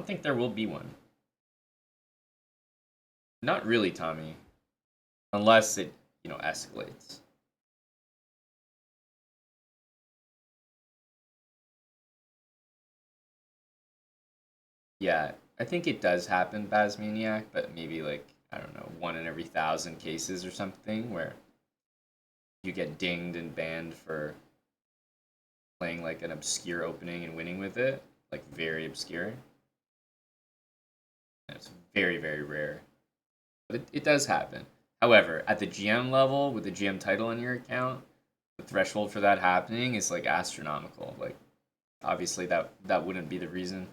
don't think there will be one. Not really, Tommy. Unless it, escalates. Yeah, I think it does happen, Basmaniac, but maybe like, I don't know, 1 in every 1,000 cases or something where you get dinged and banned for playing like an obscure opening and winning with it, like very obscure. And it's very, very rare. But it does happen. However, at the GM level, with the GM title on your account, the threshold for that happening is like astronomical. Like, obviously, that wouldn't be the reason.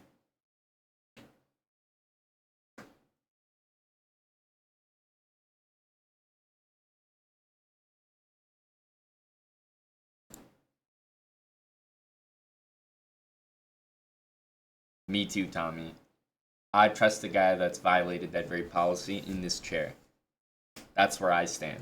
Me too, Tommy. I trust the guy that's violated that very policy in this chair. That's where I stand.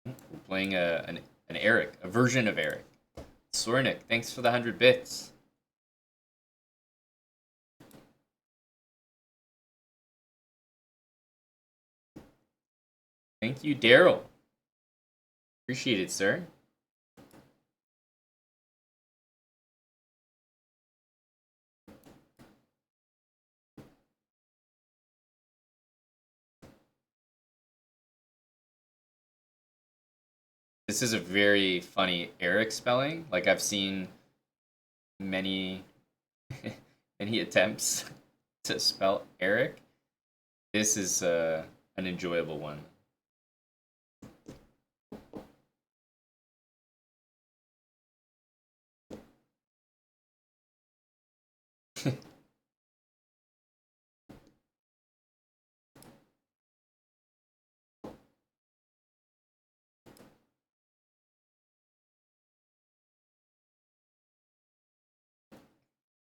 We're playing an Eric, a version of Eric. Sornik, thanks for the 100 bits. Thank you, Daryl. Appreciate it, sir. This is a very funny Eric spelling. Like I've seen many many attempts to spell Eric. This is an enjoyable one.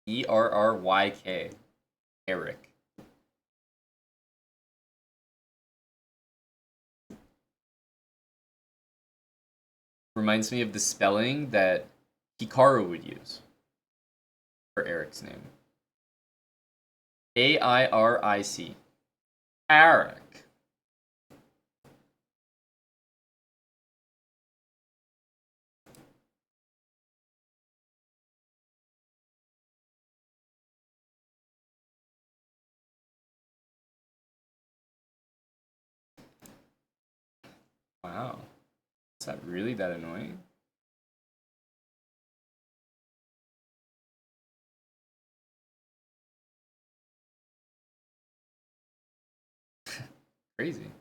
ERRYK. Eric. Reminds me of the spelling that Hikaru would use for Eric's name. AIRIC. Eric. Wow. Is that really that annoying? Crazy.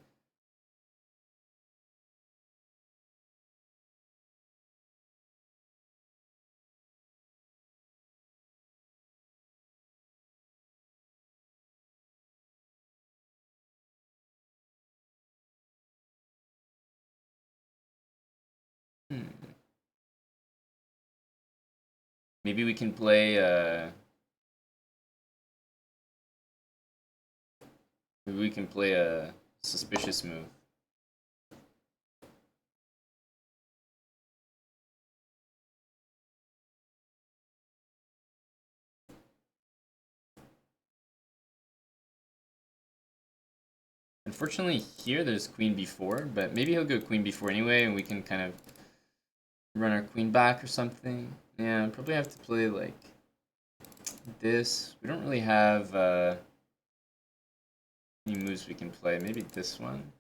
Hmm. Maybe we can play maybe we can play a suspicious move. Unfortunately, here there's queen b4, but maybe he'll go queen b4 anyway, and we can kind of run our queen back or something. Yeah, probably have to play like this. We don't really have any moves we can play. Maybe this one.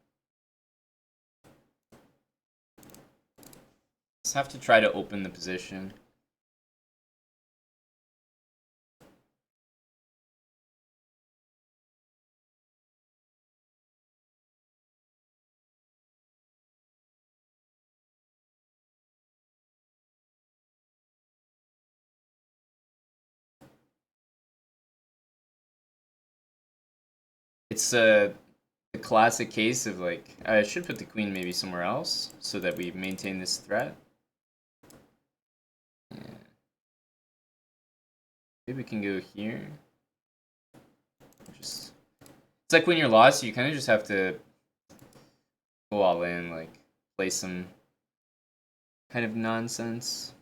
Just have to try to open the position. It's the classic case of like, I should put the queen maybe somewhere else so that we maintain this threat. Yeah. Maybe we can go here. Just, it's like when you're lost, you kind of just have to go all in, like play some kind of nonsense.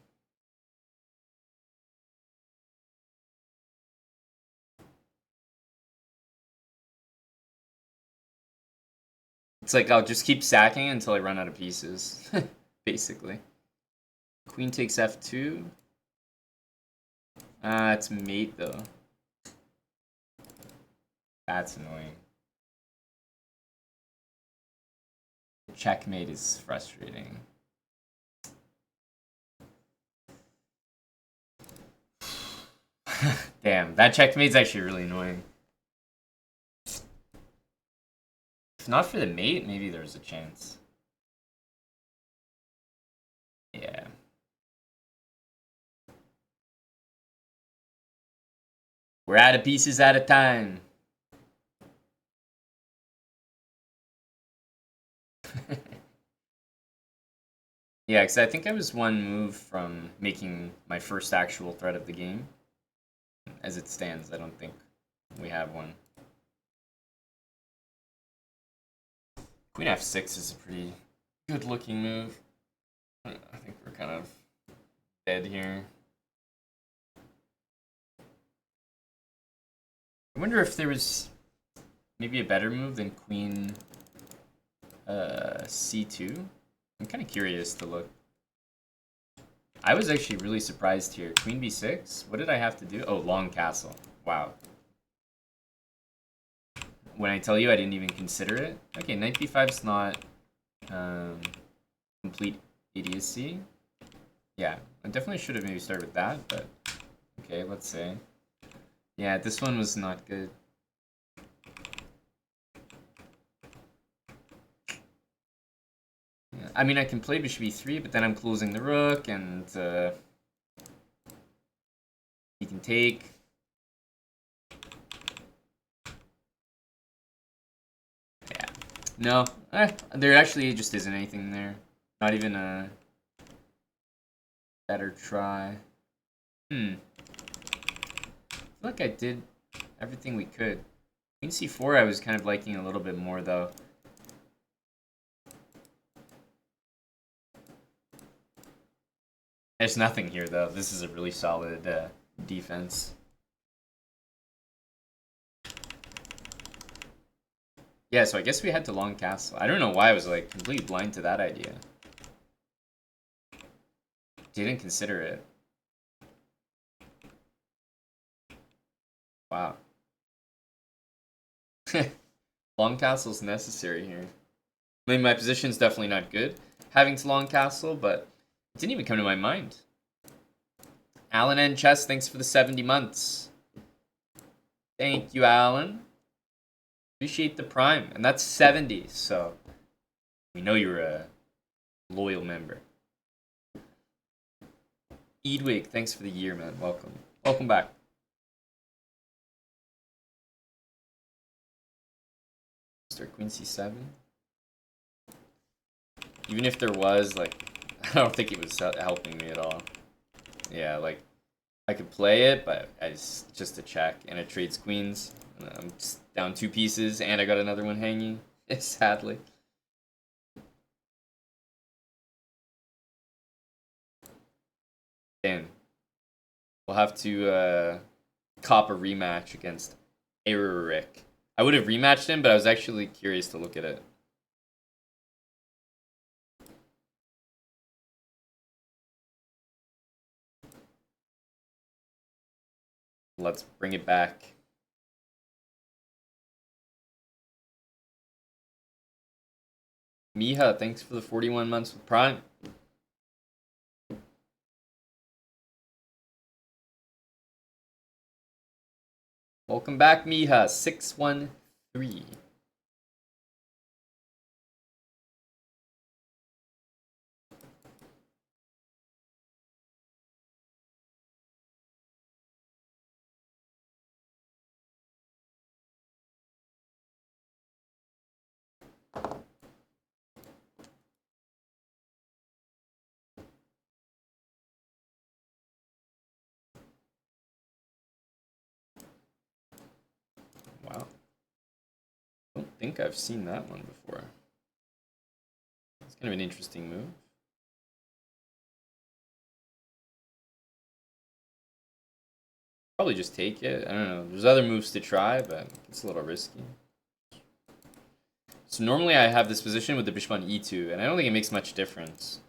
It's like I'll just keep sacking until I run out of pieces, basically. Queen takes f2. It's mate though. That's annoying. Checkmate is frustrating. Damn, that checkmate's actually really annoying. If not for the mate, maybe there's a chance. Yeah. We're out of pieces at a time. Yeah, because I think I was one move from making my first actual threat of the game. As it stands, I don't think we have one. Queen f6 is a pretty good looking move. I think we're kind of dead here. I wonder if there was maybe a better move than queen c2. I'm kind of curious to look. I was actually really surprised here. Queen b6? What did I have to do? Oh, long castle. Wow. When I tell you I didn't even consider it. Okay, knight b5 is not complete idiocy. Yeah, I definitely should have maybe started with that, but okay, let's say. Yeah, this one was not good. Yeah, I mean, I can play bishop e3, but then I'm closing the rook, and he can take. Yeah. No, there actually just isn't anything there. Not even a better try. I feel like I did everything we could. Queen c4 I was kind of liking a little bit more, though. There's nothing here, though. This is a really solid defense. Yeah, so I guess we had to long castle. I don't know why I was like completely blind to that idea. Didn't consider it. Wow. Long castle's necessary here. I mean, my position's definitely not good having to long castle, but it didn't even come to my mind. Alan N. Chess, thanks for the 70 months. Thank you, Alan. Appreciate the prime. And that's 70, so we know you're a loyal member. Edwig, thanks for the year, man. Welcome. Welcome back. Start Queen c7. Even if there was, like, I don't think it was helping me at all. Yeah, like, I could play it, but it's just a check, and it trades queens. I'm just down 2 pieces, and I got another one hanging, sadly. Damn. We'll have to cop a rematch against Eric. I would have rematched him, but I was actually curious to look at it. Let's bring it back. Miha, thanks for the 41 months with Prime. Welcome back, Miha. 613. think I've seen that one before. It's kind of an interesting move. Probably just take it. I don't know. There's other moves to try, but it's a little risky. So normally I have this position with the bishop on e2, and I don't think it makes much difference.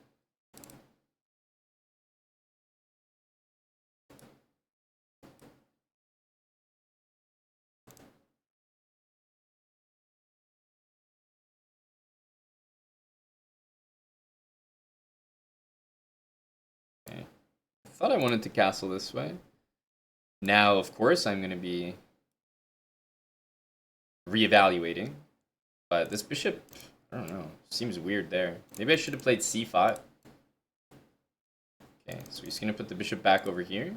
Okay. I thought I wanted to castle this way. Now, of course, I'm going to be reevaluating. But this bishop, I don't know, seems weird there. Maybe I should have played c5. Okay, so he's going to put the bishop back over here.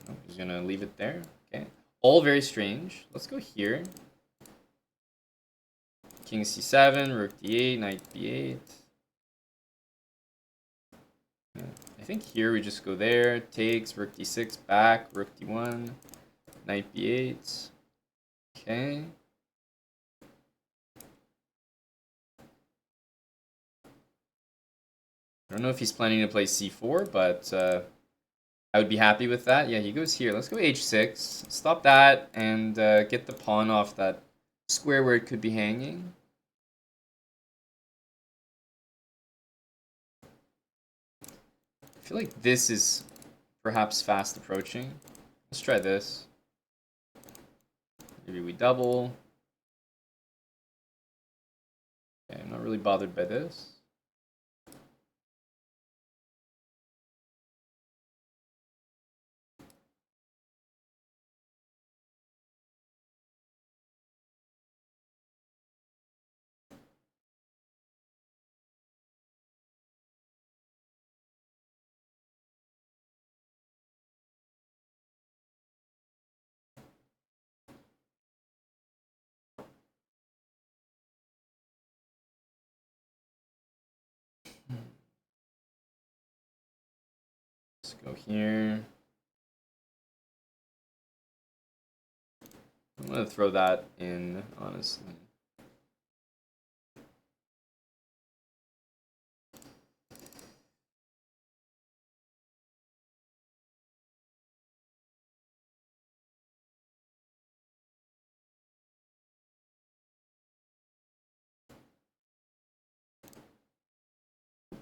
Oh, he's going to leave it there. Okay, all very strange. Let's go here. King c7, rook d8, knight b8. Yeah. I think here we just go there. Takes, rook d6, back, rook d1, knight b8. Okay. I don't know if he's planning to play c4, but I would be happy with that. Yeah, he goes here. Let's go h6. Stop that and get the pawn off that square where it could be hanging. I feel like this is perhaps fast approaching. Let's try this. Maybe we double. Okay, I'm not really bothered by this. Let's go here. I'm going to throw that in, honestly.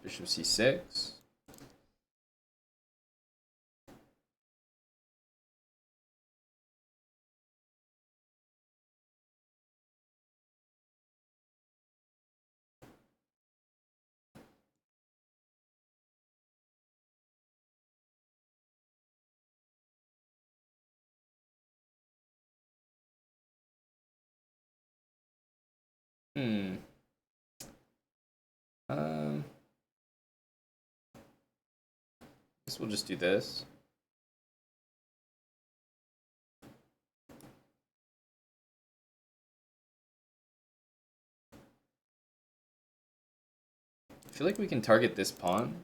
Bishop c6. Guess we'll just do this. I feel like we can target this pawn.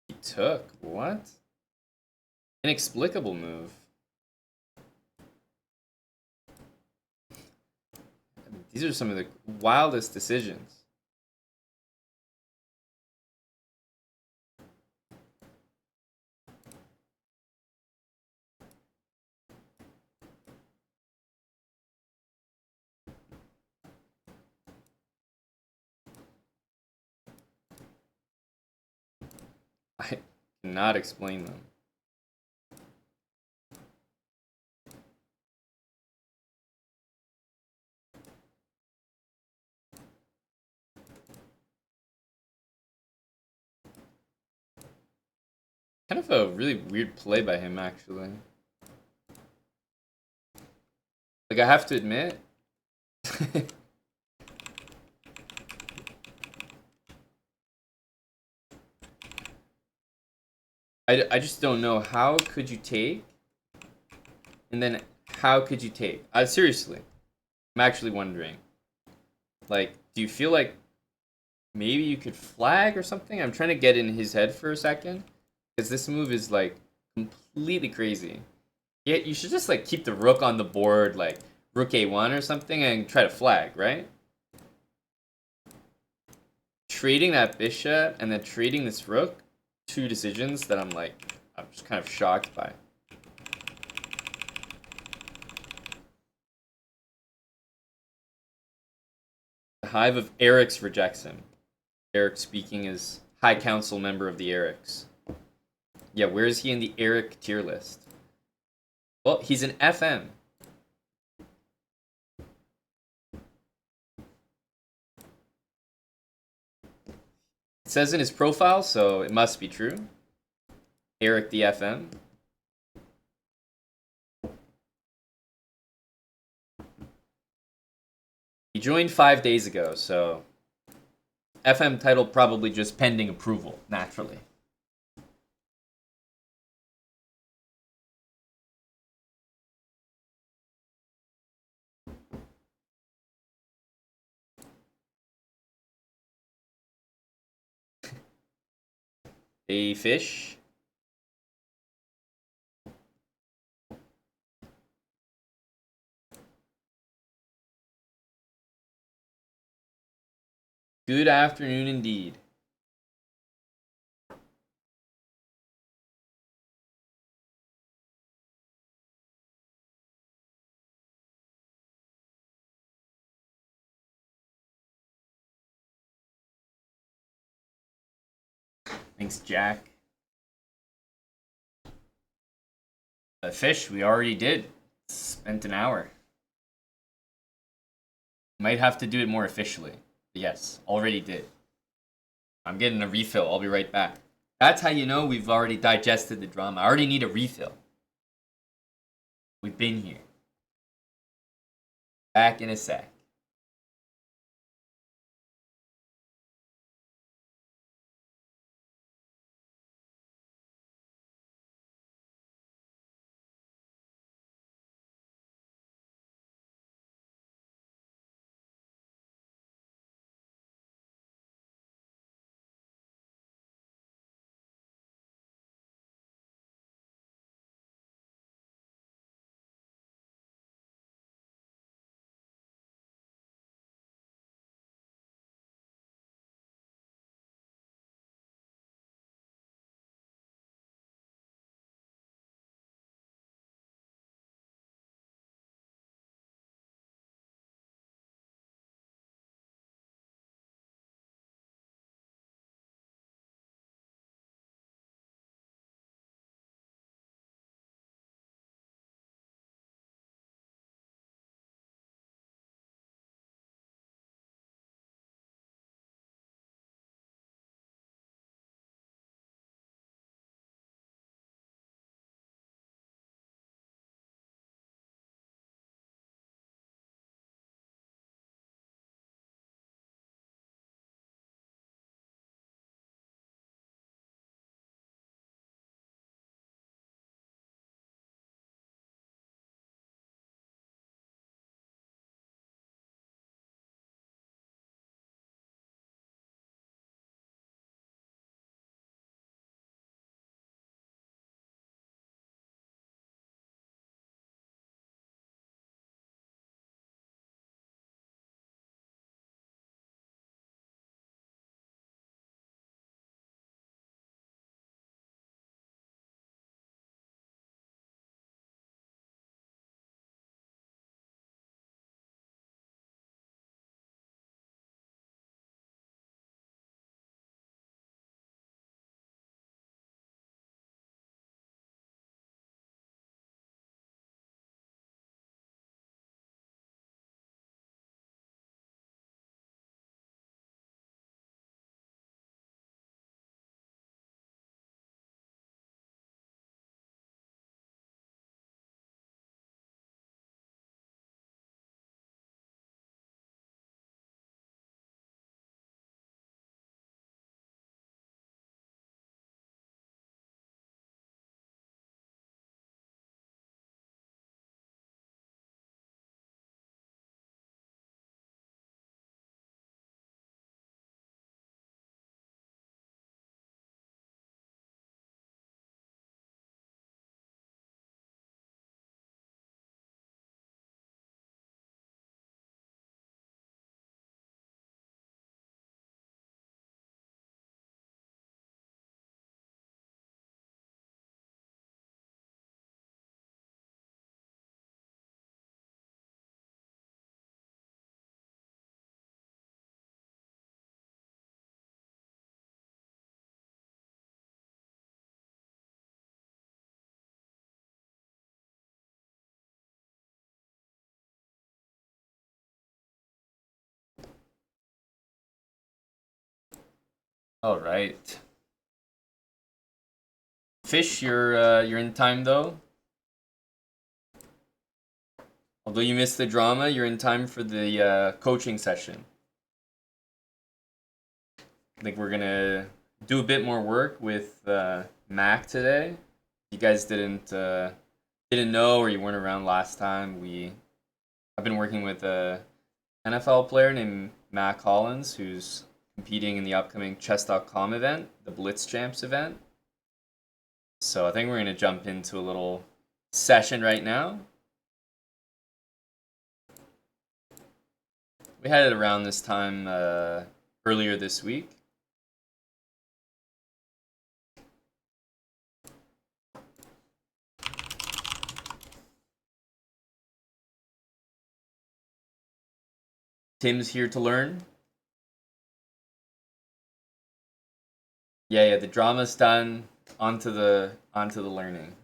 He took. What? Inexplicable move. These are some of the wildest decisions. Cannot explain them. Kind of a really weird play by him, actually. Like, I have to admit. I just don't know. How could you take? And then how could you take? Seriously. I'm actually wondering. Like, do you feel like maybe you could flag or something? I'm trying to get in his head for a second. Because this move is, like, completely crazy. Yeah, you should just, like, keep the rook on the board, like, rook a1 or something, and try to flag, right? Trading that bishop and then trading this rook, two decisions that I'm just kind of shocked by. The Hive of Eric's rejects him. Eric speaking as High Council member of the Erics. Yeah, where is he in the Eric tier list? Well, he's an FM. It says in his profile, so it must be true. Eric the FM. He joined 5 days ago, so FM title probably just pending approval, naturally. A fish. Good afternoon indeed. Thanks, Jack. A fish, we already did. Spent an hour. Might have to do it more officially. But yes, already did. I'm getting a refill. I'll be right back. That's how you know we've already digested the drama. I already need a refill. We've been here. Back in a sec. All right. Fish, you're in time though. Although you missed the drama, you're in time for the coaching session. I think we're gonna do a bit more work with Mac today. You guys didn't know or you weren't around last time. I've been working with a NFL player named Mack Hollins who's competing in the upcoming chess.com event, the Blitz Champs event. So I think we're gonna jump into a little session right now. We had it around this time earlier this week. Tim's here to learn. Yeah, the drama's done. Onto the learning.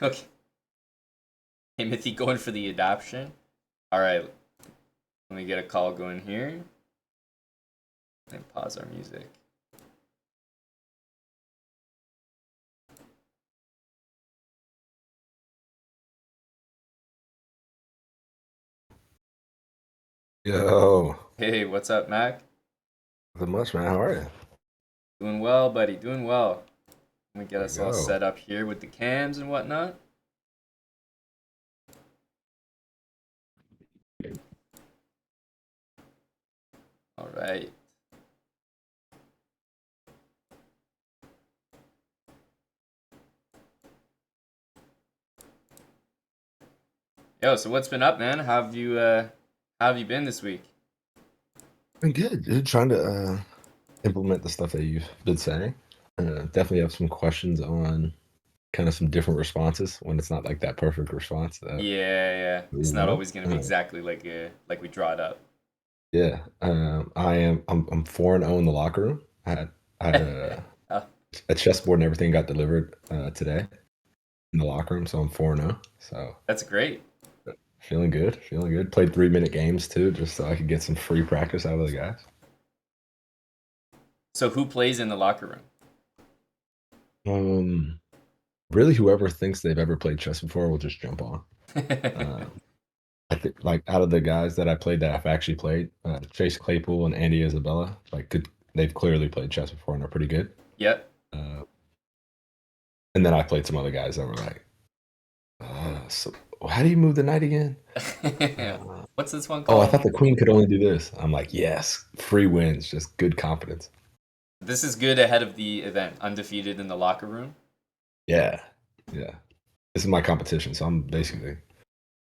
Okay. Timothy going for the adoption. All right. Let me get a call going here. And pause our music. Yo, Hey, what's up, Mac? nothing much, man. How are you? Doing well, buddy. Doing well. Let me get There we us all go. set up here with the cams and whatnot. All right. Yo, so what's been up, man? How have you been this week? Been good, dude. Trying to implement the stuff that you've been saying. Definitely have some questions on kind of some different responses when it's not like that perfect response that Yeah. we It's not know. always gonna be exactly like we draw it up. Yeah, I'm 4-0 in the locker room. I had Oh, a chessboard and everything got delivered today in the locker room, so I'm 4-0. So that's great. feeling good, feeling good. Played 3-minute games too, just so I could get some free practice out of the guys. So who plays in the locker room? Um, Really, whoever thinks they've ever played chess before will just jump on. Um, I think, like, out of the guys that I played that I've actually played, Chase Claypool and Andy Isabella, they've clearly played chess before and are pretty good. Yep. Uh, and then I played some other guys that were like, so how do you move the knight again? Uh, What's this one oh, I called? thought the queen could only do this. I'm like, yes, free wins, just good confidence. This is good ahead of the event, undefeated in the locker room. Yeah, yeah. This is my competition, so I'm basically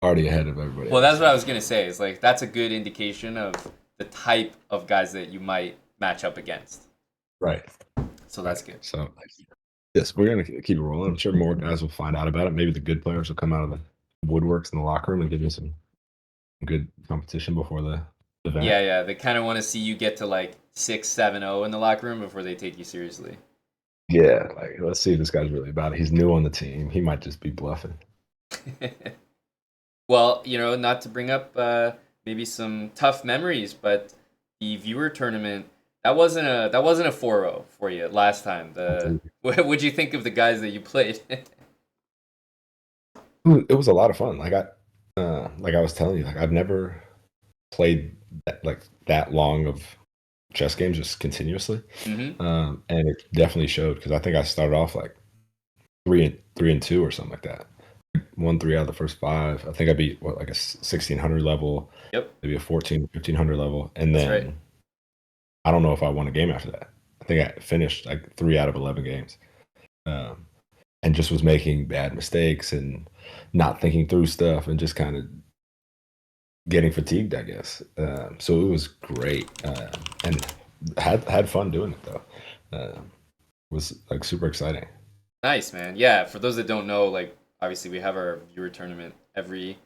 already ahead of everybody Well, else. that's what So. I was gonna say. Is like that's a good indication of the type of guys that you might match up against. Right, So that's right. good. So yes, we're gonna keep it rolling. I'm sure more guys will find out about it. Maybe the good players will come out of the woodworks in the locker room and give you some good competition before the event. Yeah. They kind of want to see you get to like 6-7-0 in the locker room before they take you seriously. Yeah, like let's see if this guy's really about it. He's new on the team. He might just be bluffing. Well, not to bring up maybe some tough memories, but the viewer tournament that wasn't a 4-0 for you last time. The what would you think of the guys that you played? It was a lot of fun. Like I was telling you, like I've never played that long of chess games just continuously, hmm and it definitely showed because I think I started off like 3-2 or something like that. Won 3 out of the first 5. I think I beat what, like a 1600 level, Yep, maybe a 1500 level, and that's right. then I don't know if I won a game after that. I think I finished like 3 out of 11 games, um, and just was making bad mistakes and not thinking through stuff and just kind of getting fatigued, I guess. So it was great, and had fun doing it though. Was like super exciting. Nice, man. Yeah, for those that don't know, like obviously we have our viewer tournament every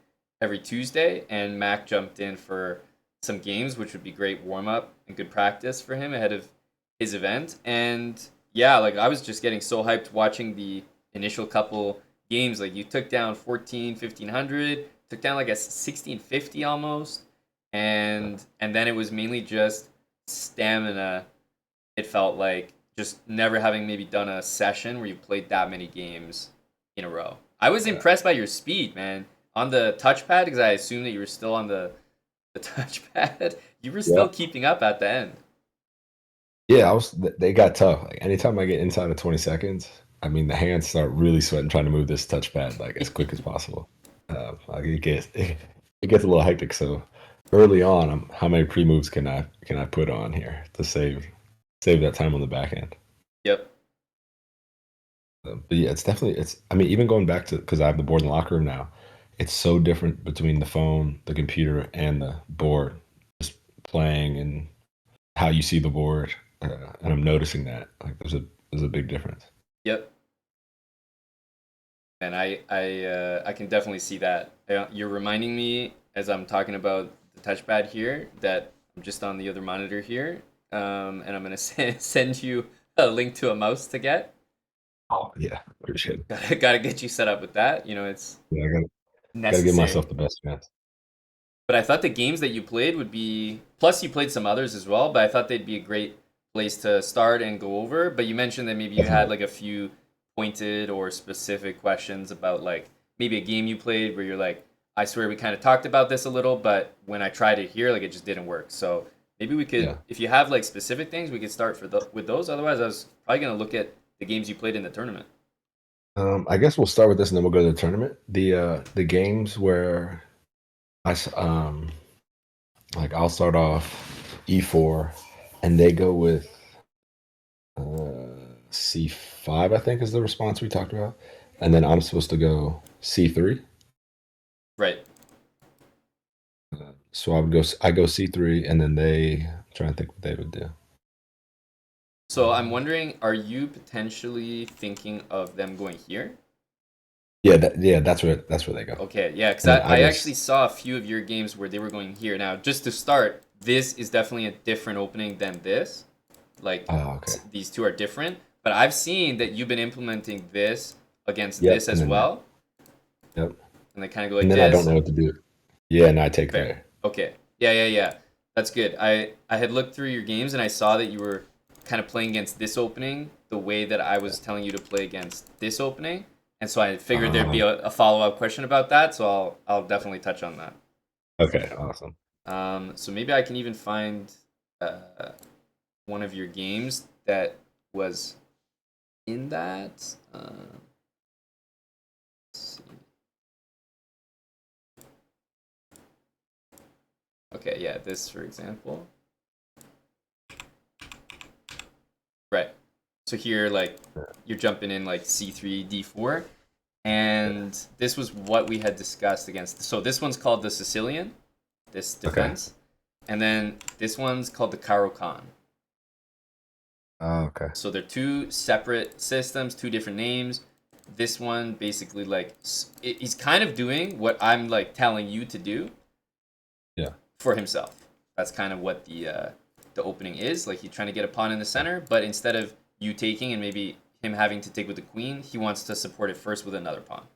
Tuesday, and Mac jumped in for some games, which would be great warm up and good practice for him ahead of his event. And Yeah, like I was just getting so hyped watching the initial couple games. Like you took down 14, 1500, took down like a 1650 almost, and then it was mainly just stamina. It felt like just never having maybe done a session where you played that many games in a row. I was Yeah. impressed by your speed, man. On the touchpad, because I assumed that you were still on the touchpad. You were Yeah. still keeping up at the end. Yeah, they got tough. Like anytime I get inside of 20 seconds, I mean the hands start really sweating trying to move this touchpad like as quick as possible. Like it gets a little hectic. So early on, how many pre moves can I put on here to save that time on the back end? Yep. But yeah, it's definitely it's. I mean, even going back to because I have the board in the locker room now, it's so different between the phone, the computer, and the board. Just playing and how you see the board, and I'm noticing that like there's a big difference. Yep. And I can definitely see that. You're reminding me as I'm talking about the touchpad here that I'm just on the other monitor here, and I'm gonna send you a link to a mouse to get. Oh yeah, appreciate it. Gotta get you set up with that. You know, it's Yeah, I gotta give necessary. myself the best chance. But I thought the games that you played would be, plus you played some others as well, but I thought they'd be a great place to start and go over. But you mentioned that maybe you had Definitely. like a few pointed or specific questions about like maybe a game you played where you're like, I swear we kind of talked about this a little, but when I tried it here, like it just didn't work. So maybe we could, Yeah. if you have like specific things, we could start with those. Otherwise, I was probably gonna look at the games you played in the tournament. I guess we'll start with this and then we'll go to the tournament. The games where I like I'll start off E4 and they go with C5, I think is the response we talked about. And then I'm supposed to go C3. Right. So I go C3 and then they try and think what they would do. So I'm wondering, are you potentially thinking of them going here? Yeah, that's where they go. Okay, yeah, because And then I actually saw a few of your games where they were going here. Now, just to start, this is definitely a different opening than this. Like, oh, okay. these two are different. But I've seen that you've been implementing this against Yep, this and as then that. well. Yep. And they kind of go And like then I don't this. know what to do. Yeah, and I take Fair. there. Okay. Yeah, yeah, yeah. That's good. I had looked through your games and I saw that you were kind of playing against this opening the way that I was telling you to play against this opening. And so I figured there'd be Um, a follow-up question about that, so I'll definitely touch on that. okay, awesome. So maybe I can even find uh, one of your games that was in that. Let's see. Okay, yeah, this for example. Right. So here, like, you're jumping in like C3, D4, and this was what we had discussed against. So this one's called the Sicilian, this Okay. defense, and then this one's called the Caro-Kann. Oh, okay. So they're two separate systems, two different names. This one basically like he's kind of doing what I'm like telling you to do Yeah. for himself. That's kind of what the opening is. Like he's trying to get a pawn in the center, but instead of you taking and maybe him having to take with the queen, he wants to support it first with another pawn.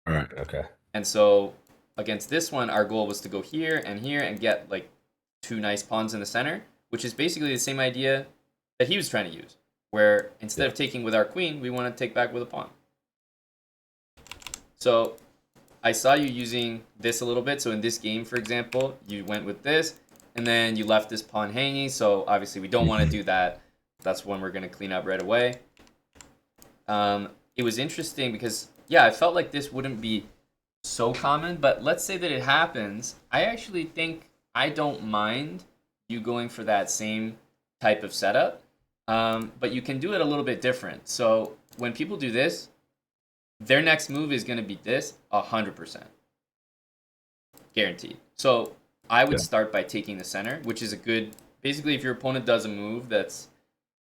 All right. Okay. And so against this one, our goal was to go here and get like two nice pawns in the center, which is basically the same idea that he was trying to use, where instead Yeah. of taking with our queen, we want to take back with a pawn. So I saw you using this a little bit. So in this game, for example, you went with this, and then you left this pawn hanging. So obviously we don't want to Mhm. do that. That's one we're going to clean up right away. It was interesting because, yeah, I felt like this wouldn't be so common, but let's say that it happens. I actually think I don't mind you going for that same type of setup, but you can do it a little bit different. So when people do this, their next move is going to be this 100%. Guaranteed. So I would Yeah. start by taking the center, which is a good. Basically, if your opponent does a move that's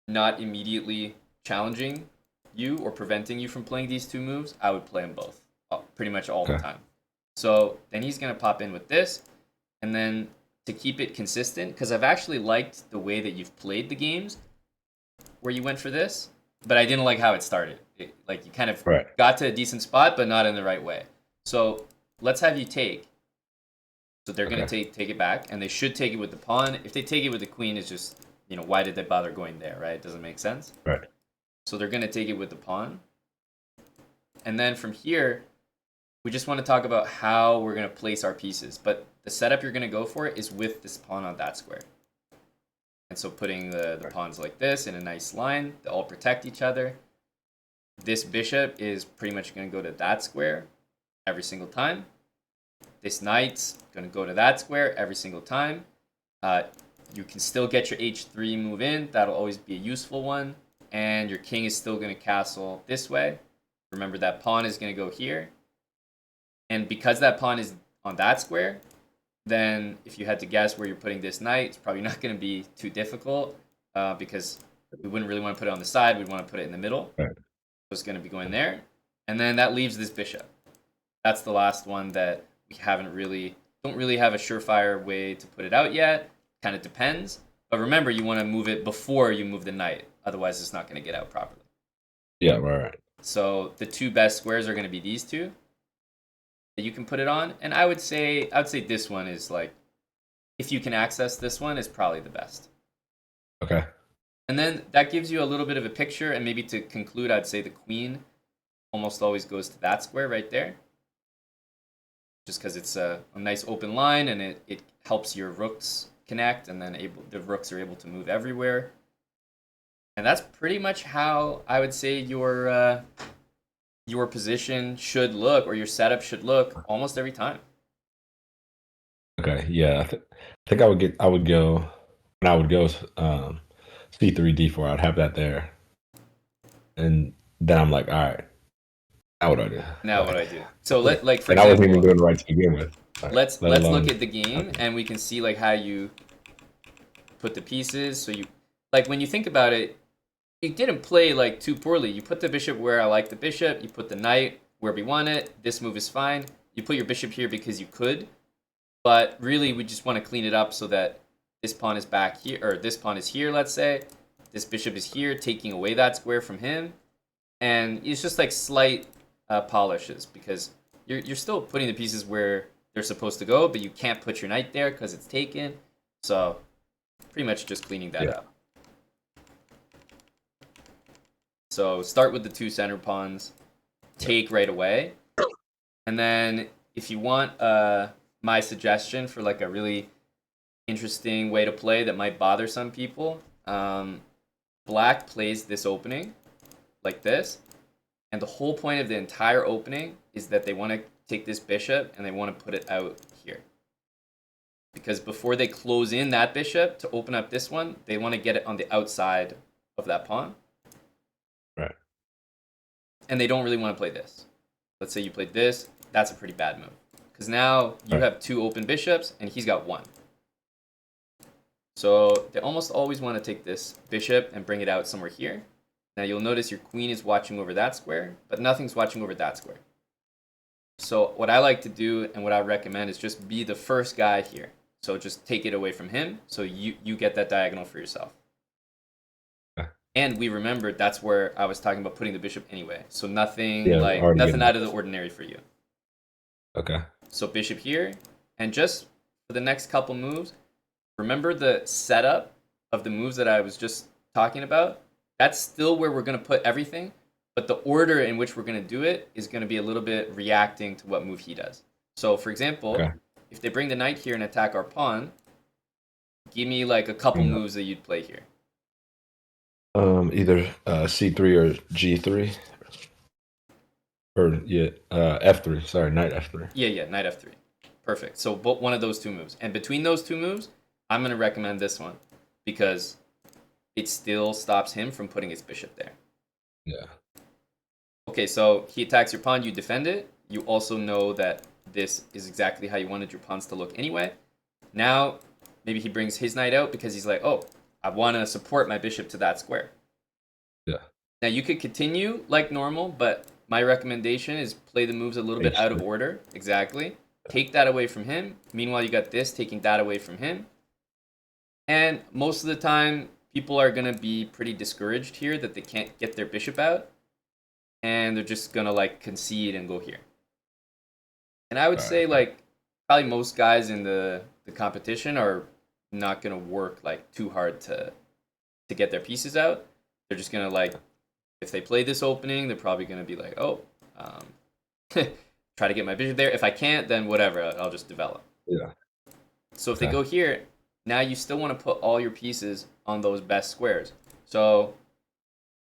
not immediately challenging you or preventing you from playing these two moves, I would play them both pretty much all the Okay. time. So then he's going to pop in with this. And then to keep it consistent, because I've actually liked the way that you've played the games, where you went for this, but I didn't like how it started. Like you kind of Right. got to a decent spot, but not in the right way. So let's have you take. So they're going to take it back, and they should take it with the pawn. If they take it with the queen, it's just, why did they bother going there, right? It doesn't make sense. Right. So they're going to take it with the pawn. And then from here, we just want to talk about how we're going to place our pieces. But the setup you're going to go for is with this pawn on that square. And so putting the pawns like this in a nice line, they all protect each other. This bishop is pretty much going to go to that square every single time. This knight's going to go to that square every single time. You can still get your h3 move in. That'll always be a useful one. And your king is still going to castle this way. Remember, that pawn is going to go here. And because that pawn is on that square, then if you had to guess where you're putting this knight, it's probably not going to be too difficult because we wouldn't really want to put it on the side. We'd want to put it in the middle. Right. So it's going to be going there. And then that leaves this bishop. That's the last one that we don't really have a surefire way to put it out yet. Kind of depends. But remember, you want to move it before you move the knight. Otherwise, it's not going to get out properly. Yeah, right. So the two best squares are going to be these two that you can put it on. And I would say this one is like, if you can access this one, is probably the best. Okay. And then that gives you a little bit of a picture. And maybe to conclude, I'd say the queen almost always goes to that square right there. Just because it's a nice open line and it helps your rooks connect, and then the rooks are able to move everywhere. And that's pretty much how I would say your position should look, or your setup should look almost every time. Okay. Yeah, I think I would go C3 D4. I'd have that there, and then I'm like, all right, now what do I do? Now what do I do? So for and example, I wasn't even doing the right to begin with. Let's look at the game, and we can see like how you put the pieces. So you, like, when you think about it, you didn't play like too poorly. You put the bishop where I like the bishop. You put the knight where we want it. This move is fine. You put your bishop here because you could, but really we just want to clean it up so that this pawn is back here, or this pawn is here. Let's say this bishop is here, taking away that square from him, and it's just like slight polishes, because you're still putting the pieces where they're supposed to go, but you can't put your knight there because it's taken. So pretty much just cleaning that up. So start with the two center pawns, take right away, and then if you want my suggestion for like a really interesting way to play that might bother some people, black plays this opening like this, and the whole point of the entire opening is that they want to take this bishop and they want to put it out here. Because before they close in that bishop to open up this one, they want to get it on the outside of that pawn. Right. And they don't really want to play this. Let's say you played this, that's a pretty bad move. Because now you have two open bishops and he's got one. So they almost always want to take this bishop and bring it out somewhere here. Now you'll notice your queen is watching over that square, but nothing's watching over that square. So what I like to do and what I recommend is just be the first guy here. So just take it away from him so you get that diagonal for yourself. And we remembered that's where I was talking about putting the bishop anyway. So nothing nothing out of the ordinary for you. Okay. So bishop here, and just for the next couple moves, remember the setup of the moves that I was just talking about? That's still where we're going to put everything, but the order in which we're going to do it is going to be a little bit reacting to what move he does. So for example, if they bring the knight here and attack our pawn, give me like a couple moves that you'd play here. Either C3 or G3. Or F3. Sorry, knight F3. Yeah, knight F3. Perfect. So one of those two moves. And between those two moves, I'm going to recommend this one because it still stops him from putting his bishop there. Yeah. Okay, so he attacks your pawn, you defend it. You also know that this is exactly how you wanted your pawns to look anyway. Now, maybe he brings his knight out because he's like, oh, I want to support my bishop to that square. Yeah. Now, you could continue like normal, but my recommendation is play the moves a little bit out of order. Exactly. Take that away from him. Meanwhile, you got this, taking that away from him. And most of the time, people are going to be pretty discouraged here that they can't get their bishop out, and they're just going to like concede and go here. And I would say like probably most guys in the competition are not going to work like too hard to get their pieces out. They're just going to like, if they play this opening, they're probably going to be like, oh, try to get my bishop there. If I can't, then whatever, I'll just develop. Yeah. So if they go here, now you still want to put all your pieces on those best squares. So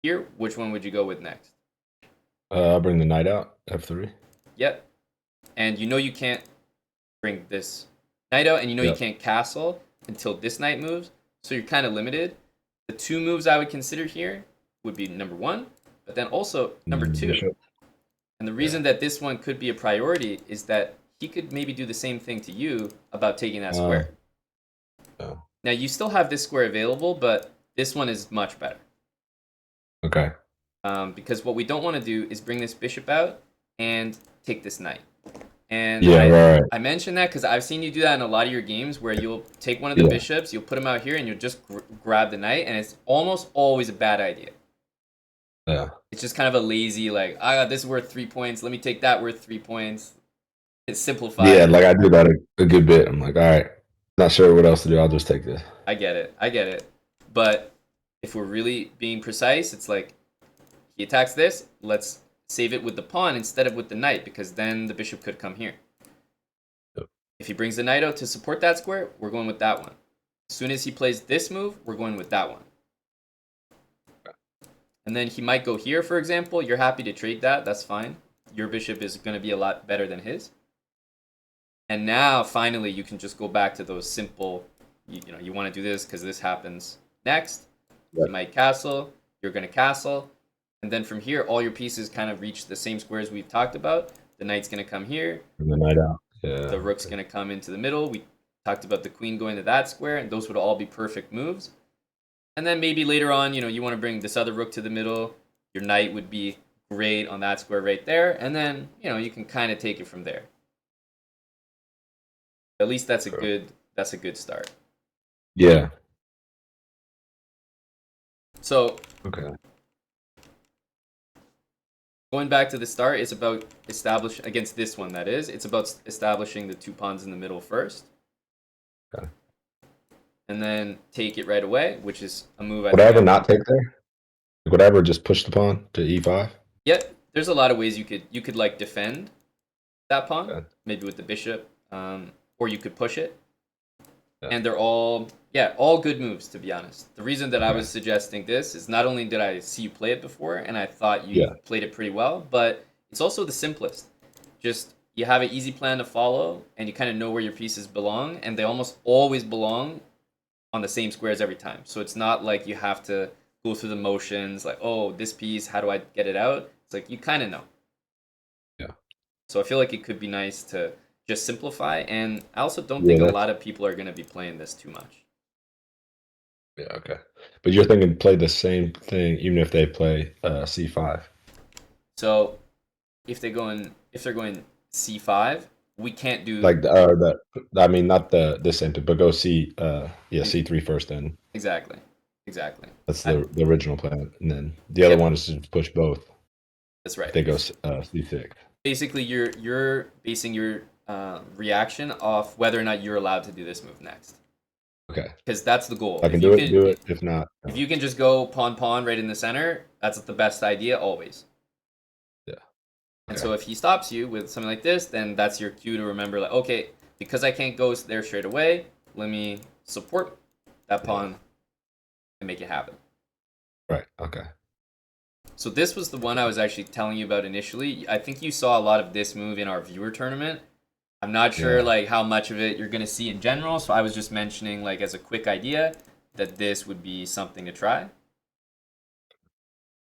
here, which one would you go with next? I'll bring the knight out, f3. Yep. And you know you can't bring this knight out, and you know you can't castle until this knight moves. So you're kind of limited. The two moves I would consider here would be number one, but then also number two. Bishop. And the reason that this one could be a priority is that he could maybe do the same thing to you about taking that square. Now, you still have this square available, but this one is much better. Okay. Because what we don't want to do is bring this bishop out and take this knight. And I mentioned that because I've seen you do that in a lot of your games where you'll take one of the bishops, you'll put him out here, and you'll just grab the knight, and it's almost always a bad idea. Yeah. It's just kind of a lazy, like, I got this worth 3 points, let me take that worth 3 points. It's simplified. Yeah, like I do that a good bit. I'm like, all right, not sure what else to do. I'll just take this. I get it. But if we're really being precise, it's like, he attacks this, let's save it with the pawn instead of with the knight, because then the bishop could come here. Yep. If he brings the knight out to support that square, we're going with that one. As soon as he plays this move, we're going with that one. And then he might go here, for example. You're happy to trade that. That's fine. Your bishop is going to be a lot better than his. And now, finally, you can just go back to those simple, you want to do this because this happens next. Yep. You might castle. You're going to castle. And then from here, all your pieces kind of reach the same squares we've talked about. The knight's going to come here. And the knight out. Yeah. The rook's going to come into the middle. We talked about the queen going to that square, and those would all be perfect moves. And then maybe later on, you want to bring this other rook to the middle. Your knight would be great on that square right there. And then, you can kind of take it from there. At least that's a good start. Yeah. So, okay. Going back to the start, it's about against this one, that is. It's about establishing the two pawns in the middle first. Okay. And then take it right away, which is a move. Would I ever not take there? Would I ever just push the pawn to e5? Yep. There's a lot of ways you could like defend that pawn, okay. Maybe with the bishop, or you could push it. Yeah. And they're all good moves, to be honest. The reason that I was suggesting this is not only did I see you play it before, and I thought you played it pretty well, but it's also the simplest. Just you have an easy plan to follow, and you kind of know where your pieces belong, and they almost always belong on the same squares every time. So it's not like you have to go through the motions, like, oh, this piece, how do I get it out? It's like you kind of know. Yeah. So I feel like it could be nice to just simplify, and I also don't think a lot of people are going to be playing this too much. Yeah, okay. But you're thinking play the same thing even if they play c5. So if they're going c5, we can't do like I mean not this center, but go c3 first then. Exactly. That's the original plan, and then the other one is to push both. That's right. If they go c6. Basically, you're basing your reaction off whether or not you're allowed to do this move next. Okay. Because that's the goal. I can do it. If not, no. If you can just go pawn right in the center, that's the best idea always. Yeah. And so if he stops you with something like this, then that's your cue to remember, like, okay, because I can't go there straight away, let me support that pawn and make it happen. Right. Okay. So this was the one I was actually telling you about initially. I think you saw a lot of this move in our viewer tournament. I'm not sure like how much of it you're going to see in general, so I was just mentioning like as a quick idea that this would be something to try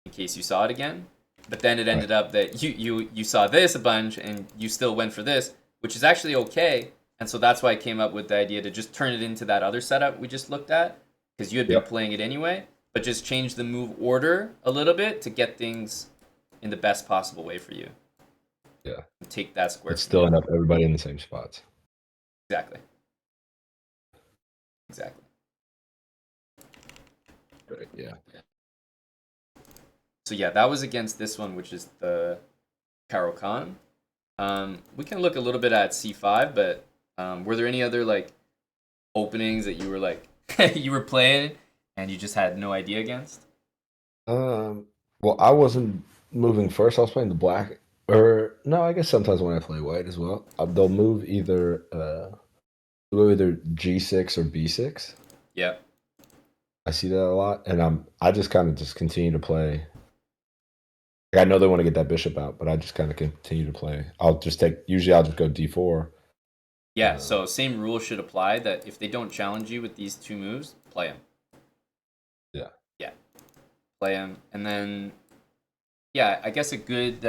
in case you saw it again. But then it ended up that you saw this a bunch and you still went for this, which is actually okay. And so that's why I came up with the idea to just turn it into that other setup we just looked at, because you had been playing it anyway, but just change the move order a little bit to get things in the best possible way for you. Yeah. And take that square. It's still enough everybody in the same spots. Exactly. Right, yeah. So yeah, that was against this one, which is the Caro-Kann. We can look a little bit at c5, but were there any other like openings that you were like you were playing and you just had no idea against? Well, I wasn't moving first. I was playing the black, or no, I guess sometimes when I play white as well, they'll go either G6 or B6. Yep. I see that a lot, and I just kind of just continue to play. Like, I know they want to get that bishop out, but I just kind of continue to play. Usually I'll just go D4. Yeah, Uh, so same rule should apply that if they don't challenge you with these two moves, play them. yeah, Yeah, play them, and then yeah, I guess a good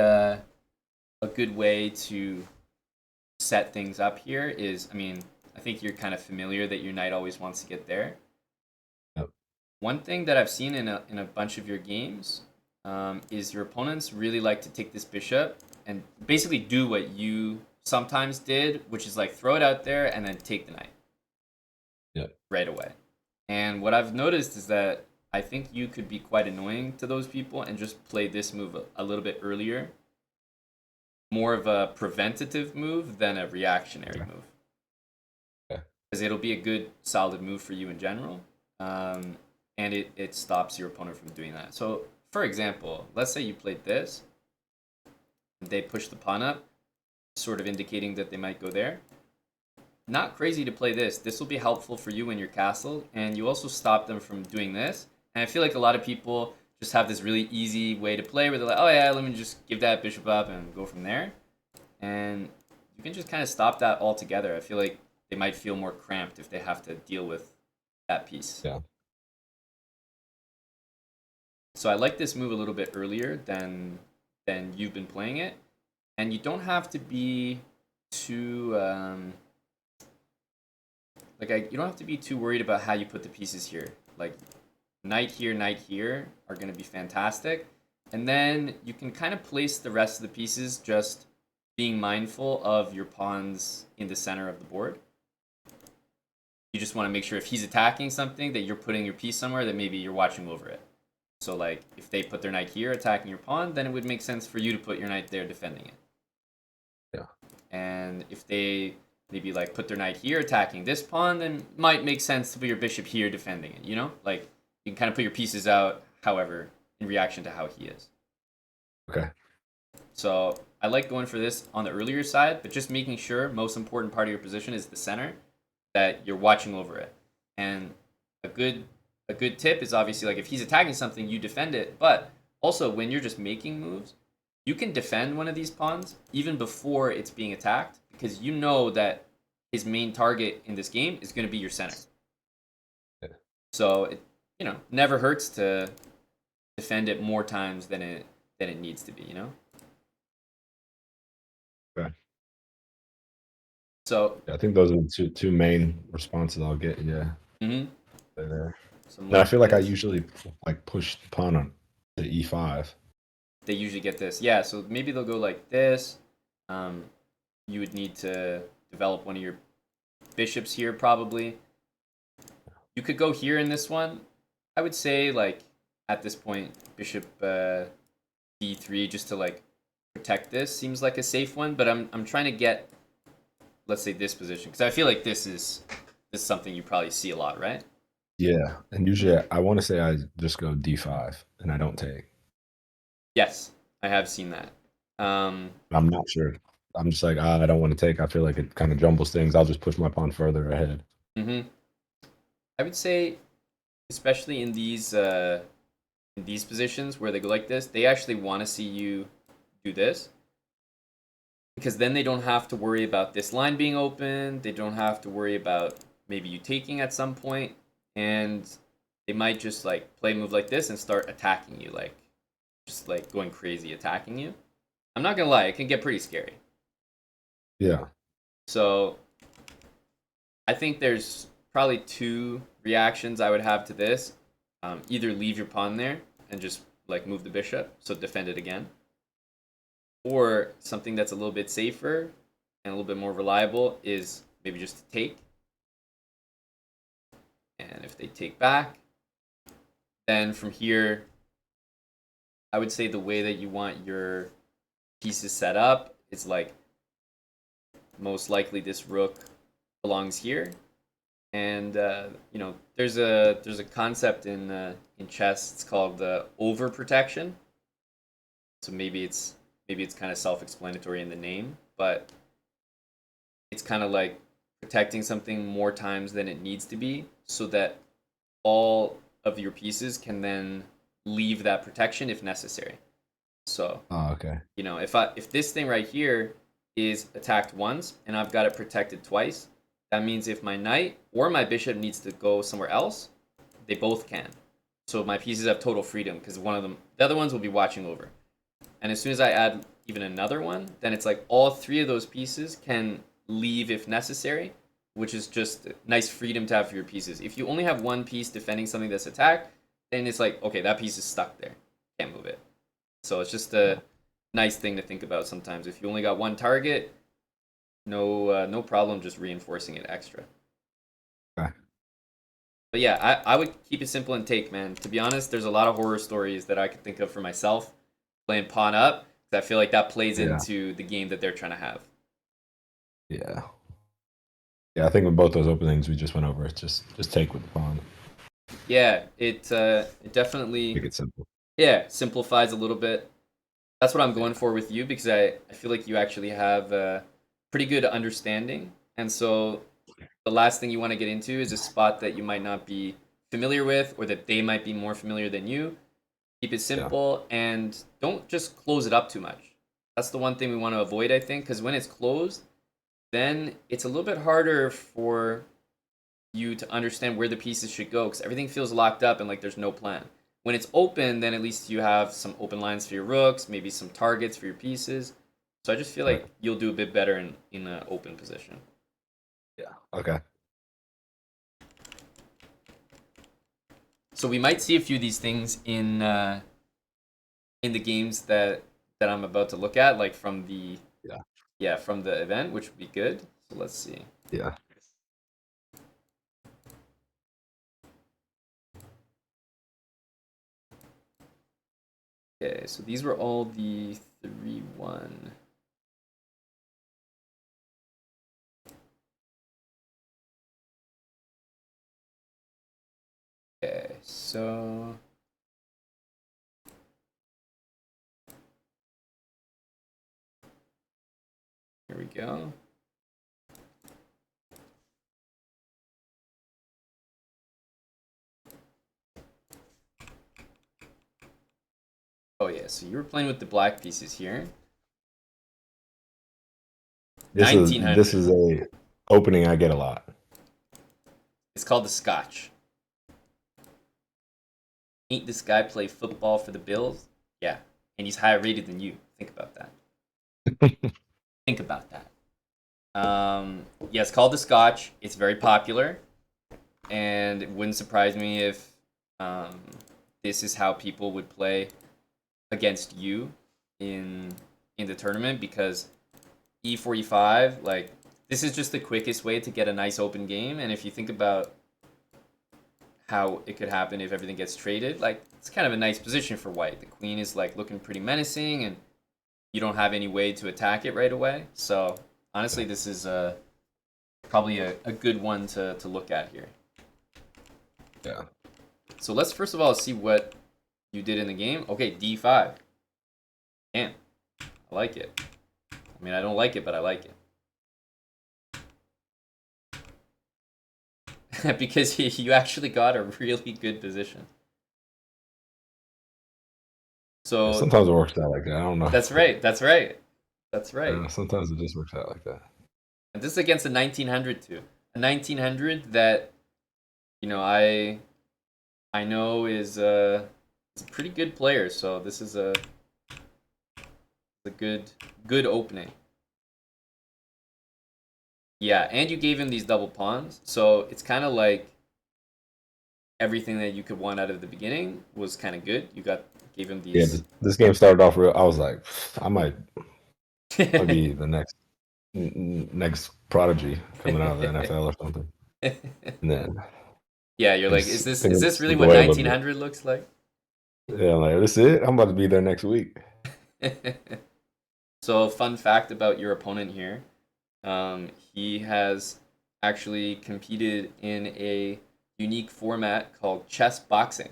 way to set things up here is, I mean, I think you're kind of familiar that your knight always wants to get there. yep, One thing that I've seen in a bunch of your games is your opponents really like to take this bishop and basically do what you sometimes did, which is like throw it out there and then take the knight yep, right away. And what I've noticed is that I think you could be quite annoying to those people and just play this move a little bit earlier. More of a preventative move than a reactionary okay, move. okay, Because it'll be a good, solid move for you in general. And it stops your opponent from doing that. So, for example, let's say you played this, and they push the pawn up, sort of indicating that they might go there. Not crazy to play this. This will be helpful for you in your castle, and you also stop them from doing this. And I feel like a lot of people just have this really easy way to play where they're like, oh yeah, let me just give that bishop up and go from there. And you can just kind of stop that altogether. I feel like they might feel more cramped if they have to deal with that piece. yeah, So I like this move a little bit earlier than you've been playing it, and you don't have to be too you don't have to be too worried about how you put the pieces here. Like knight here are going to be fantastic, and then you can kind of place the rest of the pieces just being mindful of your pawns in the center of the board. You just want to make sure if he's attacking something that you're putting your piece somewhere that maybe you're watching over it. So like if they put their knight here attacking your pawn, then it would make sense for you to put your knight there defending it. yeah, And if they maybe like put their knight here attacking this pawn, then it might make sense to put your bishop here defending it, you know? Like you can kind of put your pieces out, however, in reaction to how he is. okay, So I like going for this on the earlier side, but just making sure most important part of your position is the center, that you're watching over it. And a good tip is obviously like if he's attacking something, you defend it. But also when you're just making moves, you can defend one of these pawns even before it's being attacked because you know that his main target in this game is going to be your center. yeah, So it never hurts to defend it more times than it needs to be. okay. So Yeah, I think those are the two main responses I'll get. Yeah, mhm. they're there. So And I most feel like I players, usually like push the pawn on to E5. they usually get this. Yeah, so maybe they'll go like this. Um, you would need to develop one of your bishops here probably. You could go here in this one. I would say like at this point bishop d3 just to like protect this seems like a safe one, but I'm trying to get, let's say, this position because I feel like this is something you probably see a lot, right? Yeah, and usually I want to say I just go D5 and I don't take. Yes, I have seen that. Um, I'm not sure. I'm just like, I don't want to take. I feel like it kind of jumbles things. I'll just push my pawn further ahead. mhm. I would say, especially in these positions where they go like this, they actually want to see you do this because then they don't have to worry about this line being open. They don't have to worry about maybe you taking at some point, and they might just like play a move like this and start attacking you, like just like going crazy attacking you. I'm not gonna lie, it can get pretty scary. Yeah, So I think there's probably two reactions I would have to this. Either leave your pawn there and just like move the bishop, so defend it again, or something that's a little bit safer and a little bit more reliable is maybe just to take. And if they take back, Then from here, I would say the way that you want your pieces set up is like most likely this rook belongs here, and there's a concept in chess. It's called over protection. So maybe it's kind of self-explanatory in the name, but it's kind of like protecting something more times than it needs to be, so that all of your pieces can then leave that protection if necessary. So Oh, okay. if this thing right here is attacked once and I've got it protected twice, that means if my knight or my bishop needs to go somewhere else, they both can. So my pieces have total freedom because the other ones will be watching over. And as soon as I add even another one, then it's like all three of those pieces can leave if necessary, which is just nice freedom to have for your pieces. If you only have one piece defending something that's attacked, then it's like, okay, that piece is stuck there. Can't move it. So it's just a nice thing to think about sometimes. If you only got one target, no problem just reinforcing it extra. Okay. But yeah, I would keep it simple and take, man. To be honest, there's a lot of horror stories that I could think of for myself playing pawn up, because I feel like that plays Yeah. into the game that they're trying to have. Yeah. Yeah, I think with both those openings we just went over, it's just take with the pawn. Yeah, it definitely Make it simple. simplifies a little bit. That's what I'm going for with you, because I feel like you actually have a pretty good understanding. And so the last thing you want to get into is a spot that you might not be familiar with, or that they might be more familiar than you. Keep it Yeah. simple and don't just close it up too much. That's the one thing we want to avoid, I think, because when it's closed, then it's a little bit harder for you to understand where the pieces should go, because everything feels locked up and like there's no plan. When it's open, then at least you have some open lines for your rooks, maybe some targets for your pieces. So I just feel Right. like you'll do a bit better in an open position. Yeah. Okay. So we might see a few of these things in the games that I'm about to look at, like from the Yeah. from the event, which would be good. So let's see. Yeah. Okay, so these were all the 3-1. Okay, so here we go. Oh yeah, so you were playing with the black pieces here. This is 1900. a opening I get a lot. It's called the Scotch. Ain't this guy play football for the Bills? Yeah, and he's higher rated than you. Think about that. Think about that. Yeah, it's called the Scotch. It's very popular, and it wouldn't surprise me if um, this is how people would play against you in the tournament, because E45, like, this is just the quickest way to get a nice open game. And if you think about how it could happen if everything gets traded, like, it's kind of a nice position for white. The queen is like looking pretty menacing, and you don't have any way to attack it right away. So honestly, this is probably a good one to look at here. Yeah. So let's first of all see what you did in the game. Okay, D5. Damn, I like it. I mean, I don't like it, but I like it. Because you actually got a really good position. So Sometimes it works out like that. I don't know. that's right. That's right. That's right. Sometimes it just works out like that. And this is against a 1900 too. A 1900 that I know is a pretty good player. So this is a good opening. Yeah, and you gave him these double pawns, so it's kind of like everything that you could want out of the beginning was kind of good. Gave him Yeah, these. this game started off real. I was like, I might be the next prodigy coming out of the NFL or something. And then Yeah, you're and like, just is this really slip what away a little bit. 1900 looks like? Yeah, like this is it. I'm about to be there next week. So, fun fact about your opponent here, he has actually competed in a unique format called chess boxing.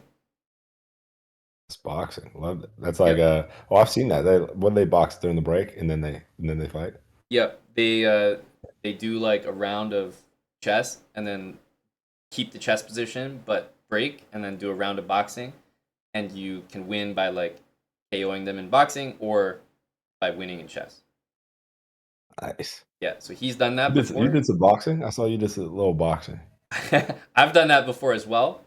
It's boxing. Love it. That's like Yep. oh, I've seen that. They box during the break and then they fight. Yep. They do like a round of chess and then keep the chess position, but break and then do a round of boxing, and you can win by like KOing them in boxing or by winning in chess. Nice. Yeah, so he's done that You before. did some boxing? I saw you did a little boxing. I've done that before as well.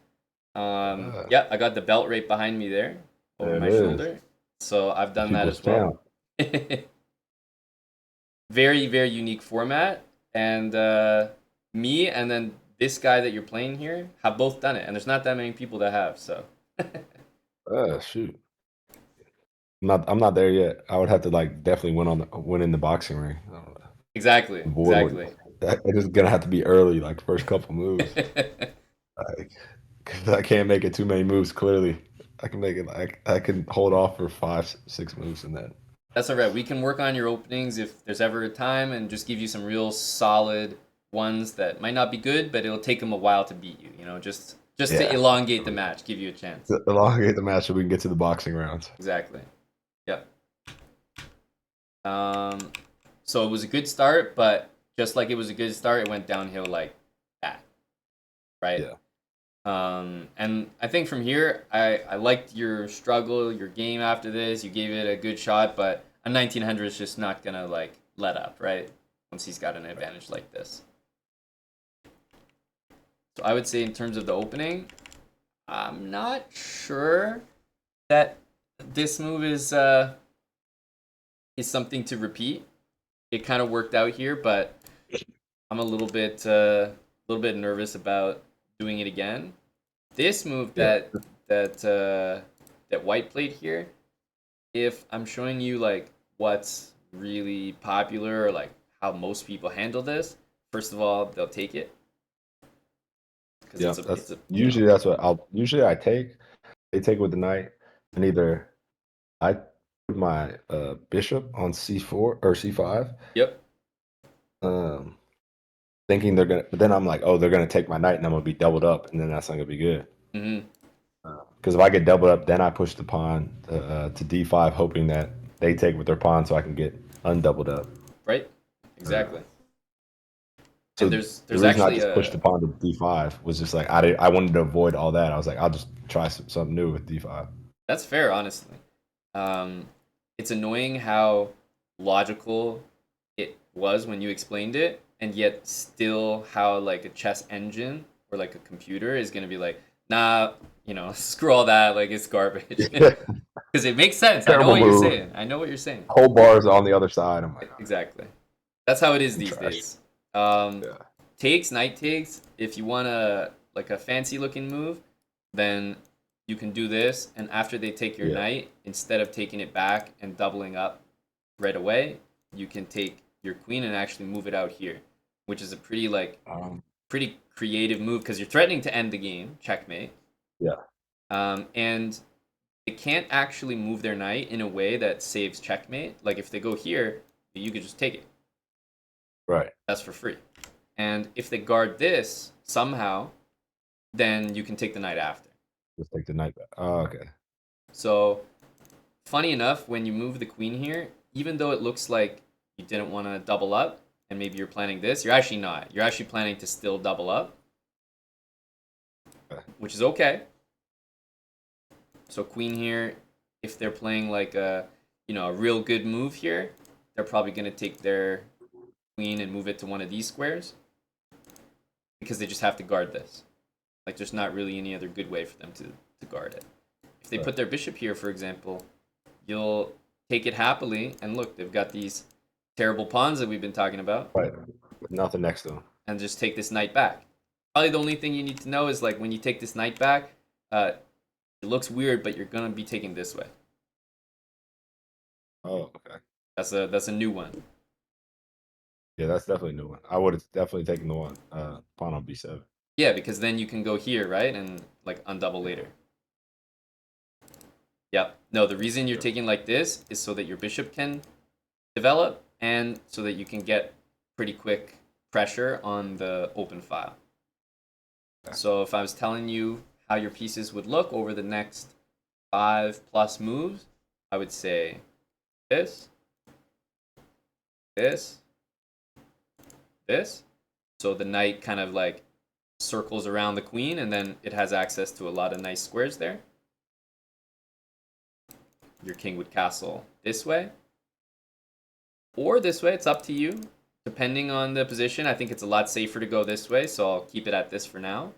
Uh, Yeah, I got the belt right behind me there over there it my is. shoulder. So I've The done that people's as well. champ. Very, very unique format. And me and then this guy that you're playing here have both done it. And there's not that many people that have. So Shoot. I'm not there yet. I would have to like definitely win in the boxing ring. exactly, Avoid what exactly. that it is gonna have to be early, like first couple moves. Like 'cause I can't make it too many moves clearly. I can make it like I can hold off for 5, 6 moves and then That's all right. We can work on your openings if there's ever a time and just give you some real solid ones that might not be good, but it'll take them a while to beat you. You know, just to yeah. elongate the match, give you a chance. Elongate the match so we can get to the boxing rounds. Exactly. Yep. Um, so it was a good start, but just like it was a good start, it went downhill like that, right? Yeah. And I think from here, I liked your struggle, your game after this. You gave it a good shot, but a 1900 is just not gonna like let up, right? Once he's got an advantage like this. So I would say in terms of the opening, I'm not sure that this move is something to repeat. It kind of worked out here, but I'm a little bit nervous about doing it again. This move Yeah. that White played here, if I'm showing you like what's really popular or like how most people handle this, first of all, they'll take it because Yeah, it's that's a you know usually that's what I'll usually I take. They take with the knight, and either I put my bishop on c4 or c5, yep. um, thinking they're gonna. But then I'm like, oh, they're gonna take my knight, and I'm gonna be doubled up, and then that's not gonna be good. Mm-hmm. Because if I get doubled up, then I push the pawn to d5, hoping that they take with their pawn, so I can get undoubled up. Right. Uh, Exactly. And so the there's reason I actually just pushed a the pawn to d5 was just like I wanted to avoid all that. I was like, I'll just try something new with d5. that's fair, honestly. Um, it's annoying how logical it was when you explained it, and yet still how like a chess engine or like a computer is gonna be like, nah, screw all that, like it's garbage. Because it makes sense. I know Terrible what you're move. saying. I know what you're saying. Whole bars on the other side. I'm like, Exactly. That's how it is I'm these trash. days. Um, Yeah. takes, knight takes. If you want a like a fancy looking move, then you can do this. And after they take your Yeah. knight, instead of taking it back and doubling up right away, you can take your queen and actually move it out here, which is a pretty creative move because you're threatening to end the game, checkmate. Yeah. And they can't actually move their knight in a way that saves checkmate. Like if they go here, you could just take it. Right. That's for free. And if they guard this somehow, then you can take the knight after. Just take the knight back. Oh, okay. So, funny enough, when you move the queen here, even though it looks like you didn't want to double up, and maybe you're planning this, you're actually not. You're actually planning to still double up, Okay. which is okay. So queen here, if they're playing like a real good move here, they're probably gonna take their queen and move it to one of these squares because they just have to guard this. Like there's not really any other good way for them to guard it. If they Right. put their bishop here, for example, you'll take it happily, and look, they've got these terrible pawns that we've been talking about, Right. With nothing next to him. and just take this knight back. Probably the only thing you need to know is like when you take this knight back, it looks weird, but you're gonna be taking this way. Oh, okay. That's a new one. Yeah, that's definitely a new one. I would have definitely taken the one pawn on b7. Yeah, because then you can go here, right? And like undouble later. Yep. No, the reason you're taking like this is so that your bishop can develop and so that you can get pretty quick pressure on the open file. Okay. So if I was telling you how your pieces would look over the next 5+ moves, I would say this, this, this. So the knight kind of like circles around the queen and then it has access to a lot of nice squares there. Your king would castle this way or this way. It's up to you. Depending on the position, I think it's a lot safer to go this way, so I'll keep it at this for now.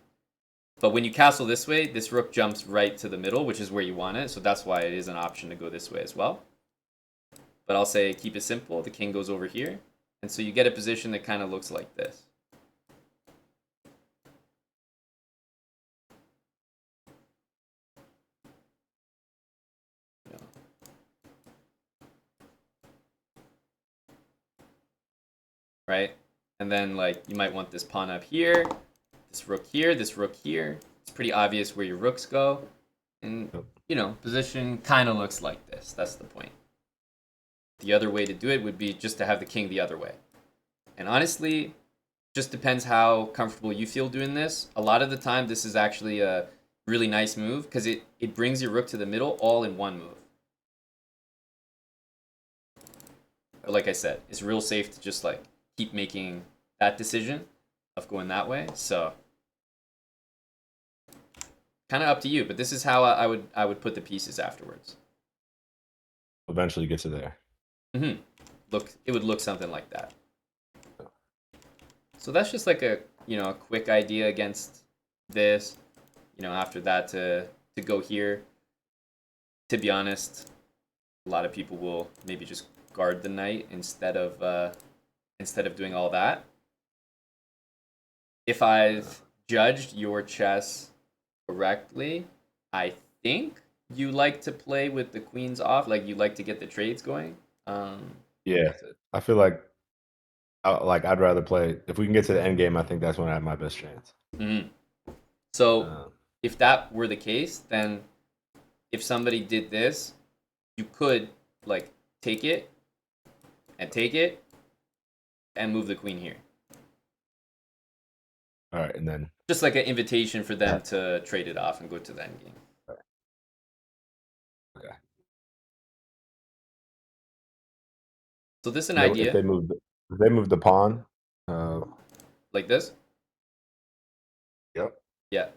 But when you castle this way, this rook jumps right to the middle, which is where you want it, so that's why it is an option to go this way as well. But I'll say keep it simple. The king goes over here, and so you get a position that kind of looks like this. Right? And then like you might want this pawn up here, this rook here, this rook here. It's pretty obvious where your rooks go. And, you know, position kind of looks like this. That's the point. The other way to do it would be just to have the king the other way. And honestly, just depends how comfortable you feel doing this. A lot of the time, this is actually a really nice move because it brings your rook to the middle all in one move. But like I said, it's real safe to just like keep making that decision of going that way. So kind of up to you, but this is how I would put the pieces afterwards. Eventually get to there. Look, it would look something like that. So that's just like a a quick idea against this. After that to go here. To be honest, a lot of people will maybe just guard the knight instead of doing all that. If I've judged your chess correctly, I think you like to play with the queens off, like you like to get the trades going. Yeah, I feel like I'd rather play if we can get to the end game. I think that's when I have my best chance. So if that were the case, then if somebody did this, you could like take it and move the queen here. All right, and then just like an invitation for them to trade it off and go to the end game. Okay. So this is an idea. If they move the pawn, like this. Yep. Yeah.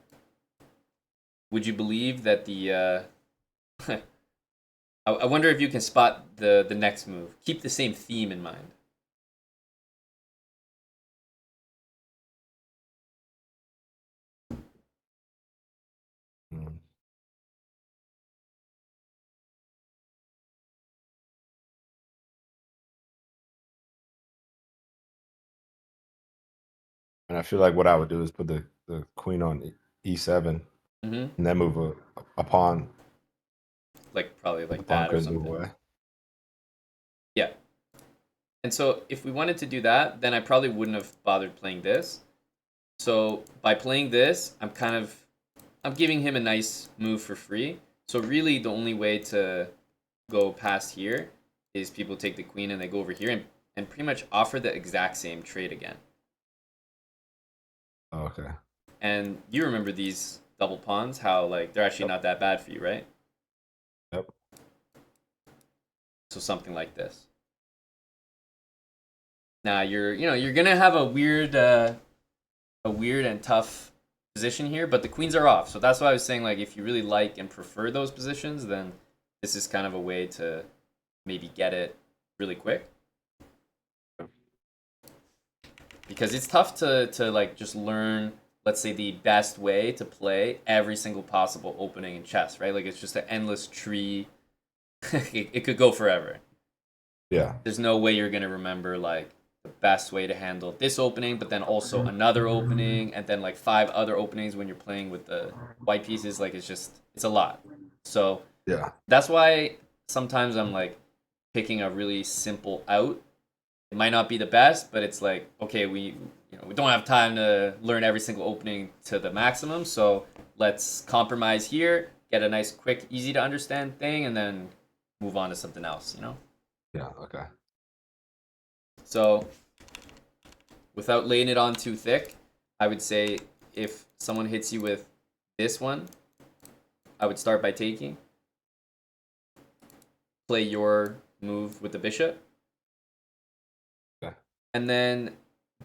Would you believe that the? I wonder if you can spot the next move. Keep the same theme in mind. And I feel like what I would do is put the queen on e7, and then move a pawn. Like probably like that or something. Move away. Yeah. And so if we wanted to do that, then I probably wouldn't have bothered playing this. So by playing this, I'm giving him a nice move for free. So really the only way to go past here is people take the queen and they go over here and pretty much offer the exact same trade again. Okay. And you remember these double pawns, how like they're actually not that bad for you, right? Yep. So something like this. Now you're gonna have a weird and tough position here, but the queens are off. So that's why I was saying, like, if you really like and prefer those positions, then this is kind of a way to maybe get it really quick. Because it's tough to like just learn, let's say, the best way to play every single possible opening in chess, right? Like it's just an endless tree. it could go forever. Yeah. There's no way you're gonna remember like the best way to handle this opening, but then also another opening, and then like 5 other openings when you're playing with the white pieces. Like it's a lot. So yeah, that's why sometimes I'm like picking a really simple out. It might not be the best, but it's like, okay, we don't have time to learn every single opening to the maximum, so let's compromise here, get a nice, quick, easy to understand thing, and then move on to something else. Yeah. Okay. So without laying it on too thick, I would say if someone hits you with this one, I would start by taking, play your move with the bishop, Okay. and then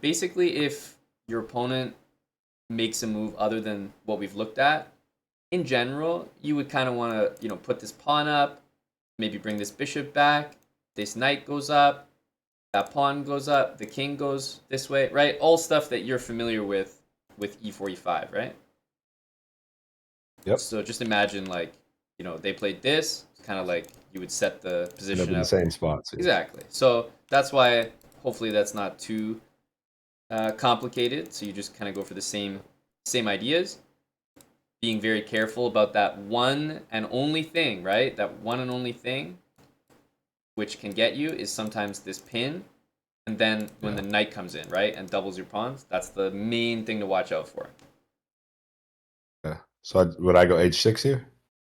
basically if your opponent makes a move other than what we've looked at, in general, you would kind of want to, put this pawn up, maybe bring this bishop back, this knight goes up, that pawn goes up, the king goes this way, right? All stuff that you're familiar with e4, e5, right? Yep. So just imagine like, they played this, it's kind of like you would set the End up position in the up. same spots. Yeah. Exactly. So that's why hopefully that's not too complicated. So you just kind of go for the same ideas, being very careful about that one and only thing, right? That one and only thing which can get you is sometimes this pin, and then when the knight comes in, right, and doubles your pawns, that's the main thing to watch out for. Okay. So would I go h6 here?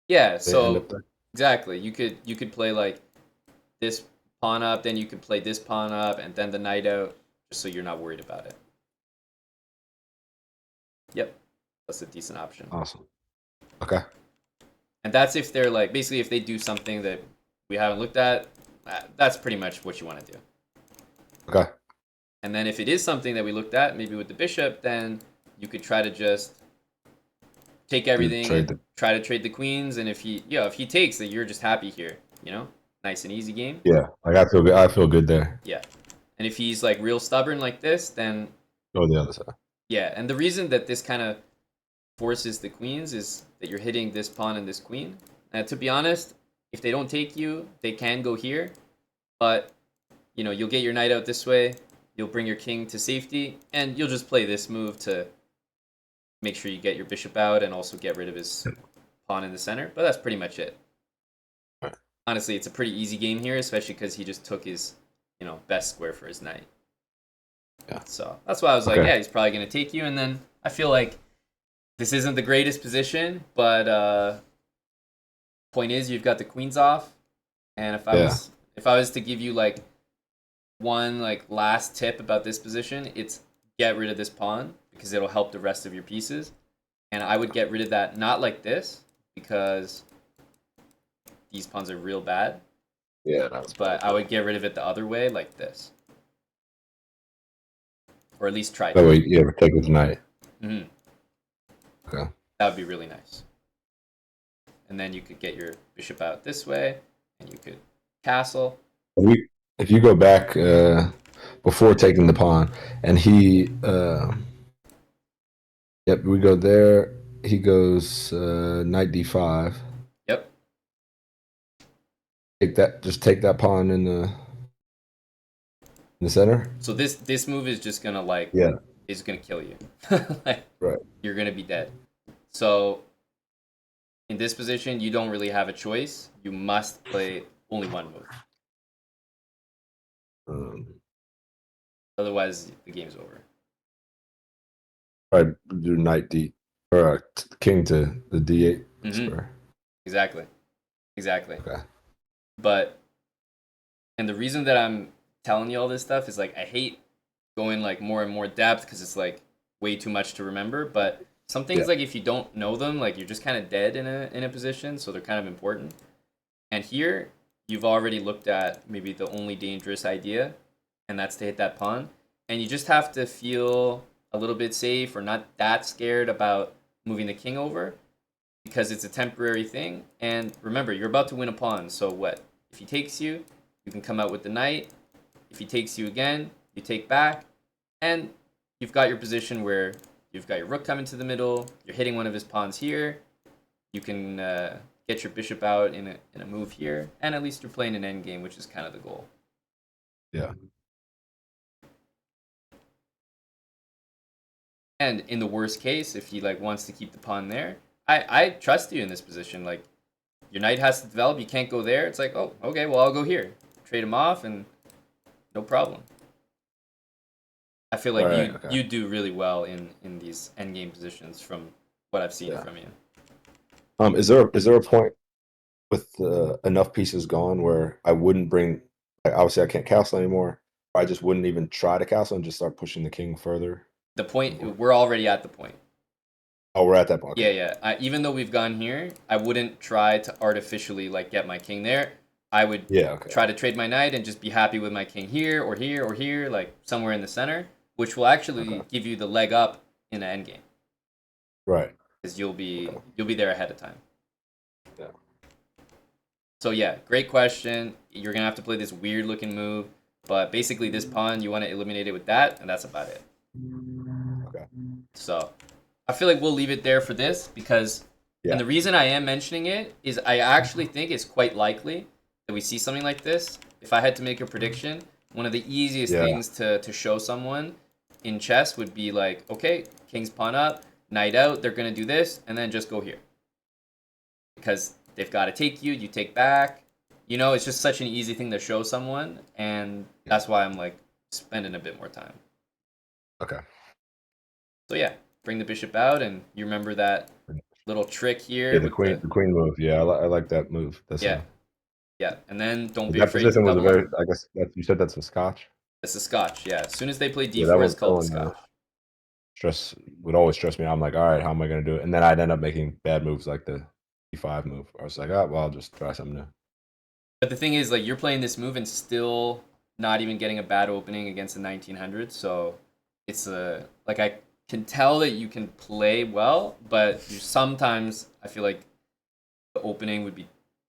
Yeah, They end so up there? exactly. You could play like this pawn up, then you could play this pawn up, and then the knight out, just so you're not worried about it. Yep, that's a decent option. Awesome. Okay. And that's if they're like, basically if they do something that we haven't looked at, that's pretty much what you want to do. Okay. And then if it is something that we looked at, maybe with the bishop, then you could try to just take everything and try to trade the queens. And if he takes, that you're just happy here, nice and easy game. Yeah, like I feel good. I feel good there. Yeah, and if he's like real stubborn like this, then go the other side. Yeah, and the reason that this kind of forces the queens is that you're hitting this pawn and this queen. And to be honest, if they don't take you, they can go here, but you'll get your knight out this way. You'll bring your king to safety, and you'll just play this move to make sure you get your bishop out and also get rid of his pawn in the center. But that's pretty much it. Right. Honestly, it's a pretty easy game here, especially because he just took his, best square for his knight. Yeah. So that's why I was like, yeah, he's probably going to take you. And then I feel like this isn't the greatest position, but point is you've got the queens off. And if I was to give you like one like last tip about this position, it's get rid of this pawn because it'll help the rest of your pieces. And I would get rid of that not like this because these pawns are real bad. Yeah, but I would get rid of it the other way like this. Or at least try that way, yeah, take with the knight. Mm-hmm. Okay. That would be really nice. And then you could get your bishop out this way, and you could castle. If you go back before taking the pawn, and he, yep, we go there. He goes knight d5. Yep. Take that pawn in the center. So this move is just gonna is gonna kill you. Like, right. You're gonna be dead. So in this position, you don't really have a choice. You must play only one move. Otherwise, the game's over. Right, do knight d or king to the d8 square. Exactly. Okay. And the reason that I'm telling you all this stuff is like I hate going like more and more depth because it's like way too much to remember. But some things like if you don't know them, like you're just kind of dead in a position, so they're kind of important. And here you've already looked at maybe the only dangerous idea, and that's to hit that pawn. And you just have to feel a little bit safe or not that scared about moving the king over because it's a temporary thing. And remember, you're about to win a pawn, so what? If he takes you, you can come out with the knight. If he takes you again, you take back, and you've got your position where you've got your rook coming to the middle, you're hitting one of his pawns here, you can get your bishop out in a move here, and at least you're playing an endgame, which is kind of the goal. Yeah. And in the worst case, if he like wants to keep the pawn there, I trust you in this position. Like your knight has to develop, you can't go there. It's like, oh, okay, well I'll go here. Trade him off and no problem. I feel like Right. you Okay. you do really well in these endgame positions from what I've seen Yeah. from you. Is there a point with enough pieces gone where I wouldn't bring? Like, obviously, I can't castle anymore. I just wouldn't even try to castle and just start pushing the king further. The point Or- we're already at the point. Oh, we're at that point. Yeah, Okay. yeah. Even though we've gone here, I wouldn't try to artificially like get my king there. I would Yeah. Okay. try to trade my knight and just be happy with my king here or here or here, like somewhere in the center, which will actually Okay. give you the leg up in an endgame Right. because Okay. you'll be there ahead of time. Yeah. So yeah, great question. You're gonna have to play this weird looking move, but basically this pawn you want to eliminate it with that, and that's about it. Okay. So I feel like we'll leave it there for this because, and Yeah. the reason I am mentioning it is I actually think it's quite likely that we see something like this. If I had to make a prediction, one of the easiest Yeah. things to show someone in chess would be like, okay, king's pawn up, knight out, they're gonna do this, and then just go here. Because they've got to take you, you take back. You know, it's just such an easy thing to show someone, and that's why I'm like spending a bit more time. Okay. So yeah, bring the bishop out, and you remember that little trick Yeah. here The with queen. the The queen move. Yeah. I like that move. That's yeah, yeah, and then don't be that afraid to position was a double very. up. I guess you said that's a scotch. It's the Scotch. Yeah, as soon as they play Yeah. That d4, it's was called the Scotch. stress would always stress me out. I'm like, all right, how am I going to do it? And then I'd end up making bad moves like the E5 move. I was like, oh, well, I'll just try something new. But the thing is, like, you're playing this move and still not even getting a bad opening against the 1900s. So it's a like I can tell that you can play well, but sometimes I feel like the opening would be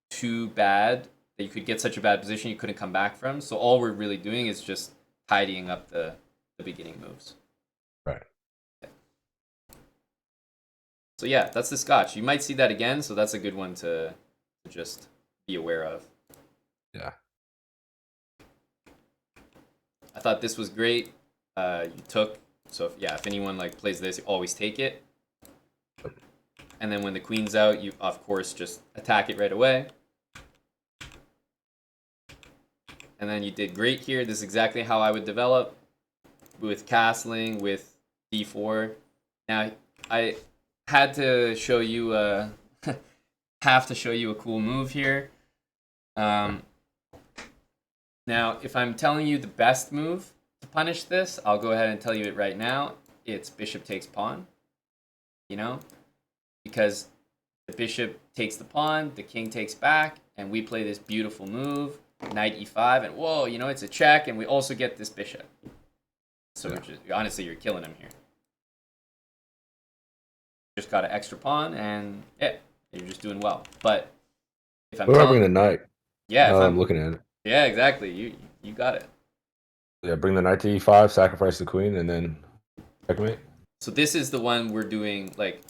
too bad that you could get such a bad position you couldn't come back from. So all we're really doing is just tidying up the beginning moves. Right. So yeah, that's the Scotch. You might see that again, so that's a good one to just be aware of. Yeah. I thought this was great. You took, so if anyone like plays this, you always take it. And then when the queen's out, you of course just attack it right away. And then you did great here. This is exactly how I would develop with castling, with d4. Now I had to show you have to show you a cool move here. Now, if I'm telling you the best move to punish this, I'll go ahead and tell you it right now. It's bishop takes pawn. You know, because the bishop takes the pawn, the king takes back, and we play this beautiful move, knight e5, and whoa, you know, it's a check, and we also get this bishop. So honestly, you're killing him here. Just got an extra pawn, and yeah, you're just doing well. But if I'm What do I telling, bring the knight? yeah, if I'm I'm looking at it. yeah, exactly, you got it. Yeah, bring the knight to E5, sacrifice the queen, and then checkmate. So this is the one we're doing. Like,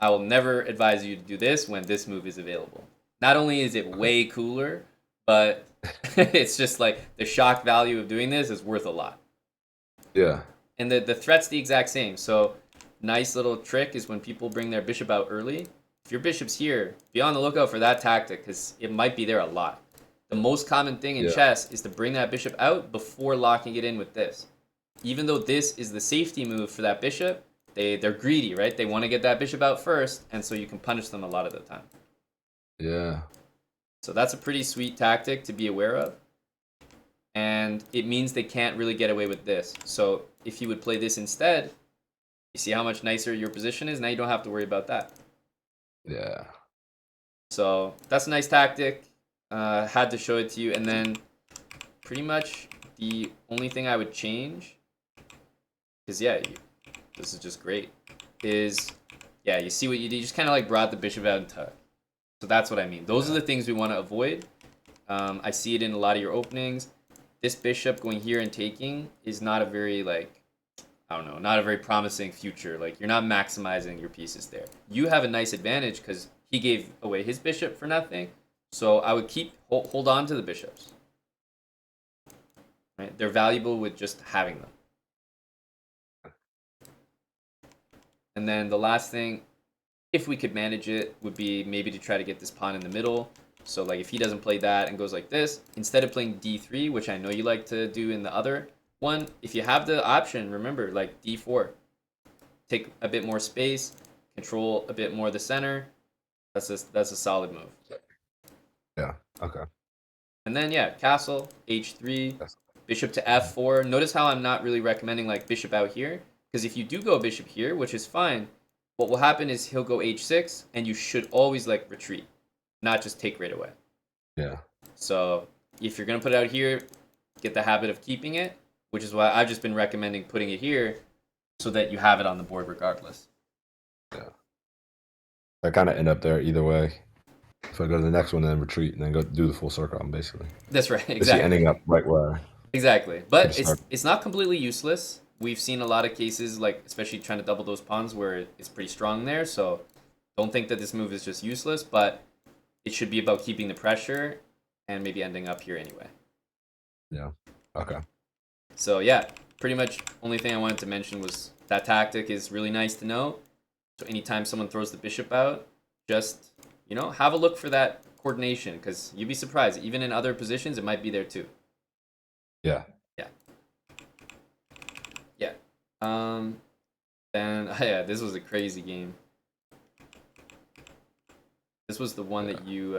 I will never advise you to do this when this move is available. Not only is it way cooler, but it's just like the shock value of doing this is worth a lot. Yeah. And the threat's the exact same. So nice little trick is when people bring their bishop out early. If your bishop's here, be on the lookout for that tactic because it might be there a lot. The most common thing in chess is to bring that bishop out before locking it in with this. Even though this is the safety move for that bishop, they're greedy, right? They want to get that bishop out first, and so you can punish them a lot of the time. Yeah. So that's a pretty sweet tactic to be aware of. And it means they can't really get away with this. So if you would play this instead, you see how much nicer your position is? Now you don't have to worry about that. Yeah. So that's a nice tactic. Had to show it to you. And then pretty much the only thing I would change is, this is just great, is, you see what you did? You just kind of like brought the bishop out and tuck. So that's what I mean. Those are the things we want to avoid. I see it in a lot of your openings. This bishop going here and taking is not a very, like, I don't know, not a very promising future. Like, you're not maximizing your pieces there. You have a nice advantage because he gave away his bishop for nothing. So I would hold on to the bishops. Right? They're valuable with just having them. And then the last thing, if we could manage it, would be maybe to try to get this pawn in the middle. So like if he doesn't play that and goes like this, instead of playing d3, which I know you like to do in the other one, if you have the option, remember, like d4, take a bit more space, control a bit more the center. That's a solid move. Yeah. Okay. And then yeah, castle, h3, That's, bishop to f4. Notice how I'm not really recommending like bishop out here, because if you do go bishop here, which is fine, what will happen is he'll go h6, and you should always like retreat, not just take right away. yeah. So if you're gonna put it out here, get the habit of keeping it, which is why I've just been recommending putting it here, so that you have it on the board regardless. Yeah. I kind of end up there either way. So I go to the next one and then retreat and then go do the full circle, basically. That's right, Basically exactly. ending up right where. Exactly, but start. it's not completely useless. We've seen a lot of cases, like especially trying to double those pawns, where it's pretty strong there. So don't think that this move is just useless, but it should be about keeping the pressure and maybe ending up here anyway. Yeah. Okay. So yeah, pretty much only thing I wanted to mention was that tactic is really nice to know. So anytime someone throws the bishop out, just have a look for that coordination, because you'd be surprised. Even in other positions, it might be there too. Yeah. Yeah. Yeah. Then yeah, this was a crazy game. This was the one that you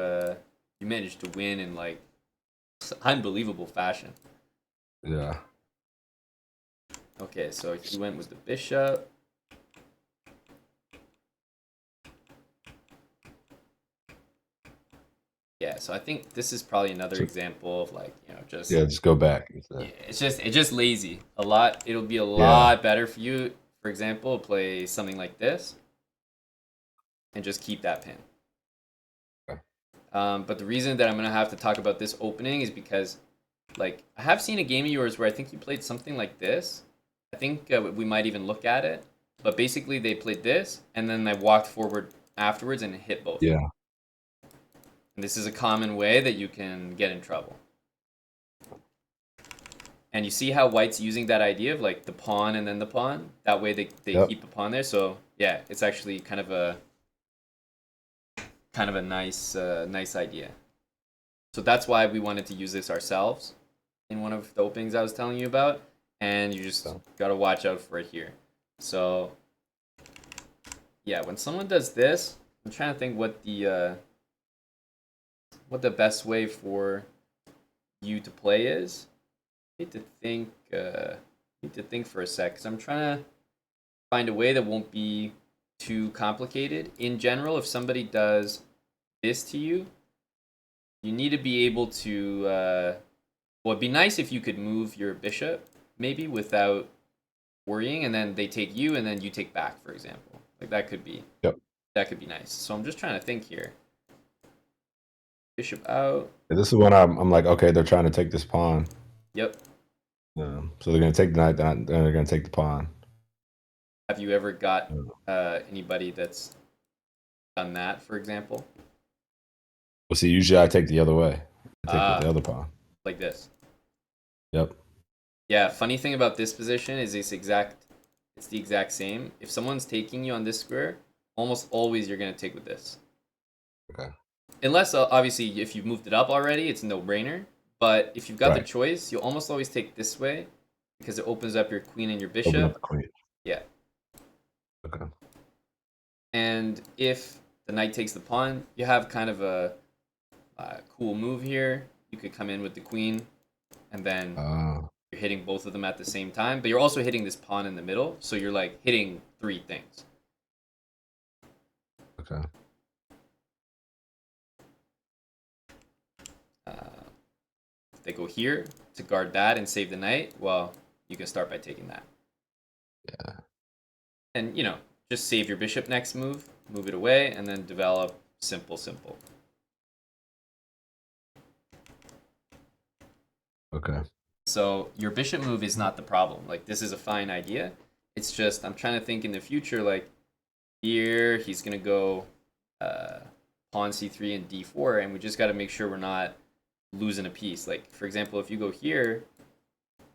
managed to win in like unbelievable fashion. Yeah. Okay, so he went with the bishop. Yeah, so I think this is probably another example of like, just just go back. yeah, it's just lazy. It'll be a lot better for you, for example, play something like this and just keep that pin. Okay. But the reason that I'm gonna have to talk about this opening is because, like, I have seen a game of yours where I think you played something like this. I think we might even look at it. But basically, they played this, and then I walked forward afterwards and hit both. Yeah. And this is a common way that you can get in trouble. And you see how White's using that idea of like the pawn and then the pawn? That way they keep a pawn there. So yeah, it's actually kind of a nice nice idea. So that's why we wanted to use this ourselves in one of the openings I was telling you about. And you just gotta watch out for it here. So yeah, when someone does this, I'm trying to think what the best way for you to play is. I need to think for a sec, because I'm trying to find a way that won't be too complicated. In general, if somebody does this to you, you need to be able to well, it'd be nice if you could move your bishop maybe without worrying, and then they take you and then you take back, for example. Like that could be nice. So I'm just trying to think here. Bishop out. This is when I'm like, okay, they're trying to take this pawn. Yep. So they're gonna take the knight, then they're gonna take the pawn. Have you ever got anybody that's done that, for example? Well, see, usually I take the other way. I take the other pawn. Like this. Yep. Yeah, funny thing about this position is it's the exact same. If someone's taking you on this square, almost always you're gonna take with this. Okay. Unless obviously if you've moved it up already, it's no brainer. But if you've got the choice, you'll almost always take this way, because it opens up your queen and your bishop. Open up the queen. Yeah. Okay. And if the knight takes the pawn, you have kind of a cool move here. You could come in with the queen, and then you're hitting both of them at the same time. But you're also hitting this pawn in the middle, so you're like hitting 3 things. Okay. They go here to guard that and save the knight. Well, you can start by taking that. Yeah. And, just save your bishop next move it away, and then develop simple. Okay. So your bishop move is not the problem. Like, this is a fine idea. It's just, I'm trying to think in the future, like, here, he's going to go pawn c3 and d4, and we just got to make sure we're not losing a piece. Like, for example, if you go here,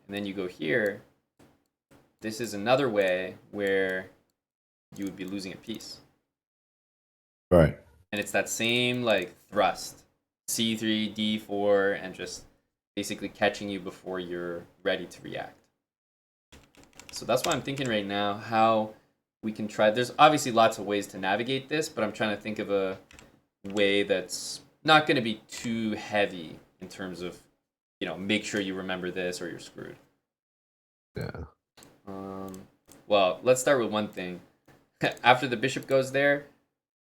and then you go here, this is another way where you would be losing a piece. Right. And it's that same, like, thrust. c3, d4, and just basically catching you before you're ready to react. So that's why I'm thinking right now how we can try. There's obviously lots of ways to navigate this, but I'm trying to think of a way that's not going to be too heavy in terms of, make sure you remember this or you're screwed. Yeah. Well, let's start with one thing. After the bishop goes there,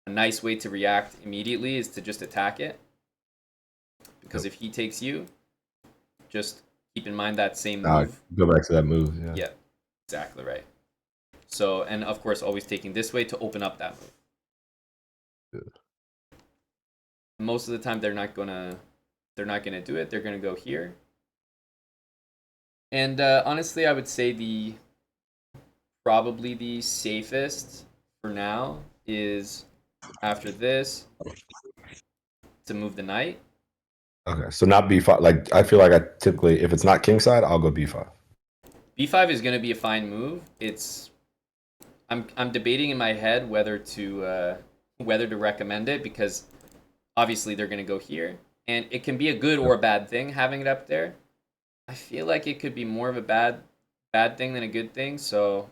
a nice way to react immediately is to just attack it. Because if he takes you, just keep in mind that same move. Go back to that move. Yeah. Yeah, exactly right. So, and of course, always taking this way to open up that move. Good. Most of the time, they're not gonna do it. They're gonna go here. And honestly, I would say probably the safest for now is after this to move the knight. Okay, so not b5. Like I feel like I typically, if it's not kingside, I'll go b5. B5 is going to be a fine move. I'm debating in my head whether to recommend it, because obviously they're going to go here, and it can be a good or a bad thing having it up there. I feel like it could be more of a bad thing than a good thing, so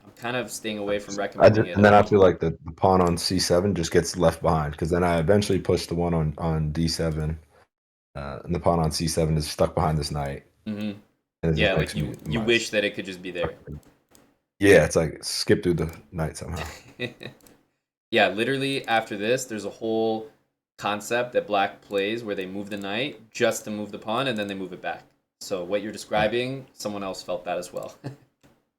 I'm kind of staying away from recommending it. And then I feel like the pawn on c7 just gets left behind, because then I eventually push the one on d7, and the pawn on c7 is stuck behind this knight. Mm-hmm. Yeah, like you wish that it could just be there. Yeah, it's like skip through the knight somehow. Yeah, literally after this, there's a whole concept that black plays where they move the knight just to move the pawn, and then they move it back. So what you're describing, someone else felt that as well.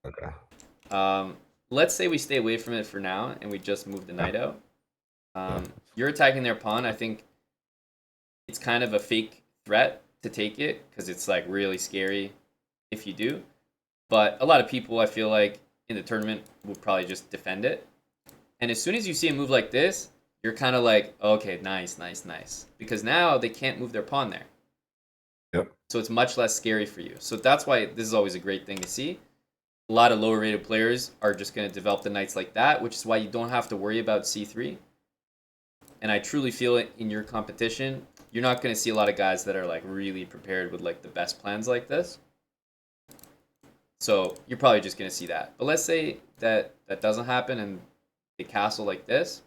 Okay. Let's say we stay away from it for now, and we just move the knight out. You're attacking their pawn. I think it's kind of a fake threat to take it, because it's like really scary if you do. But a lot of people, I feel like, in the tournament would probably just defend it. And as soon as you see a move like this, you're kind of like, okay, nice. Because now they can't move their pawn there. Yep. So it's much less scary for you. So that's why this is always a great thing to see. A lot of lower rated players are just going to develop the knights like that, which is why you don't have to worry about c3. And I truly feel it in your competition. You're not going to see a lot of guys that are like really prepared with like the best plans like this. So you're probably just going to see that. But let's say that doesn't happen and they castle like this.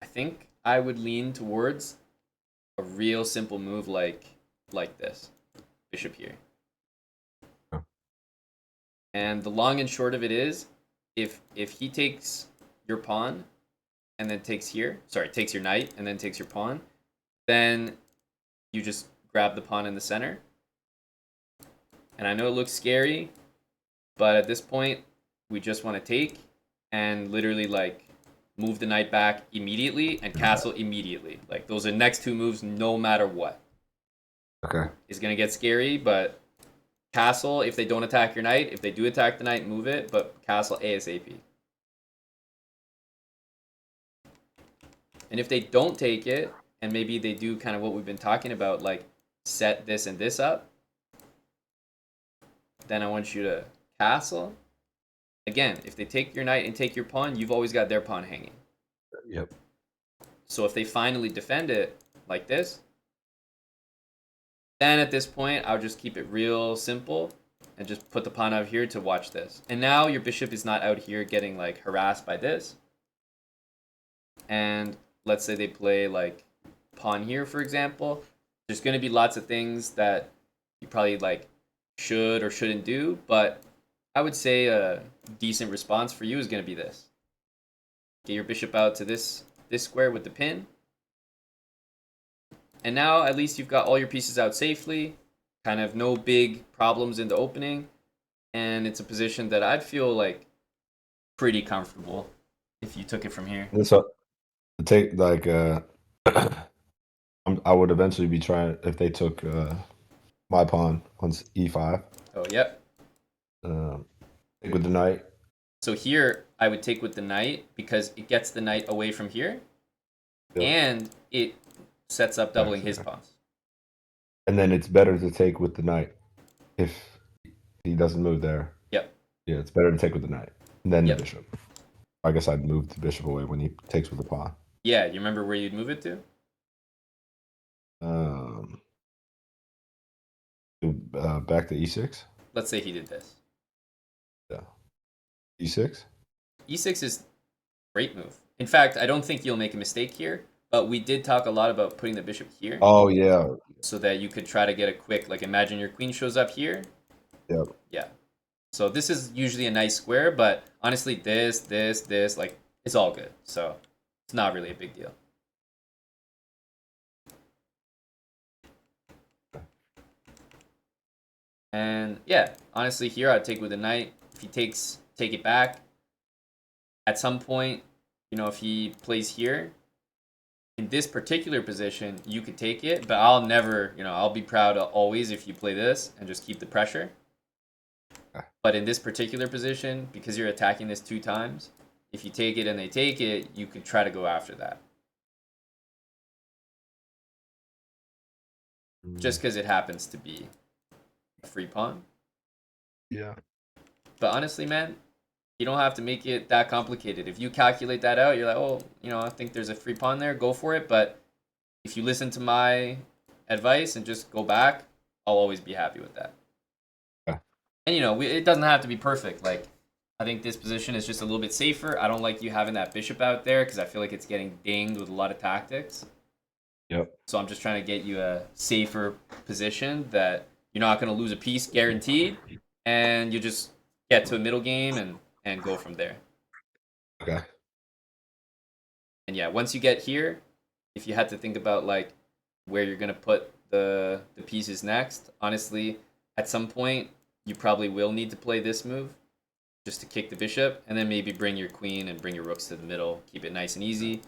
I think I would lean towards a real simple move like this. Bishop here. And the long and short of it is, if he takes your pawn and then takes here, takes your knight and then takes your pawn, then you just grab the pawn in the center. And I know it looks scary, but at this point, we just want to take and literally like move the knight back immediately and castle immediately. Like those are the next two moves no matter what. Okay. It's going to get scary, but castle if they don't attack your knight. If they do attack the knight, move it, but castle ASAP. And if they don't take it, and maybe they do kind of what we've been talking about, like set this and this up, then I want you to castle. Again, if they take your knight and take your pawn, you've always got their pawn hanging. Yep. So if they finally defend it like this, then at this point, I'll just keep it real simple and just put the pawn out here to watch this. And now your bishop is not out here getting like harassed by this. And let's say they play like pawn here, for example. There's going to be lots of things that you probably like should or shouldn't do, but I would say a decent response for you is going to be this. Get your bishop out to this square with the pin. And now at least you've got all your pieces out safely, kind of no big problems in the opening, and it's a position that I'd feel like pretty comfortable if you took it from here. So take like I would eventually be trying if they took my pawn on e5. Oh, yep. Take with the knight. So here I would take with the knight because it gets the knight away from here, and it sets up doubling his pawns. And then it's better to take with the knight if he doesn't move there. Yep. Yeah, it's better to take with the knight and then the bishop. I guess I'd move the bishop away when he takes with the pawn. Yeah, you remember where you'd move it to? back to e6. Let's say he did this. Yeah, e6. E6 is a great move. In fact, I don't think you'll make a mistake here, but we did talk a lot about putting the bishop here. Oh yeah. So that you could try to get a quick, like imagine your queen shows up here. Yep. Yeah. So this is usually a nice square, but honestly, this, like, it's all good. So it's not really a big deal. And yeah, honestly, here I'd take with a knight. If he takes, take it back. At some point, if he plays here, in this particular position, you could take it, but I'll never, I'll be proud always if you play this and just keep the pressure. But in this particular position, because you're attacking this 2 times, if you take it and they take it, you could try to go after that. Just because it happens to be a free pawn. Yeah. But honestly, man, you don't have to make it that complicated. If you calculate that out, you're like, oh, I think there's a free pawn there, go for it. But if you listen to my advice and just go back, I'll always be happy with that. Yeah. And, it doesn't have to be perfect. Like, I think this position is just a little bit safer. I don't like you having that bishop out there because I feel like it's getting dinged with a lot of tactics. Yep. So I'm just trying to get you a safer position that you're not going to lose a piece guaranteed. And you just get to a middle game and go from there. Okay. And yeah, once you get here, if you had to think about like where you're gonna put the pieces next, honestly, at some point you probably will need to play this move just to kick the bishop, and then maybe bring your queen and bring your rooks to the middle, keep it nice and easy,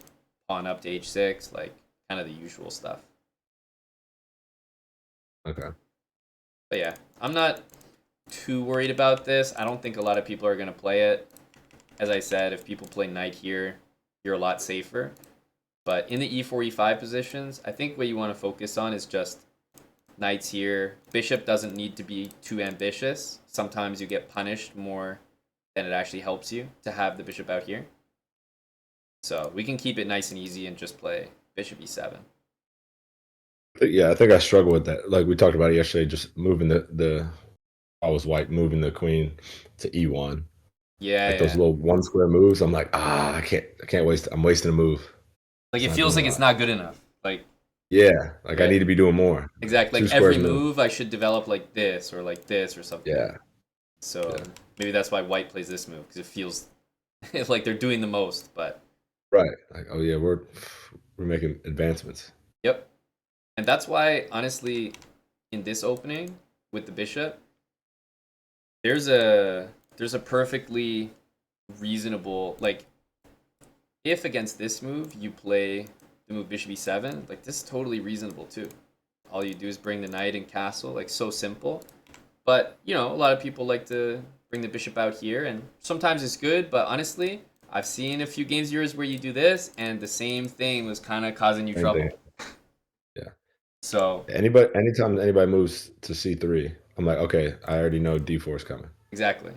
pawn up to h6, like kind of the usual stuff. Okay. But yeah, I'm not too worried about this. I don't think a lot of people are gonna play it. As I said, if people play knight here, you're a lot safer. But in the e4, e5 positions, I think what you want to focus on is just knights here. Bishop doesn't need to be too ambitious. Sometimes you get punished more than it actually helps you to have the bishop out here. So we can keep it nice and easy and just play bishop e7. Yeah, I think I struggle with that. Like we talked about it yesterday, just moving the I was white, moving the queen to e1. Yeah, Like those little one square moves. I'm like, I can't waste. I'm wasting a move. like It's it not feels doing like a it's lot. not good enough. Like Yeah, like I right. need to be doing more. Exactly. 2 Like every squares move. move I should develop like this or something. Yeah, So yeah. maybe that's why white plays this move because it feels like they're doing the most. But Right. Like, oh yeah, we're making advancements. yep. And that's why, honestly, in this opening with the bishop, there's a perfectly reasonable, like, if against this move you play the move bishop e7, like this is totally reasonable too. All you do is bring the knight and castle, like so simple. But a lot of people like to bring the bishop out here, and sometimes it's good. But honestly, I've seen a few games of yours where you do this, and the same thing was kind of causing you Same trouble. thing. Yeah. So Anytime anybody moves to c3, I'm like, okay, I already know d4 is coming. exactly.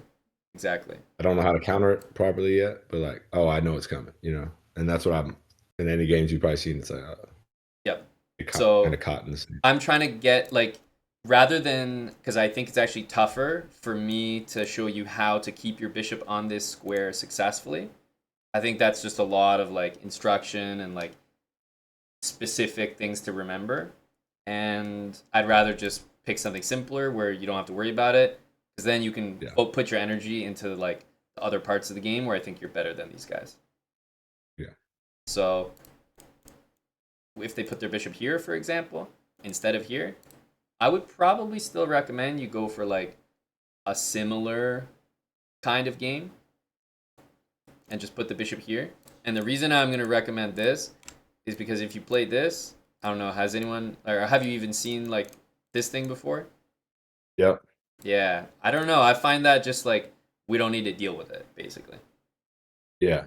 I don't know how to counter it properly yet, but like, oh, I know it's coming, And that's what I'm in any games you've probably seen. It's like, Yep. kind So of caught in the same. I'm trying to get like rather than because I think it's actually tougher for me to show you how to keep your bishop on this square successfully. I think that's just a lot of like instruction and like specific things to remember. And I'd rather just pick something simpler where you don't have to worry about it because then you can put your energy into like the other parts of the game where I think you're better than these guys. Yeah. So if they put their bishop here, for example, instead of here, I would probably still recommend you go for like a similar kind of game and just put the bishop here. And the reason I'm going to recommend this is because if you play this, I don't know, has anyone, or have you even seen like this thing before? Yep. Yeah, I don't know. I find that just like we don't need to deal with it, basically. Yeah.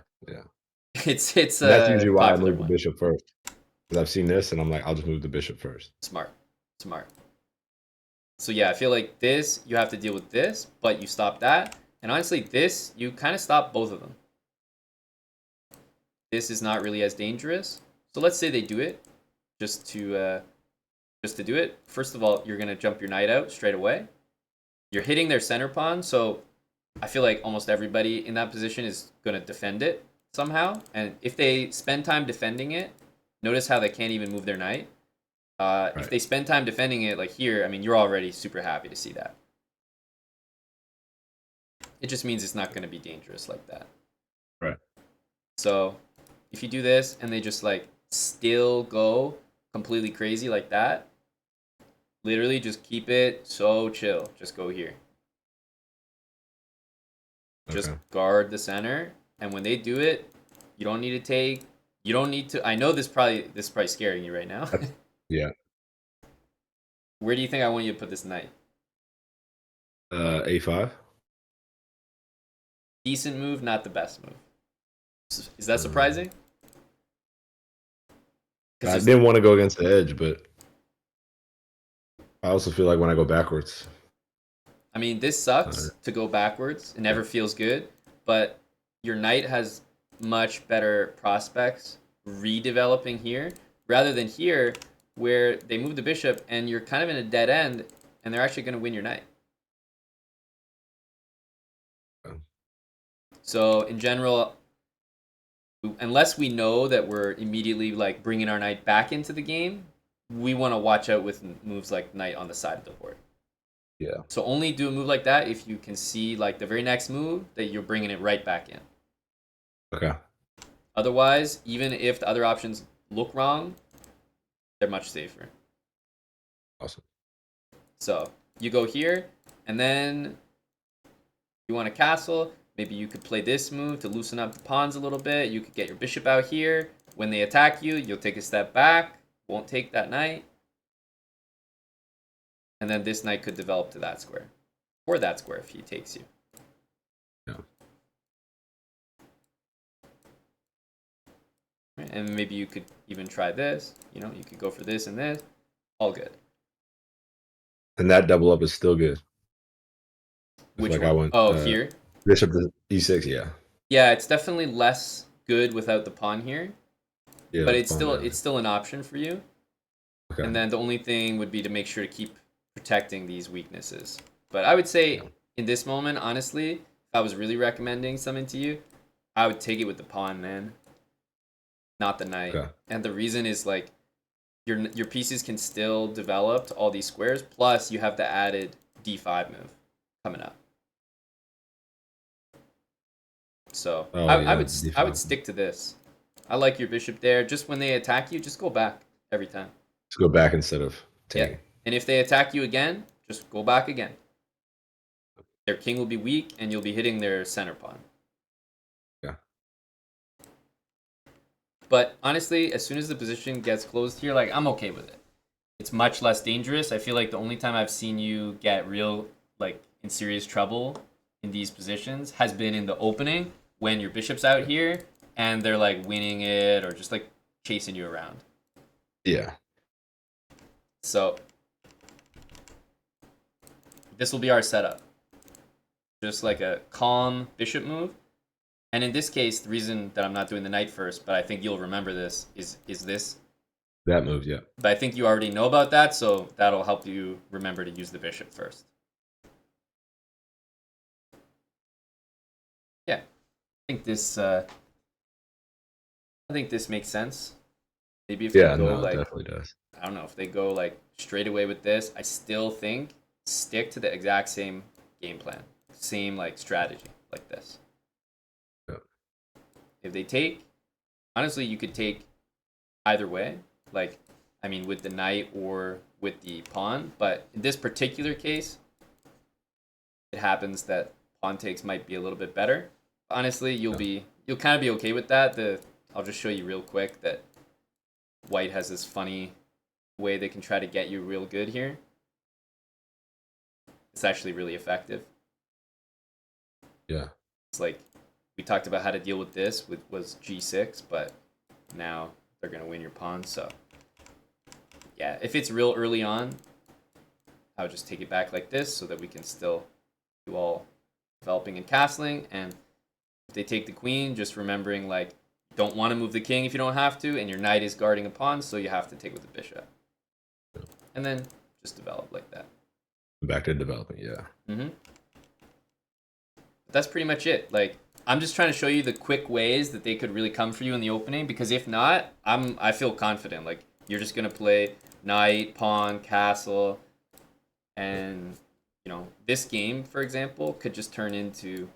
It's That's usually why I popular move the one. bishop first. Because I've seen this and I'm like, I'll just move the bishop first. Smart. So yeah, I feel like this, you have to deal with this, but you stop that. And honestly, this, you kind of stop both of them. This is not really as dangerous. So let's say they do it just to just to do it, first of all, you're going to jump your knight out straight away. You're hitting their center pawn, so I feel like almost everybody in that position is going to defend it somehow. And if they spend time defending it, notice how they can't even move their knight. If they spend time defending it, like here, I mean, you're already super happy to see that. It just means it's not going to be dangerous like that. Right. So if you do this and they just like still go completely crazy like that, literally just keep it so chill. Just go here. Just guard the center, and when they do it, you don't need to take. You don't need to. I know this is probably scaring you right now. Yeah. Where do you think I want you to put this knight? A5. Decent move, not the best move. Is that surprising? I didn't want to go against the edge, but I also feel like when I go backwards. I mean, this sucks to go backwards. It never feels good, but your knight has much better prospects redeveloping here rather than here where they move the bishop and you're kind of in a dead end and they're actually going to win your knight. So in general, unless we know that we're immediately like bringing our knight back into the game, we want to watch out with moves like knight on the side of the board. Yeah. So only do a move like that if you can see like the very next move that you're bringing it right back in. Okay. Otherwise, even if the other options look wrong, they're much safer. Awesome. So you go here, and then you want a castle. Maybe you could play this move to loosen up the pawns a little bit. You could get your bishop out here. When they attack you, you'll take a step back. Won't take that knight. And then this knight could develop to that square. Or that square if he takes you. Yeah. And maybe you could even try this. You know, you could go for this and this. All good. And that double up is still good. Which like one? I went, Here? Bishop to E6, yeah. Yeah, it's definitely less good without the pawn here. Yeah, but it's still an option for you. Okay. And then the only thing would be to make sure to keep protecting these weaknesses. But I would say in this moment, honestly, if I was really recommending something to you, I would take it with the pawn, man. Not the knight. Okay. And the reason is like your pieces can still develop to all these squares, plus you have the added D5 move coming up. So I would stick to this. I like your bishop there. Just when they attack you, just go back every time. Just go back instead of taking. Yeah. And if they attack you again, just go back again. Their king will be weak, and you'll be hitting their center pawn. Yeah. But honestly, as soon as the position gets closed here, like I'm okay with it. It's much less dangerous. I feel like the only time I've seen you get real, like in serious trouble in these positions has been in the opening when your bishop's out here and they're like winning it or just like chasing you around. Yeah. So this will be our setup. Just like a calm bishop move. And in this case, the reason that I'm not doing the knight first, but I think you'll remember this, is this. That move, yeah. But I think you already know about that, so that'll help you remember to use the bishop first. Yeah. I think this makes sense. Maybe if they go it definitely does. I don't know, if they go like straight away with this, I still think stick to the exact same game plan. Same like strategy like this. Yeah. If they take, honestly, you could take either way. Like, I mean, with the knight or with the pawn. But in this particular case, it happens that pawn takes might be a little bit better. Honestly, you'll kind of be okay with that. I'll just show you real quick that white has this funny way they can try to get you real good here. It's actually really effective. Yeah. It's like we talked about how to deal with this was G6, but now they're going to win your pawn. So yeah, if it's real early on, I would just take it back like this so that we can still do all developing and castling. And if they take the queen, just remembering like don't want to move the king if you don't have to, and your knight is guarding a pawn, so you have to take with the bishop. and then just develop like that. Back to developing, yeah. Mm-hmm. That's pretty much it. Like, I'm just trying to show you the quick ways that they could really come for you in the opening, because if not, I feel confident. Like, you're just gonna play knight, pawn, castle, and you know, this game, for example, could just turn into,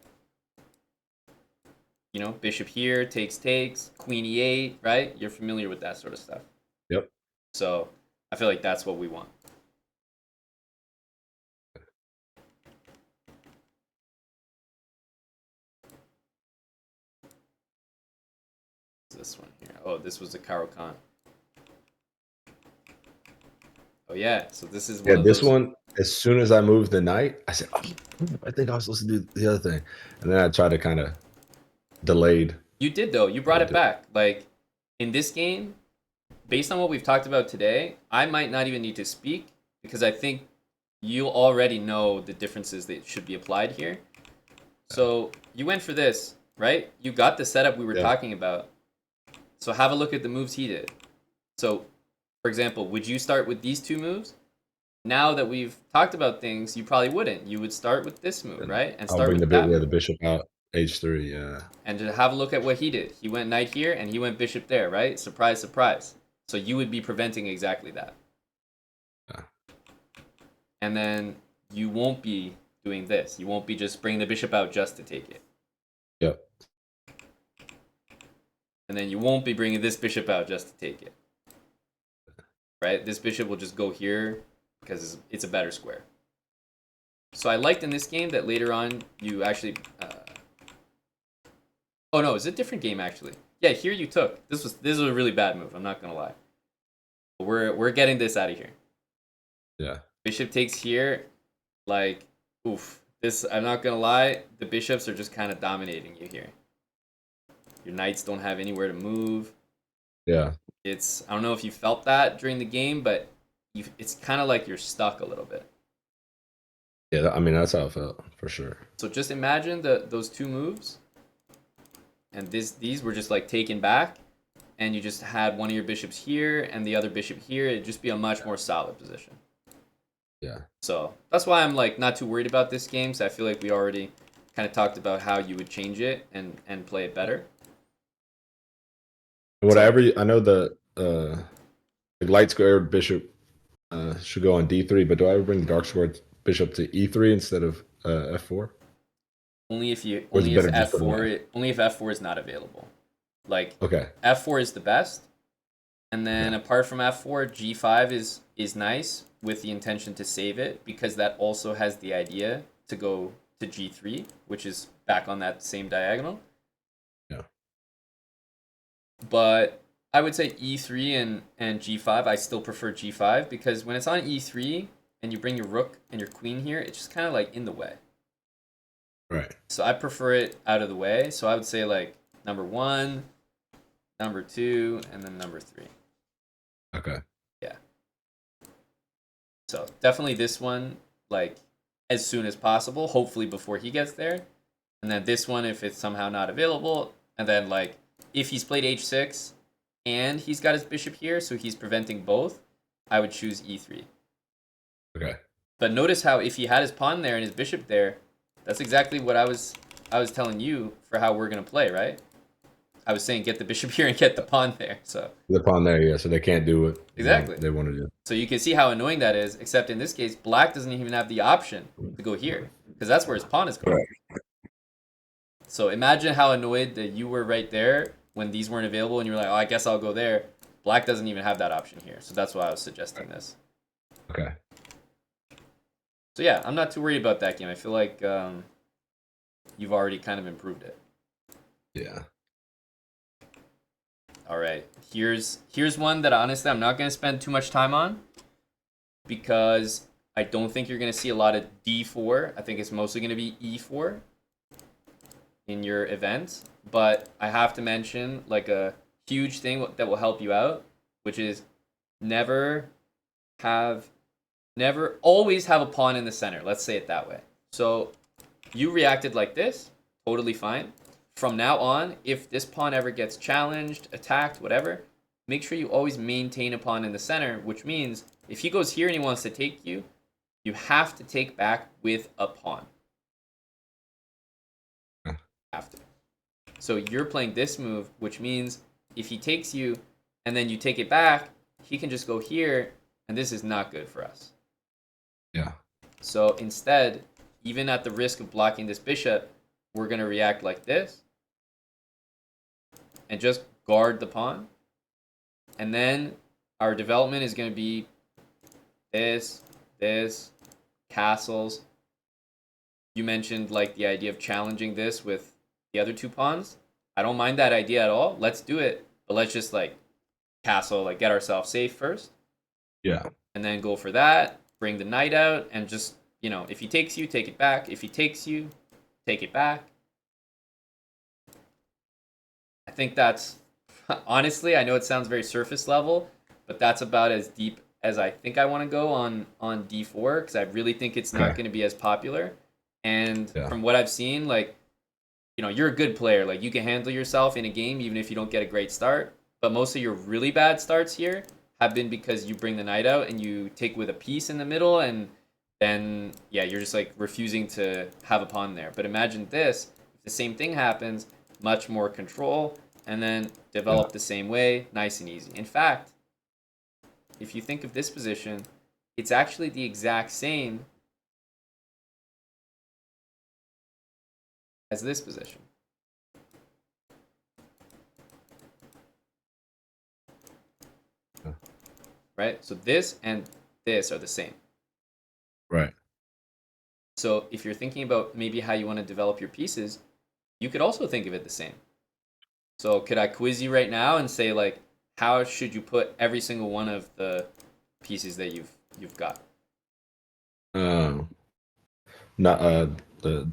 you know, bishop here, takes, queen e8, right? You're familiar with that sort of stuff. Yep. So I feel like that's what we want. This one here. Oh, this was a Caro-Kann. Oh yeah, so this is one of this those... one. As soon as I moved the knight, I said, "Oh, I think I was supposed to do the other thing," and then I tried to kind of delayed. You did though. You brought it back. Like in this game, based on what we've talked about today, I might not even need to speak because I think you already know the differences that should be applied here. So you went for this, right? You got the setup we were talking about. So have a look at the moves he did. So, for example, would you start with these two moves? Now that we've talked about things, you probably wouldn't. You would start with this move, right? And start with that move. The bishop out h3, yeah. And to have a look at what he did. He went knight here, and he went bishop there, right? Surprise, surprise. So you would be preventing exactly that. Yeah. And then you won't be doing this. You won't be just bringing the bishop out just to take it. Yep. And then you won't be bringing this bishop out just to take it. Right? This bishop will just go here because it's a better square. So I liked in this game that later on you actually... Oh no, it's a different game actually. Yeah, here you took. This was a really bad move, I'm not going to lie. But we're getting this out of here. Yeah. Bishop takes here, like, oof. This, I'm not going to lie, the bishops are just kind of dominating you here. Your knights don't have anywhere to move. Yeah. It's, I don't know if you felt that during the game, but it's kind of like you're stuck a little bit. Yeah, I mean, that's how it felt, for sure. So just imagine those two moves, and these were just like taken back, and you just had one of your bishops here and the other bishop here. It'd just be a much more solid position. Yeah. So that's why I'm like not too worried about this game. So I feel like we already kind of talked about how you would change it and play it better. Whatever, I know the light squared bishop should go on d3, but do I ever bring the dark squared bishop to e3 instead of f4? Only if f4 is not available. Like, okay, f4 is the best, and then apart from f4, g5 is nice with the intention to save it, because that also has the idea to go to g3, which is back on that same diagonal. Yeah. But I would say e3 and g5. I still prefer g5 because when it's on e3 and you bring your rook and your queen here, it's just kind of like in the way. Right. So I prefer it out of the way. So I would say like number 1, number 2, and then number 3. Okay. Yeah. So definitely this one, like as soon as possible, hopefully before he gets there. And then this one, if it's somehow not available, and then like if he's played h6 and he's got his bishop here, so he's preventing both, I would choose e3. Okay. But notice how if he had his pawn there and his bishop there, that's exactly what I was telling you for how we're gonna play, right? I was saying get the bishop here and get the pawn there. So the pawn there, yeah. So they can't do what exactly they want to do. So you can see how annoying that is. Except in this case, black doesn't even have the option to go here because that's where his pawn is going. Right. So imagine how annoyed that you were right there when these weren't available, and you were like, "Oh, I guess I'll go there." Black doesn't even have that option here, so that's why I was suggesting this. Okay. So yeah, I'm not too worried about that game. I feel like you've already kind of improved it. Yeah. All right. Here's one that honestly I'm not going to spend too much time on because I don't think you're going to see a lot of d4. I think it's mostly going to be e4 in your event. But I have to mention like a huge thing that will help you out, which is always have a pawn in the center. Let's say it that way. So you reacted like this, totally fine. From now on, if this pawn ever gets challenged, attacked, whatever, make sure you always maintain a pawn in the center, which means If he goes here and he wants to take you, you have to take back with a pawn. Have to. So you're playing this move, which means if he takes you and then you take it back, he can just go here, and this is not good for us. Yeah. So instead, even at the risk of blocking this bishop, we're going to react like this and just guard the pawn. And then our development is going to be this, castles. You mentioned like the idea of challenging this with the other two pawns. I don't mind that idea at all. Let's do it, but let's just like castle, like get ourselves safe first. Yeah. And then go for that, bring the knight out, and just, if he takes you, take it back. If he takes you, take it back. I think that's, honestly, I know it sounds very surface level, but that's about as deep as I think I want to go on d4, because I really think it's not going to be as popular. And from what I've seen, like, you're a good player. Like, you can handle yourself in a game even if you don't get a great start. But most of your really bad starts here have been because you bring the knight out and you take with a piece in the middle, and then, you're just, like, refusing to have a pawn there. But imagine this. If the same thing happens, much more control, and then develop the same way, nice and easy. In fact, if you think of this position, it's actually the exact same as this position. Right? So this and this are the same. Right. So if you're thinking about maybe how you want to develop your pieces, you could also think of it the same. So could I quiz you right now and say, like, how should you put every single one of the pieces that you've got? Not the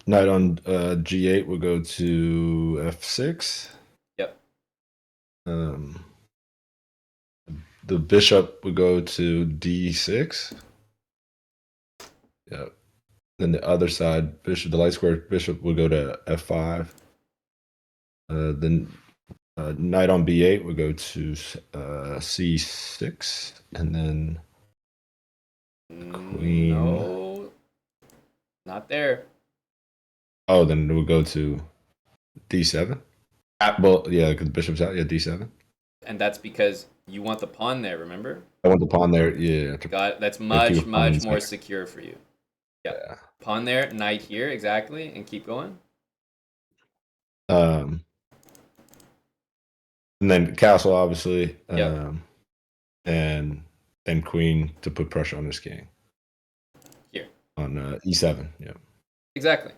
knight on g8 will go to f6. Yep. The bishop would go to d6. Yep. Then the other side, the light square bishop will go to f5. Then knight on b8 would go to c6, and then queen. No, not there. Oh, then it would go to d7. Well, yeah, because the bishop's out. Yeah, d7. And that's because you want the pawn there, remember? I want the pawn there. Yeah. That's much more secure for you. Yeah. Pawn there, knight here, exactly, and keep going. And then castle, obviously. And then queen to put pressure on this king. Here. On e7, yeah. Exactly.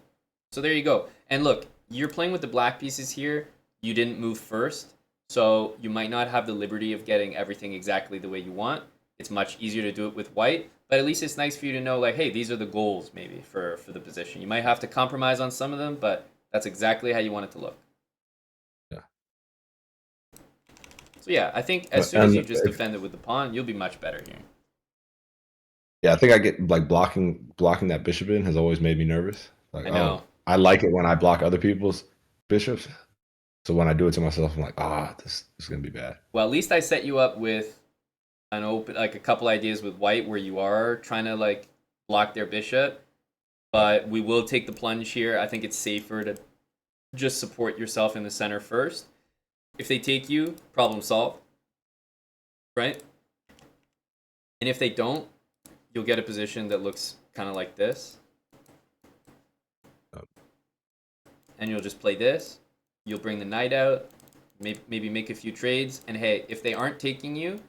So there you go. And look, you're playing with the black pieces here. You didn't move first, so you might not have the liberty of getting everything exactly the way you want. It's much easier to do it with white, but at least it's nice for you to know, like, hey, these are the goals maybe for the position. You might have to compromise on some of them, but that's exactly how you want it to look. Yeah. So yeah, I think as soon as you just defend it with the pawn, you'll be much better here. Yeah, I think I get like blocking that bishop in has always made me nervous. Like, I know. I like it when I block other people's bishops. So when I do it to myself, I'm like, this is gonna be bad. Well, at least I set you up with a couple ideas with white where you are trying to like block their bishop, but we will take the plunge here. I think it's safer to just support yourself in the center first. If they take you, problem solved, right? And if they don't, you'll get a position that looks kind of like this. And you'll just play this. You'll bring the knight out, maybe make a few trades. And hey, if they aren't taking you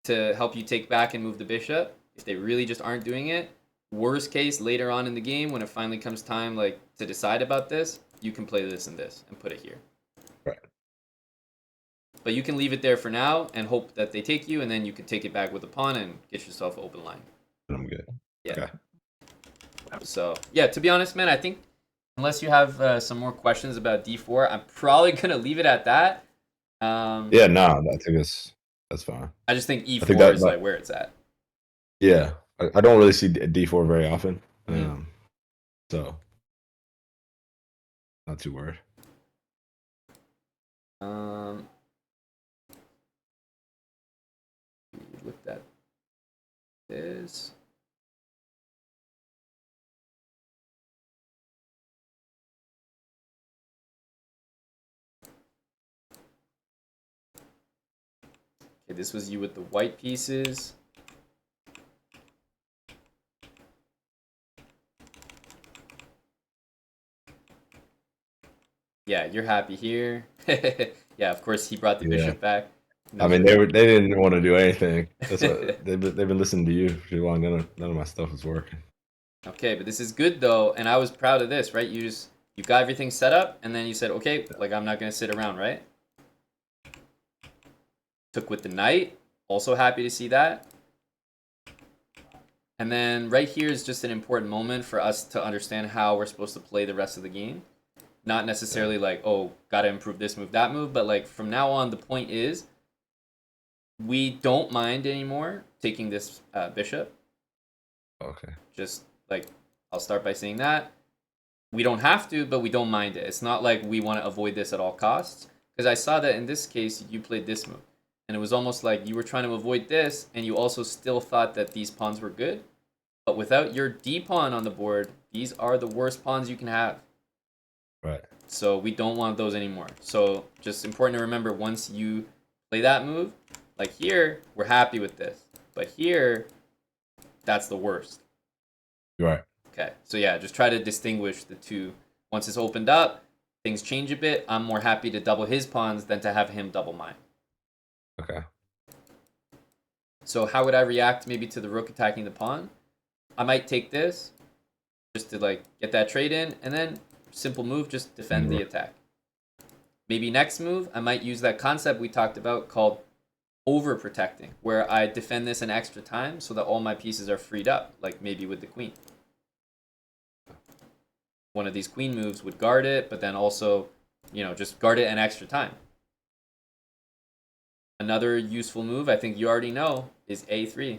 to help you take back and move the bishop, if they really just aren't doing it, worst case, later on in the game, when it finally comes time like to decide about this, you can play this and this and put it here. Right. But you can leave it there for now and hope that they take you, and then you can take it back with a pawn and get yourself open line. I'm good. Yeah. Okay. So, yeah, to be honest, man, I think unless you have some more questions about d4, I'm probably going to leave it at that. Yeah, no, I think that's fine. I just think e4 is like where it's at. Yeah. I don't really see d4 very often. So, not too worried. Looked at this. Okay, this was you with the white pieces. Yeah, you're happy here. Yeah, of course he brought the bishop back. I mean, they didn't want to do anything. That's what they've been listening to you for too long. None of my stuff is working. Okay, but this is good though, and I was proud of this, right? You got everything set up, and then you said, okay, like I'm not gonna sit around, right? Took with the knight. Also happy to see that. And then right here is just an important moment for us to understand how we're supposed to play the rest of the game. Not necessarily like, oh, gotta improve this move, that move, but like from now on, the point is we don't mind anymore taking this bishop. Okay. Just like, I'll start by saying that. We don't have to, but we don't mind it. It's not like we want to avoid this at all costs. Because I saw that in this case, you played this move. And it was almost like you were trying to avoid this, and you also still thought that these pawns were good. But without your D pawn on the board, these are the worst pawns you can have. Right. So we don't want those anymore. So just important to remember, once you play that move, like here, we're happy with this. But here, that's the worst. Right. Okay, so yeah, just try to distinguish the two. Once it's opened up, things change a bit. I'm more happy to double his pawns than to have him double mine. Okay. So how would I react maybe to the rook attacking the pawn? I might take this just to like get that trade in, and then simple move, just defend the attack. Maybe next move, I might use that concept we talked about called overprotecting, where I defend this an extra time so that all my pieces are freed up, like maybe with the queen. One of these queen moves would guard it, but then also, just guard it an extra time. Another useful move, I think you already know, is A3.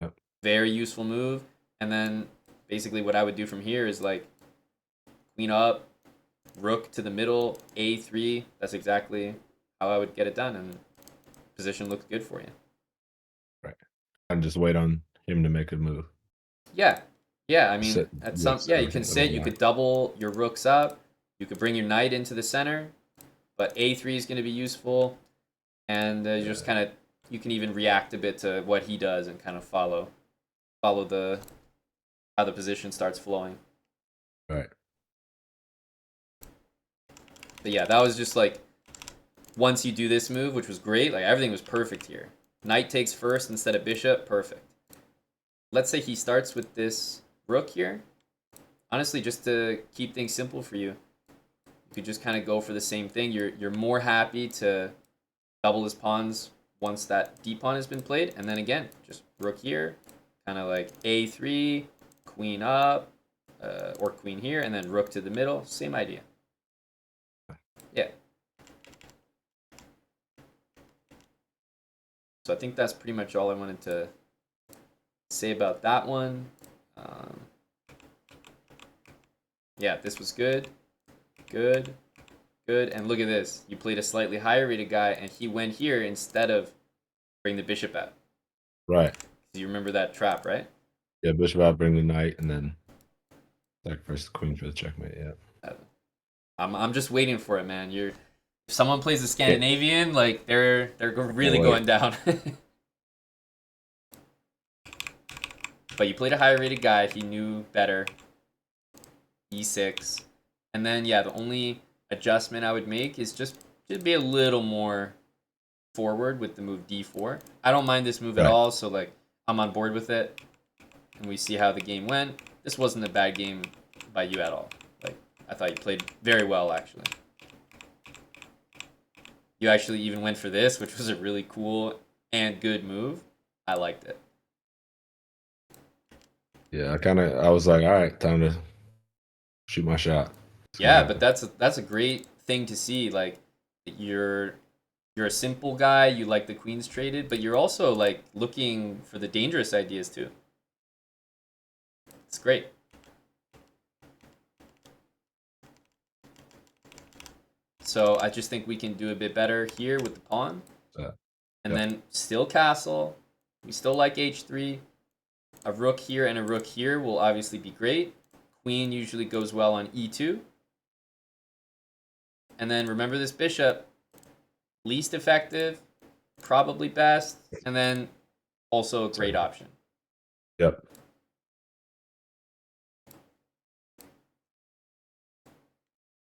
Yep. Very useful move. And then basically what I would do from here is like queen up, rook to the middle, A3. That's exactly how I would get it done, and position looks good for you. Right. And just wait on him to make a move. Yeah. Yeah, I mean, you can sit, you could double your rooks up, you could bring your knight into the center, but A3 is going to be useful, and just kind of, you can even react a bit to what he does and kind of follow how the position starts flowing. Right. But yeah, that was just like, once you do this move, which was great, like everything was perfect here. Knight takes first instead of bishop, perfect. Let's say he starts with this rook here. Honestly, just to keep things simple for you, you could just kind of go for the same thing. You're more happy to double his pawns once that d pawn has been played, and then again, just rook here, kind of like A3, queen up, or queen here, and then rook to the middle. Same idea. Yeah. So I think that's pretty much all I wanted to say about that one. Yeah, this was good. Good. Good. And look at this. You played a slightly higher rated guy, and he went here instead of bring the bishop out. Right. Do you remember that trap, right? Yeah, bishop out, bring the knight, and then sacrifice the queen for the checkmate. Yeah. I'm just waiting for it, man. If someone plays the Scandinavian, like they're really going down. But you played a higher rated guy. He knew better. E6. And then, yeah, the only adjustment I would make is just to be a little more forward with the move D4. I don't mind this move at all, so like I'm on board with it. And we see how the game went. This wasn't a bad game by you at all. Like, I thought you played very well, actually. You actually even went for this, which was a really cool and good move. I liked it. Yeah, I was like, all right, time to shoot my shot. Yeah, but that's a great thing to see. Like, you're a simple guy. You like the queens traded, but you're also like looking for the dangerous ideas too. It's great. So I just think we can do a bit better here with the pawn, and then still castle, We still like h3. A rook here and a rook here will obviously be great. Queen usually goes well on e2. And then remember this bishop, least effective, probably best, and then also a great option. Yep.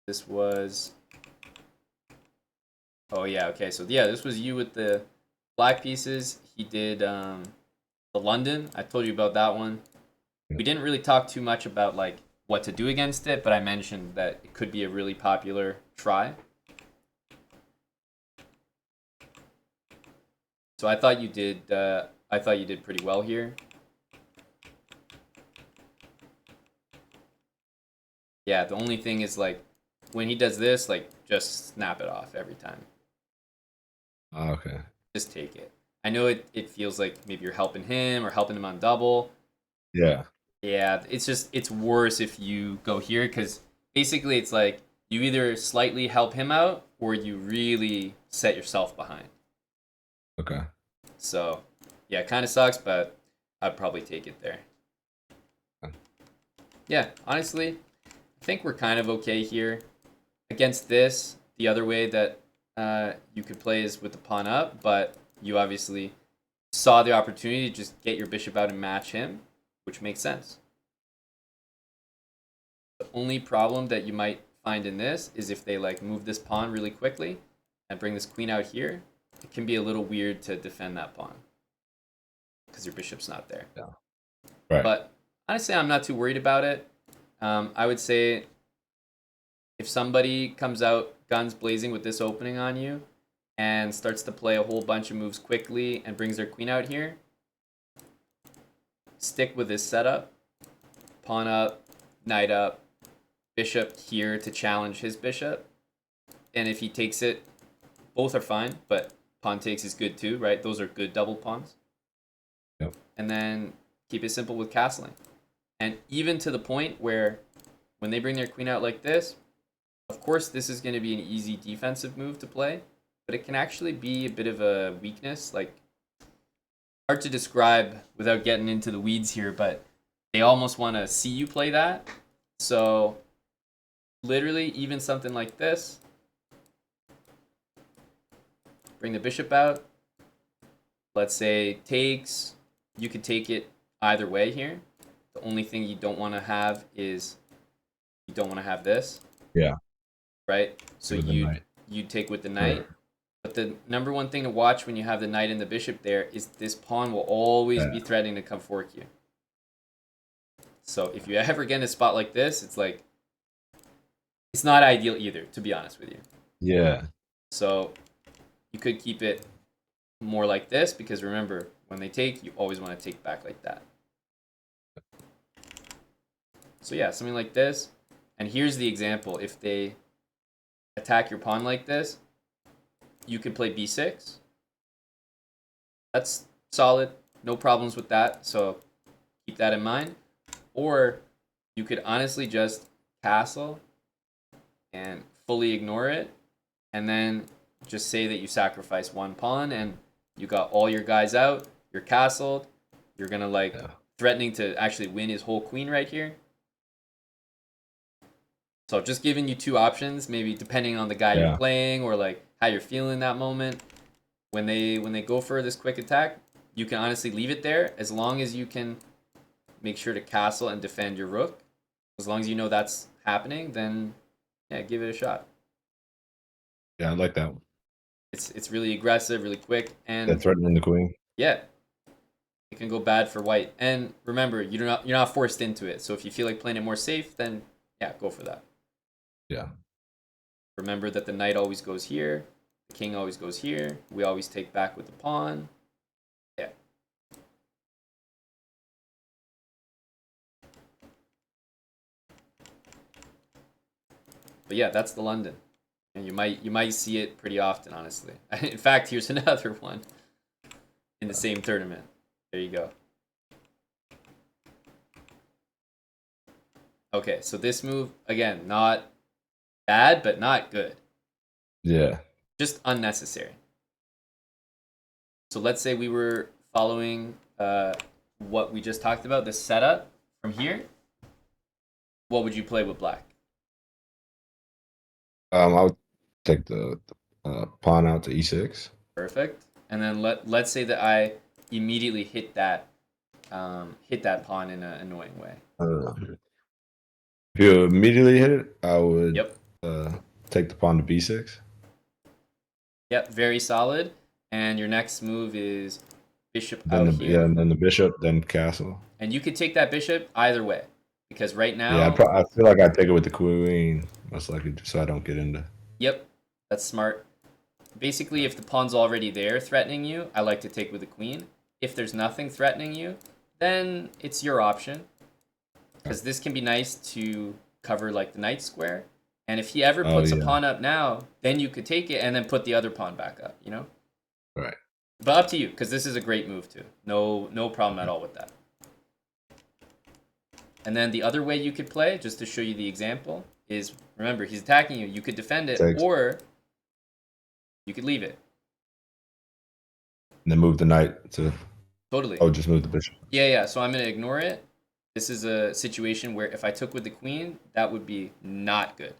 This was... Oh, yeah, okay. So, yeah, this was you with the black pieces. He did the London. I told you about that one. We didn't really talk too much about, like, what to do against it, but I mentioned that it could be a really popular try. So I thought you did pretty well here. Yeah, the only thing is, like, when he does this, like, just snap it off every time. Okay. Just take it. I know it feels like maybe you're helping him or helping him on double. Yeah. Yeah, it's worse if you go here because basically it's like you either slightly help him out or you really set yourself behind. Okay. So, yeah, it kind of sucks, but I'd probably take it there. Okay. Yeah, honestly, I think we're kind of okay here. Against this, the other way that you could play is with the pawn up, but you obviously saw the opportunity to just get your bishop out and match him, which makes sense. The only problem that you might find in this is if they like move this pawn really quickly and bring this queen out here, it can be a little weird to defend that pawn because your bishop's not there. Yeah. Right. But honestly, I'm not too worried about it. I would say if somebody comes out guns blazing with this opening on you and starts to play a whole bunch of moves quickly and brings their queen out here, stick with this setup. Pawn up, knight up, bishop here to challenge his bishop. And if he takes it, both are fine, but pawn takes is good too, right? Those are good double pawns. Yep. And then keep it simple with castling. And even to the point where when they bring their queen out like this, of course, this is going to be an easy defensive move to play, but it can actually be a bit of a weakness. Like, hard to describe without getting into the weeds here, but they almost want to see you play that. So, literally, even something like this, bring the bishop out. Let's say takes. You could take it either way here. The only thing you don't want to have is you don't want to have this. Yeah. Right? So you take with the knight. Right. But the number one thing to watch when you have the knight and the bishop there is this pawn will always be threatening to come fork you. So if you ever get in a spot like this, it's like, it's not ideal either, to be honest with you. Yeah. So you could keep it more like this because remember, when they take, you always want to take back like that. So yeah, something like this. And here's the example. If they attack your pawn like this, you could play b6. That's solid. No problems with that. So keep that in mind. Or you could honestly just castle and fully ignore it. And then just say that you sacrifice one pawn and you got all your guys out. You're castled. You're going to like threatening to actually win his whole queen right here. So just giving you two options, maybe depending on the guy you're playing or like how you're feeling in that moment. When they go for this quick attack, you can honestly leave it there as long as you can make sure to castle and defend your rook. As long as you know that's happening, then yeah, give it a shot. Yeah, I like that one. It's really aggressive, really quick, and threatening the queen. Yeah, it can go bad for white. And remember, you're not forced into it. So if you feel like playing it more safe, then yeah, go for that. Yeah. Remember that the knight always goes here, the king always goes here. We always take back with the pawn. Yeah. But yeah, that's the London. And you might see it pretty often, honestly. In fact, here's another one in the same tournament. There you go. Okay, so this move, again, not bad, but not good. Yeah. Just unnecessary. So let's say we were following what we just talked about, the setup from here, what would you play with black? I would take the pawn out to e6. Perfect. And then let's say that I immediately hit that pawn in an annoying way. If you immediately hit it, I would Yep. take the pawn to b6. Yep, very solid. And your next move is bishop Then out here. and then the bishop, then castle. And you could take that bishop either way. Because right now... Yeah, I feel like I'd take it with the queen, most likely, so I don't get into... Yep, that's smart. Basically, if the pawn's already there threatening you, I like to take with the queen. If there's nothing threatening you, then it's your option. Because this can be nice to cover like the knight square. And if he ever puts a pawn up now, then you could take it and then put the other pawn back up, you know? Right. But up to you, because this is a great move too. No problem at all with that. And then the other way you could play, just to show you the example, is, remember, he's attacking you. You could defend it, or you could leave it. And then move the knight to... Totally. Oh, just move the bishop. Yeah. So I'm going to ignore it. This is a situation where if I took with the queen, that would be not good.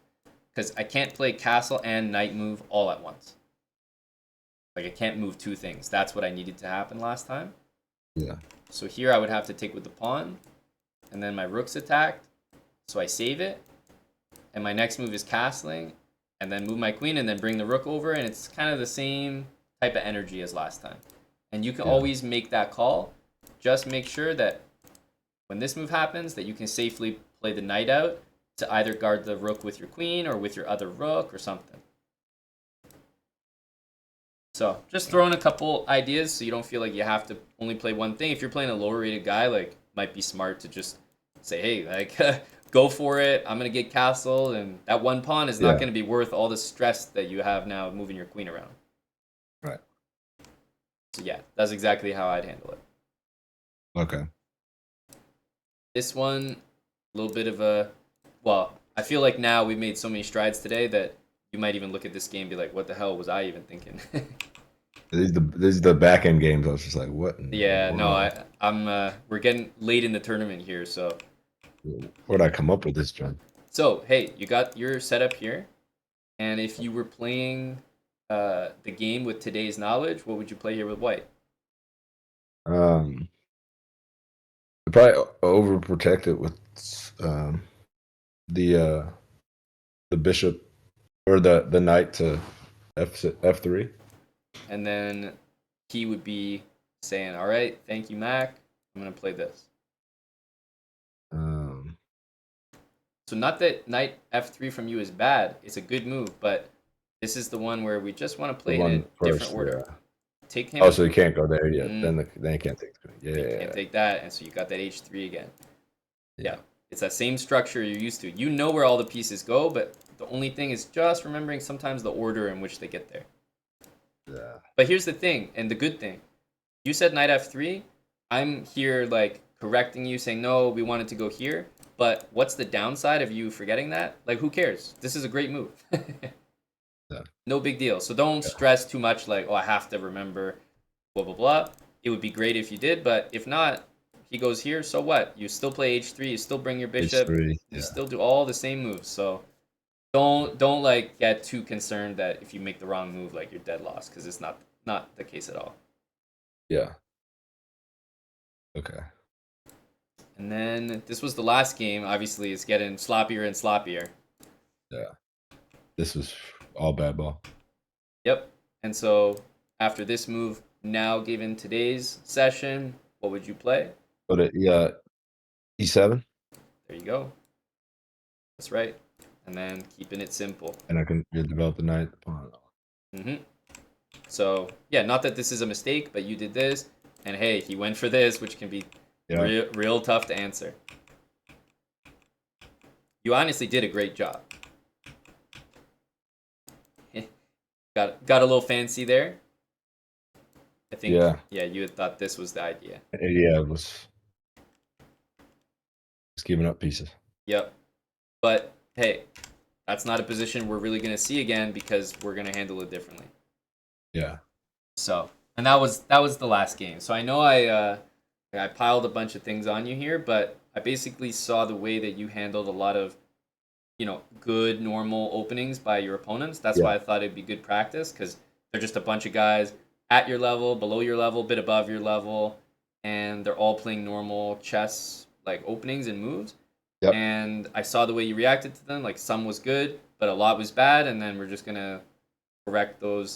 Because I can't play castle and knight move all at once. Like, I can't move two things. That's what I needed to happen last time. Yeah. So here I would have to take with the pawn. And then my rook's attacked. So I save it. And my next move is castling. And then move my queen and then bring the rook over. And it's kind of the same type of energy as last time. And you can always make that call. Just make sure that when this move happens, that you can safely play the knight out to either guard the rook with your queen or with your other rook or something. So just throw in a couple ideas so you don't feel like you have to only play one thing. If you're playing a lower rated guy, like, might be smart to just say, hey, like, go for it. I'm going to get castle, and that one pawn is not going to be worth all the stress that you have now moving your queen around. Right. So yeah, that's exactly how I'd handle it. Okay. This one, a little bit of a... Well, I feel like now we've made so many strides today that you might even look at this game and be like, what the hell was I even thinking? These are the back end games. I was just like, what? Yeah, no, I'm we're getting late in the tournament here, so where'd I come up with this, John? So, hey, you got your setup here, and if you were playing the game with today's knowledge, what would you play here with white? Probably overprotect it with the bishop or the knight to f3. And then he would be saying, all right, thank you, Mac. I'm going to play this. So not that knight f3 from you is bad. It's a good move, but this is the one where we just want to play in a different order. Yeah. Take him. Oh, so you can't go there yet. Then you can't take the you can't take that, and so you got that h3 again. Yeah. It's that same structure you're used to. You know where all the pieces go, but the only thing is just remembering sometimes the order in which they get there. Yeah. But here's the thing, and the good thing. You said knight f3. I'm here like correcting you, saying, no, we wanted to go here. But what's the downside of you forgetting that? Like, who cares? This is a great move. No big deal. So don't stress too much like, oh, I have to remember blah, blah, blah. It would be great if you did, but if not, he goes here, so what? You still play h3, you still bring your bishop, H3, you still do all the same moves. So don't like get too concerned that if you make the wrong move, like you're dead lost, because it's not the case at all. Yeah. Okay. And then this was the last game. Obviously, it's getting sloppier and sloppier. Yeah. This was all bad ball. Yep. And so after this move, now given today's session, what would you play? But e7. There you go. That's right. And then keeping it simple. And I can develop the knight. So yeah, not that this is a mistake, but you did this, and hey, he went for this, which can be real tough to answer. You honestly did a great job. Got a little fancy there. I think you had thought this was the idea. Yeah, it was just giving up pieces. Yep. But hey, that's not a position we're really going to see again because we're going to handle it differently. Yeah. So And that was the last game. So I know I piled a bunch of things on you here, but I basically saw the way that you handled a lot of good normal openings by your opponents. That's Yeah. why I thought it'd be good practice because they're just a bunch of guys at your level, below your level, bit above your level, and they're all playing normal chess like openings and moves. Yep. And I saw the way you reacted to them. Like some was good, but a lot was bad, and then we're just gonna correct the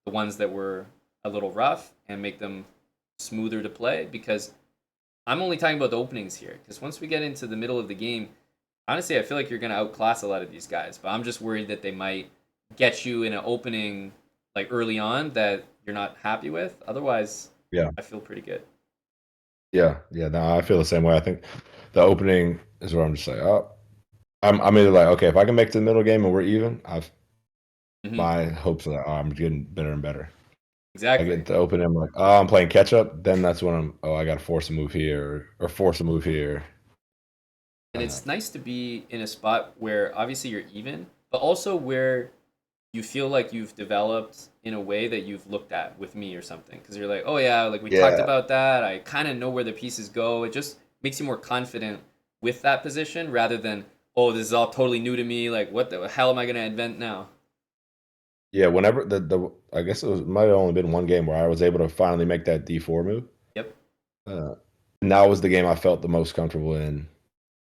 ones that were a little rough, and make them smoother to play because I'm only talking about the openings here. Because once we get into the middle of the game, honestly, I feel like you're going to outclass a lot of these guys. But I'm just worried that they might get you in an opening like early on that you're not happy with. Otherwise, Yeah. I feel pretty good. Yeah. Yeah. No, I feel the same way. I think the opening is where I'm just like, oh, I'm either like, okay, if I can make it to the middle game and we're even, Hmm. my hopes are that I'm getting better and better. I Exactly. get to open, I'm like, oh, I'm playing catch up. Then that's when I got to force a move here or force a move here. And it's nice to be in a spot where obviously you're even, but also where you feel like you've developed in a way that you've looked at with me or something. Because you're like, oh yeah, like we talked Yeah. about that. I kind of know where the pieces go. It just makes you more confident with that position rather than, oh, this is all totally new to me. Like, what the hell am I going to invent now? Yeah. Whenever I guess might have only been one game where I was able to finally make that D4 move. Yep. Uh, and that was the game I felt the most comfortable in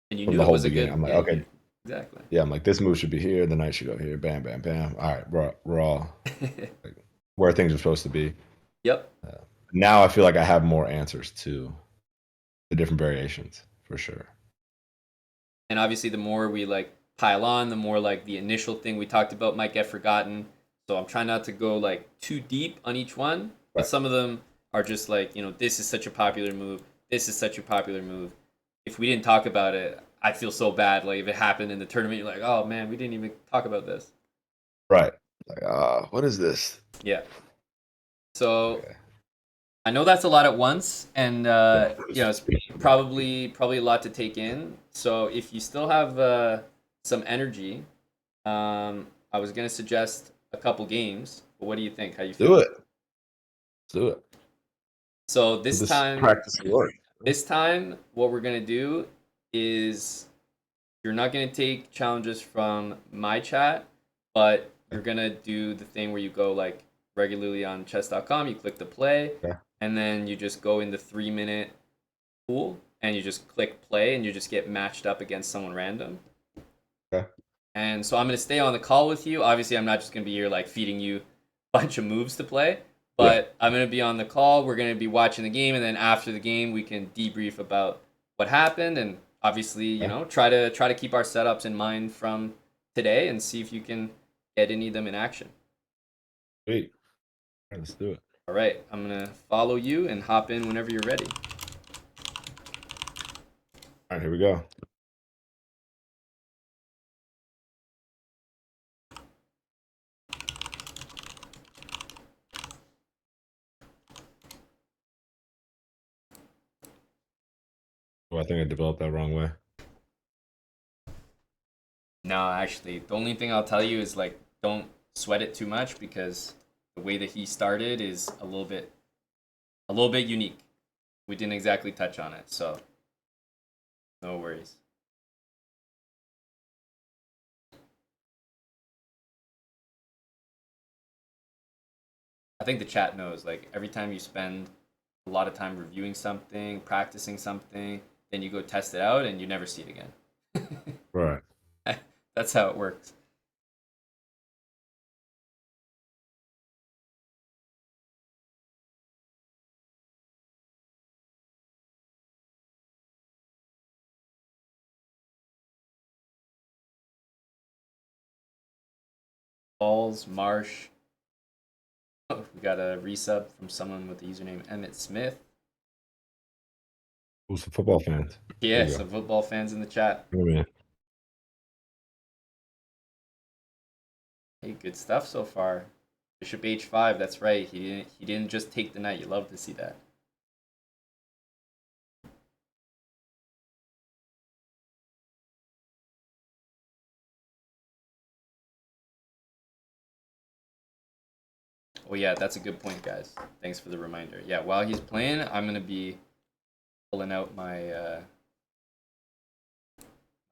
And you from knew the it whole was a beginning. good, I'm like, yeah, okay, exactly. yeah, I'm like, this move should be here. The knight should go here. Bam, bam, bam. All right, we're all like, where things are supposed to be. Yep. Uh, Now I feel like I have more answers to the different variations for sure. And obviously, the more we like pile on, the more like the initial thing we talked about might get forgotten. So I'm trying not to go like too deep on each one, but Right. some of them are just like, this is such a popular move. This is such a popular move. If we didn't talk about it, I'd feel so bad. Like if it happened in the tournament, you're like, oh man, we didn't even talk about this. Right. Like, what is this? Yeah. So Okay. I know that's a lot at once, and Yeah. it's probably a lot to take in. So if you still have some energy, I was gonna suggest a couple games. But what do you think? How you Do feeling? it. Let's do it. So This practice work. this time, what we're gonna do is you're not gonna take challenges from my chat, but you're gonna do the thing where you go like regularly on chess.com. You click the play, Okay. and then you just go in the 3 minute pool, and you just click play, and you just get matched up against someone random. Okay. And so I'm going to stay on the call with you. Obviously, I'm not just going to be here like feeding you a bunch of moves to play, Yeah. but I'm going to be on the call. We're going to be watching the game, and then after the game, we can debrief about what happened, and obviously, Okay. try to keep our setups in mind from today, and see if you can get any of them in action. Sweet. All right, let's do it. All right, I'm going to follow you and hop in whenever you're ready. All right, here we go. Oh, I think I developed that wrong way. No, actually, the only thing I'll tell you is like don't sweat it too much because the way that he started is a little bit unique. We didn't exactly touch on it, so no worries. I think the chat knows like every time you spend a lot of time reviewing something, practicing something, then you go test it out and you never see it again. Right. That's how it works. Balls, Marsh. Oh, we got a resub from someone with the username Emmett Smith. Who's some football fans? There Yeah, you go. some football fans in the chat. Come on, man. Hey, good stuff so far. Bishop h5. That's right. He didn't just take the knight. You love to see that. Oh yeah, that's a good point, guys. Thanks for the reminder. Yeah, while he's playing, I'm gonna be pulling out my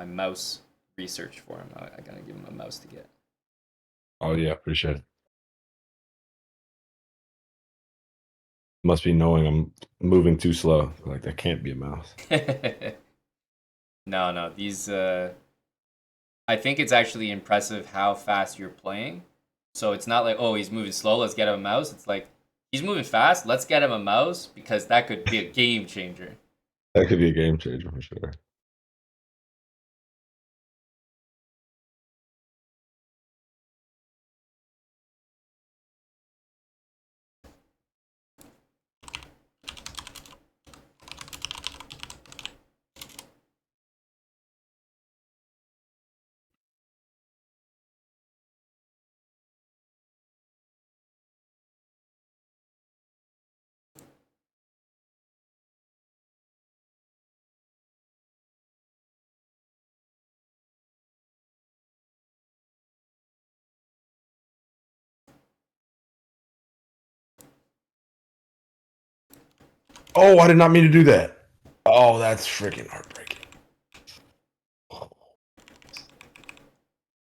mouse research for him. I gotta give him a mouse to get. Oh yeah, appreciate it. Must be knowing I'm moving too slow. Like that can't be a mouse. No, these. I think it's actually impressive how fast you're playing. So it's not like, oh, he's moving slow, let's get him a mouse. It's like, he's moving fast, let's get him a mouse because that could be a game changer. That could be a game changer for sure. Oh, I did not mean to do that. Oh, that's freaking heartbreaking.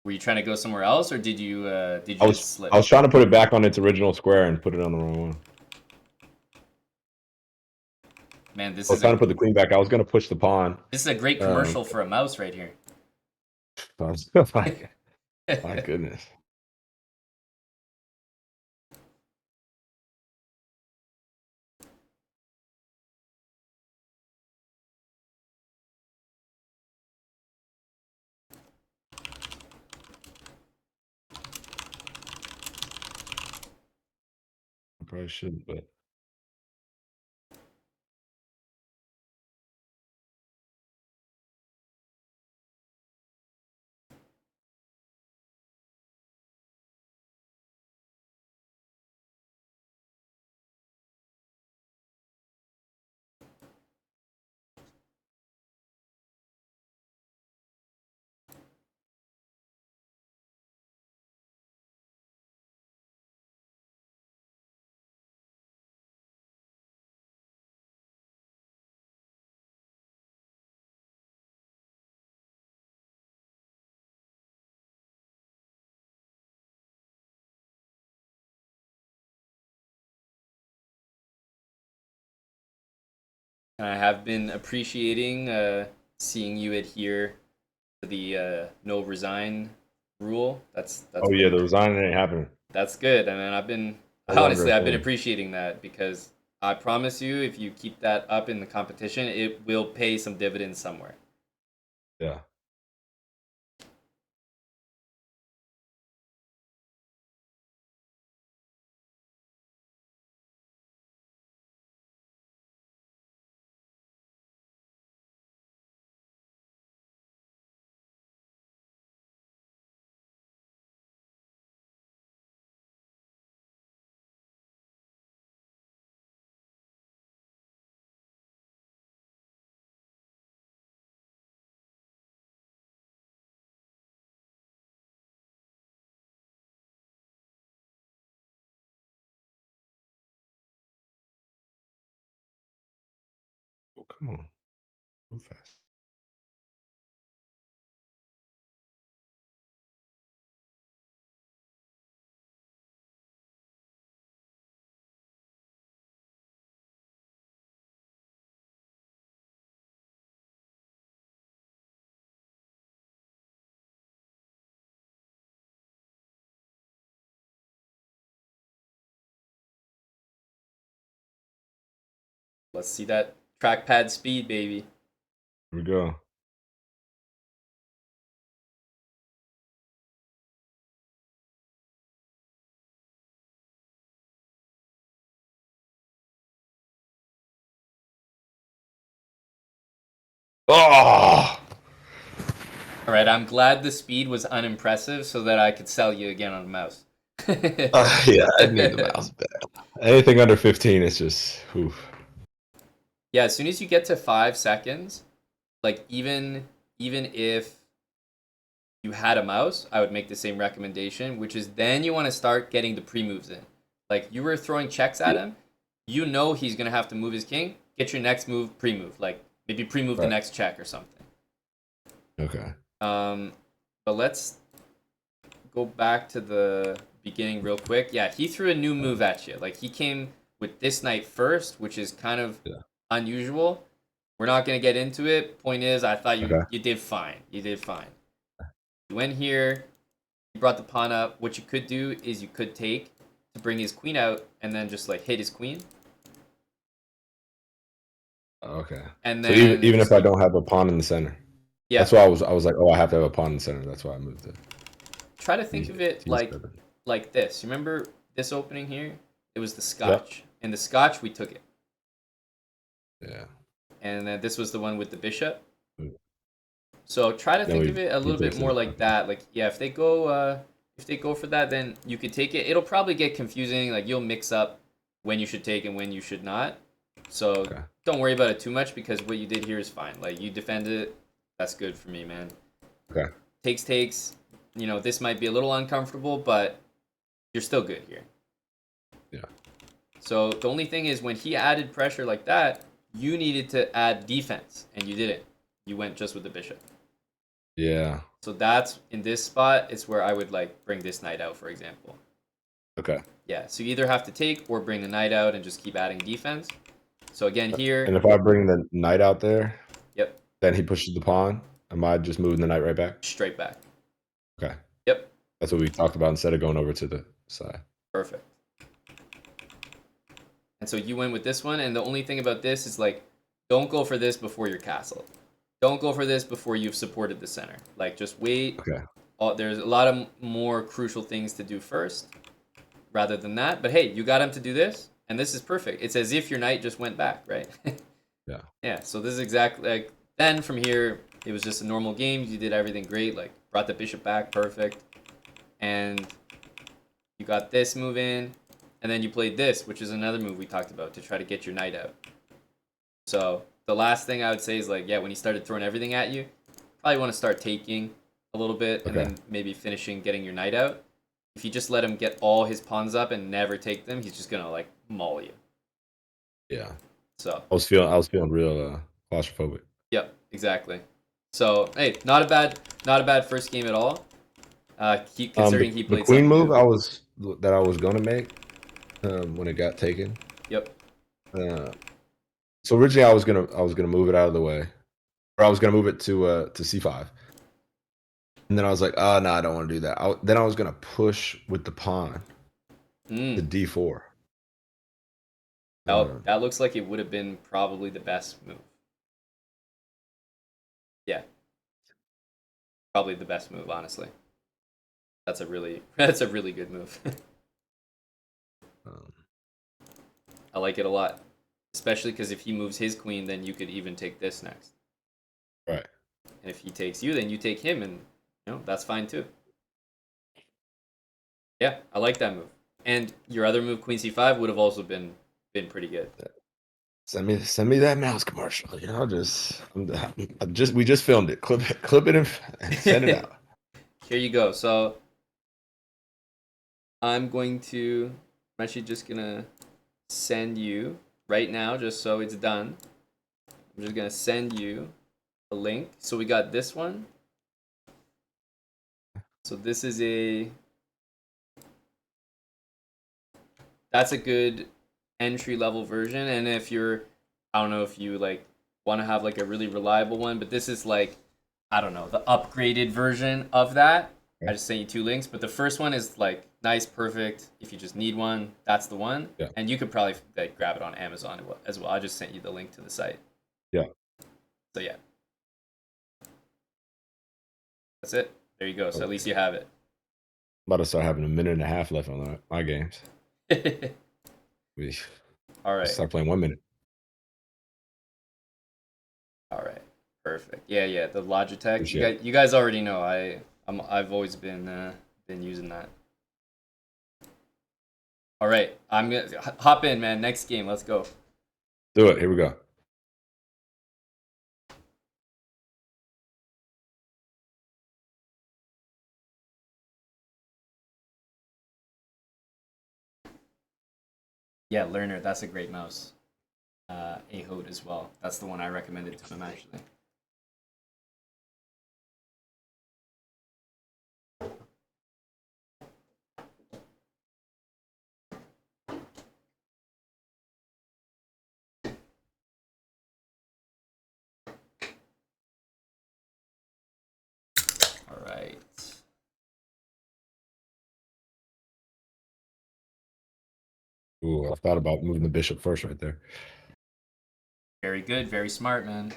Were you trying to go somewhere else, or did you I just slip? was trying to put it back on its original square and put it on the wrong one. Man, I was trying to put the queen back. I was going to push the pawn. this is a great commercial for a mouse right here. My goodness. I probably shouldn't, but And I have been appreciating seeing you adhere to the no resign rule. That's oh yeah, been the resigning ain't happening. that's good. And then I've been No longer honestly a I've been thing. appreciating that because I promise you, if you keep that up in the competition, it will pay some dividends somewhere. Yeah. Oh, come on. Move fast. Let's see that trackpad speed, baby. Here we go. Oh! All right, I'm glad the speed was unimpressive so that I could sell you again on the mouse. Yeah, I need the mouse back. Anything under 15, it's just, oof. Yeah, as soon as you get to 5 seconds, like even if you had a mouse, I would make the same recommendation, which is then you want to start getting the pre moves in. Like you were throwing checks at him, you know he's gonna have to move his king. Get your next move pre-move, like maybe pre-move the Right. next check or something. Okay. But let's go back to the beginning real quick. Yeah, he threw a new move at you. Like he came with this knight first, which is kind of Yeah. unusual. We're not gonna get into it. Point is, I thought Okay. you did fine. You did fine. You went here. You brought the pawn up. What you could do is you could take to bring his queen out and then just like hit his queen. Okay. And So even then if I don't have a pawn in the center, yeah, that's why I was like, oh, I have to have a pawn in the center. That's why I moved it. try to think of it T7. like this. You remember this opening here? It was the Yep. Scotch. In the Scotch, we took it. Yeah. And then this was the one with the bishop. Mm. So try to Then think of it a we little bit fix more it. like that. Like yeah, if they go for that, then you could take it. It'll probably get confusing. Like you'll mix up when you should take and when you should not. So Okay. don't worry about it too much because what you did here is fine. Like you defended it. That's good for me, man. Okay. Takes. You know, this might be a little uncomfortable, but you're still good here. Yeah. So the only thing is when he added pressure like that, you needed to add defense, and you didn't. You went just with the bishop. Yeah. So that's in this spot. It's where I would like bring this knight out, for example. Okay. Yeah. So you either have to take or bring the knight out and just keep adding defense. So again here, And if I bring the knight out there, yep, then he pushes the pawn. Am I just moving the knight right back? straight back. Okay. Yep, That's what we talked about instead of going over to the side. perfect. And so you went with this one, and the only thing about this is like, don't go for this before your castle. Don't go for this before you've supported the center. Like, just wait. Okay. There's a lot of more crucial things to do first, rather than that. But hey, you got him to do this, and this is perfect. It's as if your knight just went back, right? Yeah. Yeah. So this is exactly like. Then from here, it was just a normal game. You did everything great. Like brought the bishop back, perfect, and you got this move in. And then you played this, which is another move we talked about to try to get your knight out. So the last thing I would say is like, yeah, when he started throwing everything at you, probably want to start taking a little bit and Okay. then maybe finishing getting your knight out. If you just let him get all his pawns up and never take them, he's just gonna like maul you. Yeah. So I was feeling real claustrophobic. yep, exactly. So hey, not a bad first game at all. Considering he The played queen something move new. that I was gonna make when it got taken. Yep. Uh, so originally I was gonna move it out of the way, or I was gonna move it to c5, and then I was like, oh no, I don't want to do that. Then I was gonna push with the pawn to Mm. d4. That looks like it would have been probably the best move. Yeah, probably the best move, honestly. That's a really good move. Um, I like it a lot, especially because if he moves his queen, then you could even take this next. right. And if he takes you, then you take him, and that's fine too. Yeah, I like that move. And your other move, Queen C5, would have also been pretty good. Send me that mouse commercial. We just filmed it. Clip it and send it out. Here you go. So I'm actually just gonna send you right now, just so it's done. I'm just gonna send you a link. So we got this one. So this is that's a good entry level version. And if I don't know if you like want to have like a really reliable one, but this is like, I don't know, the upgraded version of that. I just sent you two links, but the first one is like nice, perfect. If you just need one, that's the one. Yeah. And you could probably like grab it on Amazon as well. I just sent you the link to the site. Yeah. So yeah, that's it. There you go. So at least you have it. I'm about to start having a minute and a half left on my games. We All right. start playing 1 minute. All right. Perfect. Yeah. The Logitech. Appreciate You guys already know. I've always been using that. All right. I'm gonna hop in, man. Next game. Let's go. Do it. Here we go. Yeah, Learner, that's a great mouse. Ahold as well. That's the one I recommended to him actually. All right. Ooh, I thought about moving the bishop first right there. Very good. Very smart, man.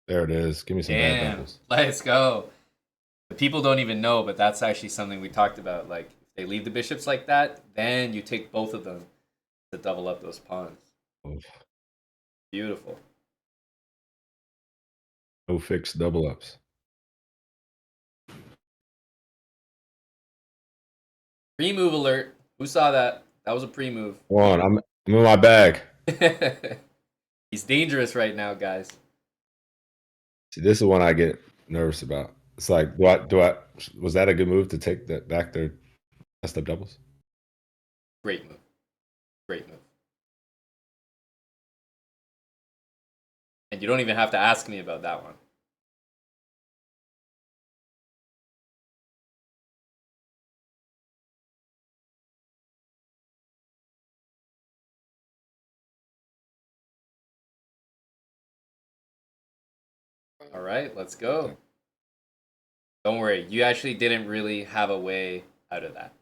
There it is. Give me some bad Damn. doubles. Let's go. The people don't even know, but that's actually something we talked about. Like, if they leave the bishops like that, then you take both of them to double up those pawns. Oof. Beautiful. No fixed double ups. Pre-move alert. Who saw that? That was a pre-move. Come on, I'm in my bag. He's dangerous right now, guys. See, this is one I get nervous about. It's like, was that a good move to take that back there, messed up doubles? Great move. Great move. And you don't even have to ask me about that one. All right, let's go. Don't worry, you actually didn't really have a way out of that.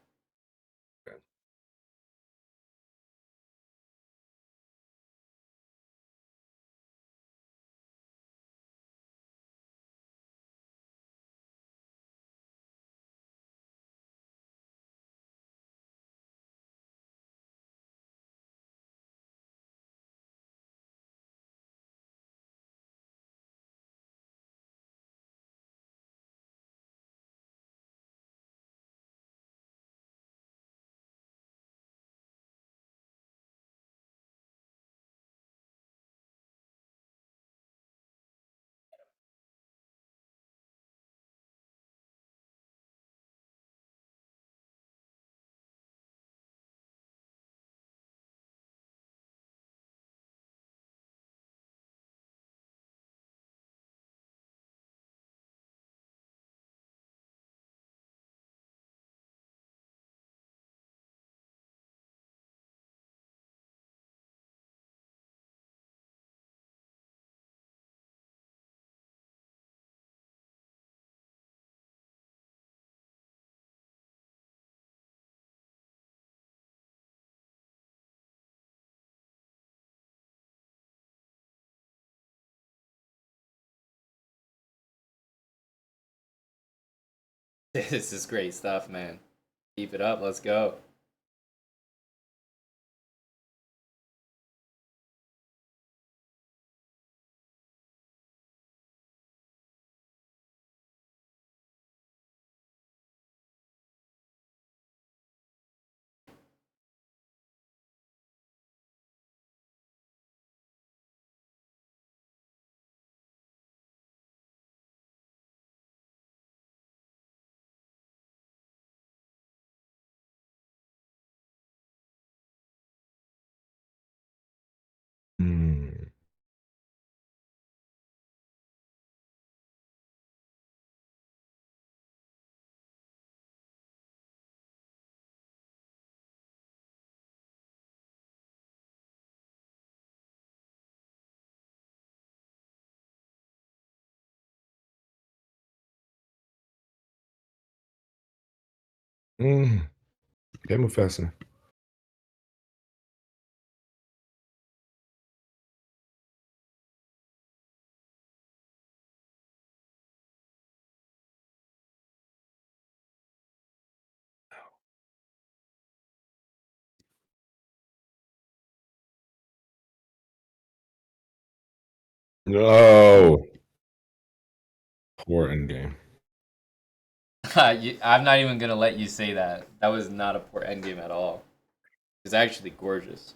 This is great stuff, man. Keep it up. Let's go. Mm. Mm. Game move faster. No. Poor end game. I'm not even gonna let you say that. That was not a poor endgame at all. It's actually gorgeous.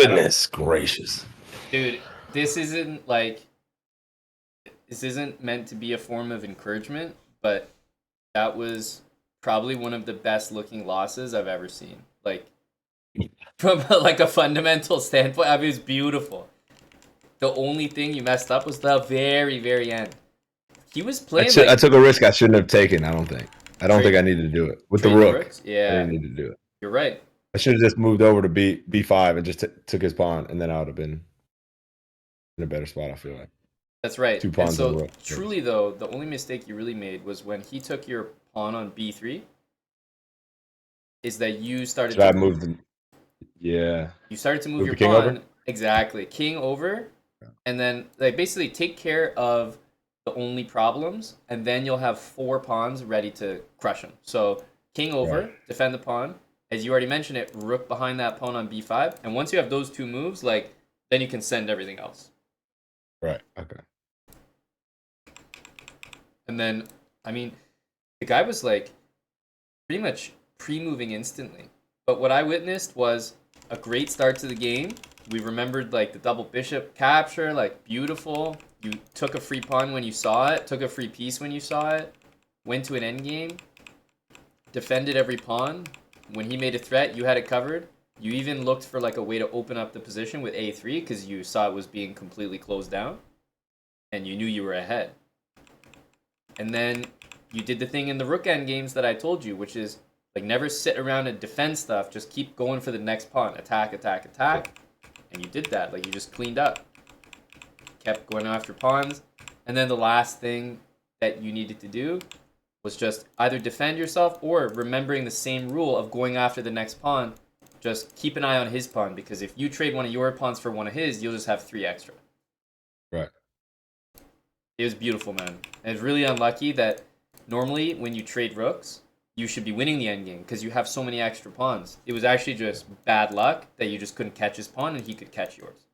I don't, Goodness gracious. dude. This isn't meant to be a form of encouragement, but that was probably one of the best looking losses I've ever seen. Like from like a fundamental standpoint, I mean, it was beautiful. The only thing you messed up was the very, very end. He was playing I like took a risk I shouldn't have taken. I don't think trade I needed to do it with the trading the rook. rooks. I Yeah, didn't need to do it. you're right. I should have just moved over to B5 and just took his pawn, and then I would have been in a better spot. I feel like That's right. two And pawns on so rook. truly though, the only mistake you really made was when he took your pawn on b3. Is that Should I have moved? Yeah, you started to move move your the king over. pawn exactly king over, and then like basically take care of the only problems, and then you'll have four pawns ready to crush them. So king Right, over, defend the pawn. As you already mentioned it, rook behind that pawn on b5, and once you have those two moves, like then you can send everything else. right, okay. And then, I mean, the guy was like pretty much pre-moving instantly. But what I witnessed was a great start to the game. We remembered like the double bishop capture, like beautiful. You took a free pawn when you saw it, took a free piece when you saw it, went to an endgame, defended every pawn. When he made a threat, you had it covered. You even looked for like a way to open up the position with a3 because you saw it was being completely closed down, and you knew you were ahead. And then you did the thing in the rook end games that I told you, which is like never sit around and defend stuff. Just keep going for the next pawn. Attack, attack, attack. And you did that. Like you just cleaned up. Kept going after pawns. And then the last thing that you needed to do was just either defend yourself or remembering the same rule of going after the next pawn. Just keep an eye on his pawn, because if you trade one of your pawns for one of his, you'll just have 3 extra. Right. It was beautiful, man. And it's really unlucky that normally when you trade rooks, you should be winning the endgame because you have so many extra pawns. It was actually just bad luck that you just couldn't catch his pawn and he could catch yours.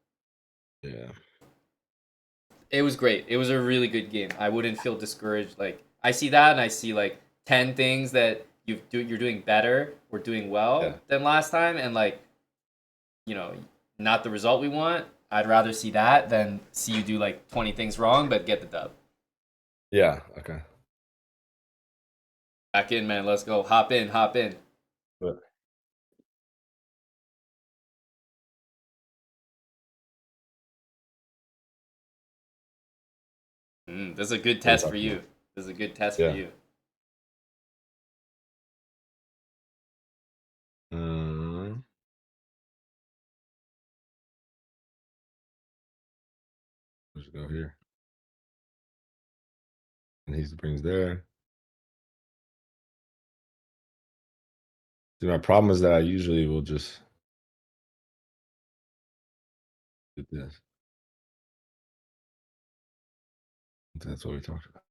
Yeah. It was great. It was a really good game. I wouldn't feel discouraged. Like I see that and I see like 10 things that you're doing better or doing well Yeah. than last time, and like, you know, not the result we want. I'd rather see that than see you do like 20 things wrong but get the dub. Yeah. Okay. Back in, man. Let's go. Hop in, hop in. But This is a good what are we test for talking you. about? This is a good test for Yeah. you. Um, let's go here. And he brings there. See, my problem is that I usually will just do this. That's what we talked about.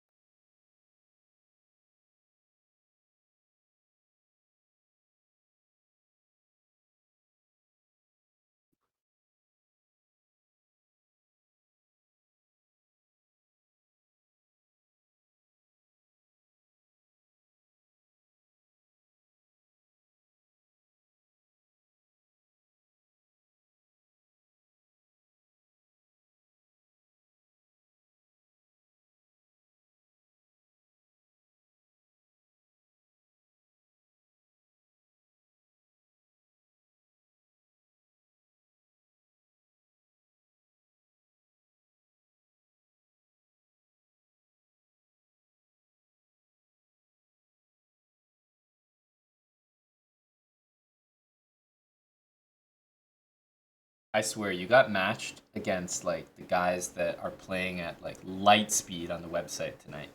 I swear, you got matched against like the guys that are playing at like light speed on the website tonight.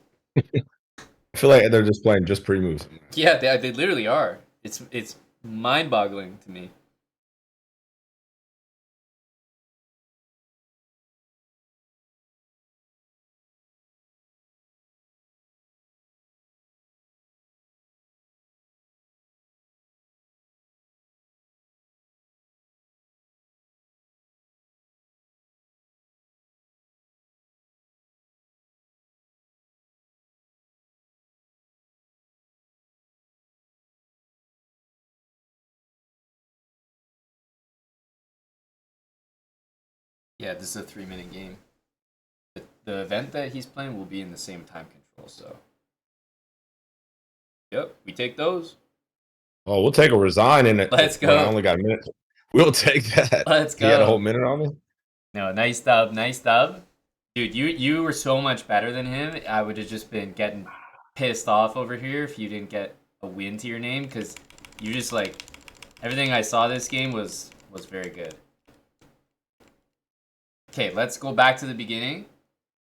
I feel like they're just playing just pre moves. Yeah, they literally are. It's mind-boggling to me. Yeah, this is a 3-minute game. The event that he's playing will be in the same time control, so. Yep, we take those. Oh, we'll take a resign in it. Let's When I go. only got a minute. We'll take that. Let's He had a whole go. minute on me. No, nice dub, nice dub. Dude, you were so much better than him. I would have just been getting pissed off over here if you didn't get a win to your name, because you just like everything I saw this game was very good. Okay, let's go back to the beginning.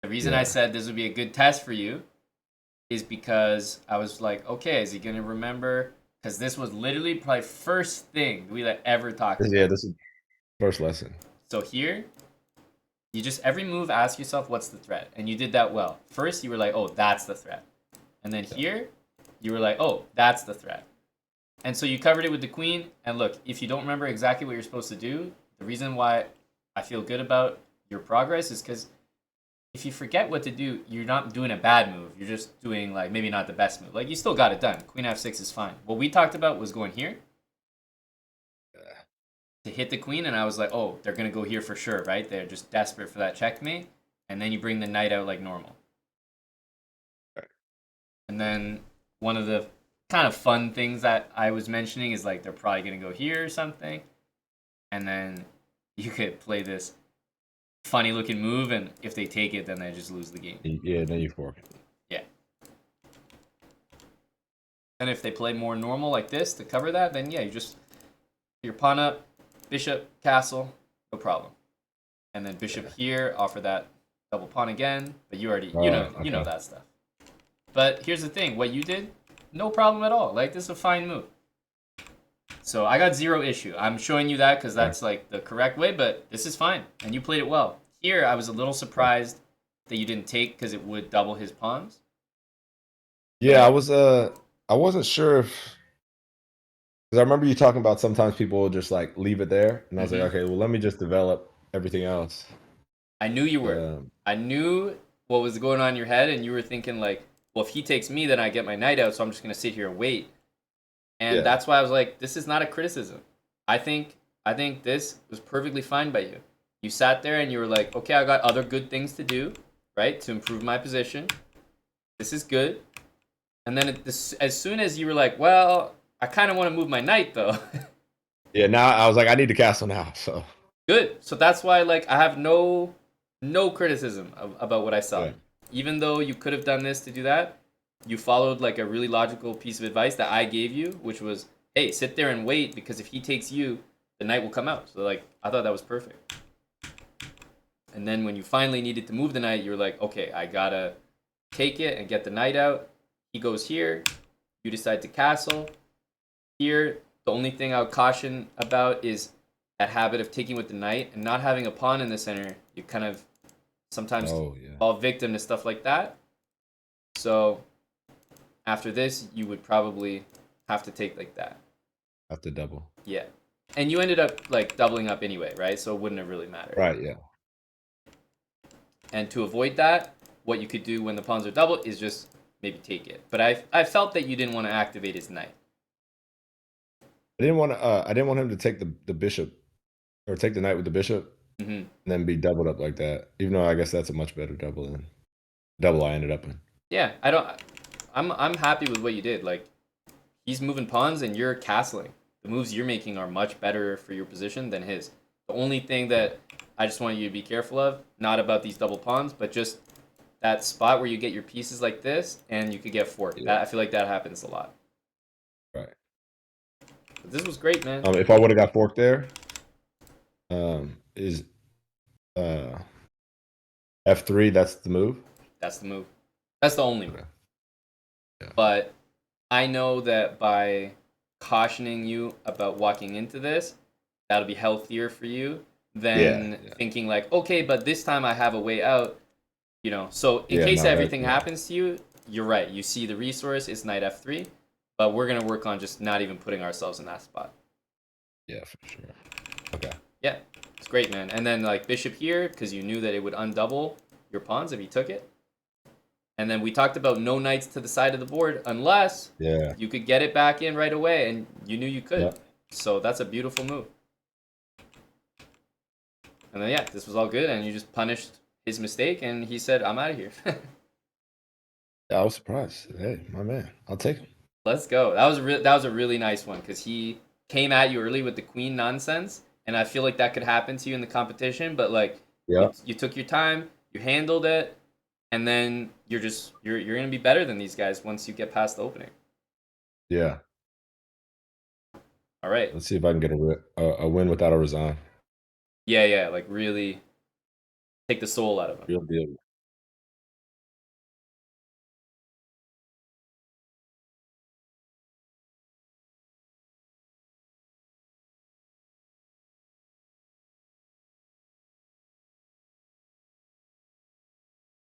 The reason I said this would be a good test for you is because I was like, okay, is he gonna remember? Because this was literally probably first thing we ever talked about. Yeah, this is first lesson. So here, you just every move ask yourself what's the threat, and you did that well. First, you were like, oh, that's the threat, and then here, you were like, oh, that's the threat, and so you covered it with the queen. And look, if you don't remember exactly what you're supposed to do, the reason why I feel good about your progress is because if you forget what to do, you're not doing a bad move. You're just doing like maybe not the best move. Like you still got it done. Queen f6 is fine. What we talked about was going here to hit the queen, and I was like, oh, they're gonna go here for sure, right? They're just desperate for that checkmate, and then you bring the knight out like normal. And then one of the kind of fun things that I was mentioning is like they're probably gonna go here or something, and then you could play this funny looking move, and if they take it, then they just lose the game. Yeah, then you fork. Yeah. And if they play more normal like this to cover that, then yeah, you just your pawn up, bishop, castle, no problem. And then bishop here, offer that double pawn again, but you already you know that stuff. But here's the thing, what you did, no problem at all. Like this is a fine move. So I got zero issue. I'm showing you that because that's like the correct way, but this is fine. And you played it well. Here, I was a little surprised that you didn't take because it would double his pawns. Yeah, I wasn't sure if, because I remember you talking about sometimes people will just like leave it there, and I was like, okay, well, let me just develop everything else. I knew you were. I knew what was going on in your head, and you were thinking like, well, if he takes me, then I get my knight out, so I'm just gonna sit here and wait. And that's why I was like, this is not a criticism. I think this was perfectly fine by you. You sat there and you were like, okay, I got other good things to do, right, to improve my position. This is good. And then as soon as you were like, well, I kind of want to move my knight though. Yeah, now I was like, I need to castle now. So good. So that's why like I have no criticism about what I saw. Yeah. Even though you could have done this to do that, you followed like a really logical piece of advice that I gave you, which was, hey, sit there and wait, because if he takes you, the knight will come out. So like I thought that was perfect. And then when you finally needed to move the knight, you were like, okay, I gotta take it and get the knight out. He goes here. You decide to castle. Here, the only thing I would caution about is that habit of taking with the knight and not having a pawn in the center. You kind of sometimes fall victim to stuff like that. So after this, you would probably have to take like that. have to double. Yeah. And you ended up like doubling up anyway, right? So it wouldn't have really mattered. Right, yeah. And to avoid that, what you could do when the pawns are double is just maybe take it. But I felt that you didn't want to activate his knight. I didn't want him to take the bishop, or take the knight with the bishop, and then be doubled up like that. Even though I guess that's a much better double than I ended up in. Yeah, I'm happy with what you did. Like, he's moving pawns and you're castling. The moves you're making are much better for your position than his. The only thing that I just want you to be careful of, not about these double pawns, but just that spot where you get your pieces like this and you could get forked. Yeah. I feel like that happens a lot. Right. But this was great, man. If I would have got forked there, is F3, that's the move? That's the move. That's the only move. Yeah. But I know that by cautioning you about walking into this, that'll be healthier for you than thinking like, okay, but this time I have a way out. You know, so in case everything happens to you, you're right. You see the resource, it's knight f3, but we're going to work on just not even putting ourselves in that spot. Yeah, for sure. Okay. Yeah, it's great, man. And then like bishop here, because you knew that it would undouble your pawns if you took it. And then we talked about no knights to the side of the board unless you could get it back in right away, and you knew you could. So that's a beautiful move. And then yeah, this was all good, and you just punished his mistake, and he said, "I'm out of here." Yeah, I was surprised. Hey, my man, I'll take him. Let's go. That was a really nice one because he came at you early with the queen nonsense, and I feel like that could happen to you in the competition. But like, Yeah, you took your time, you handled it, and then you're gonna be better than these guys once you get past the opening. yeah. All right. Let's see if I can get a win without a resign. Yeah, yeah. Like really take the soul out of him. Real deal.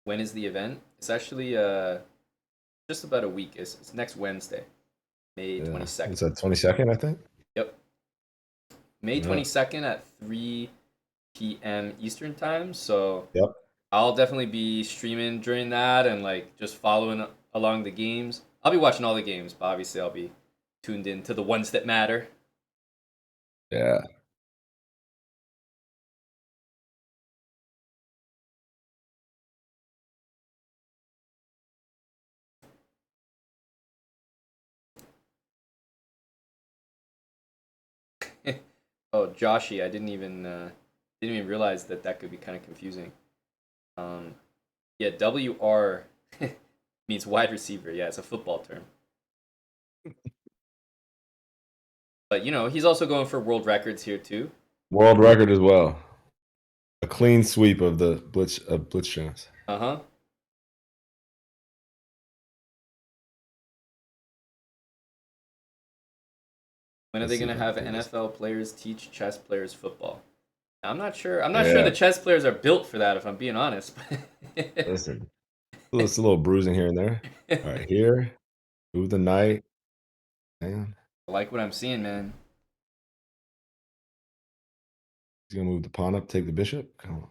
When is the event? It's actually just about a week. It's next Wednesday, May Yeah, 22nd. it's at 22nd, I think. Yep. May Yeah. 22nd at 3 p.m. Eastern time. So Yep. I'll definitely be streaming during that and like just following along the games. I'll be watching all the games, but obviously I'll be tuned in to the ones that matter. Yeah. Oh, Joshy, I didn't even realize that that could be kind of confusing. Um, yeah, WR means wide receiver. Yeah, it's a football term. But you know, he's also going for world records here too. World record as well. A clean sweep of the blitz chance. Uh huh. When are Let's they see gonna if I can have pull this. NFL players teach chess players football? I'm not sure. I'm not sure Yeah. the chess players are built for that. If I'm being honest. Listen, it's a little bruising here and there. All right, here. Move the knight. Man, I like what I'm seeing, man. he's gonna move the pawn up, take the bishop. Come on.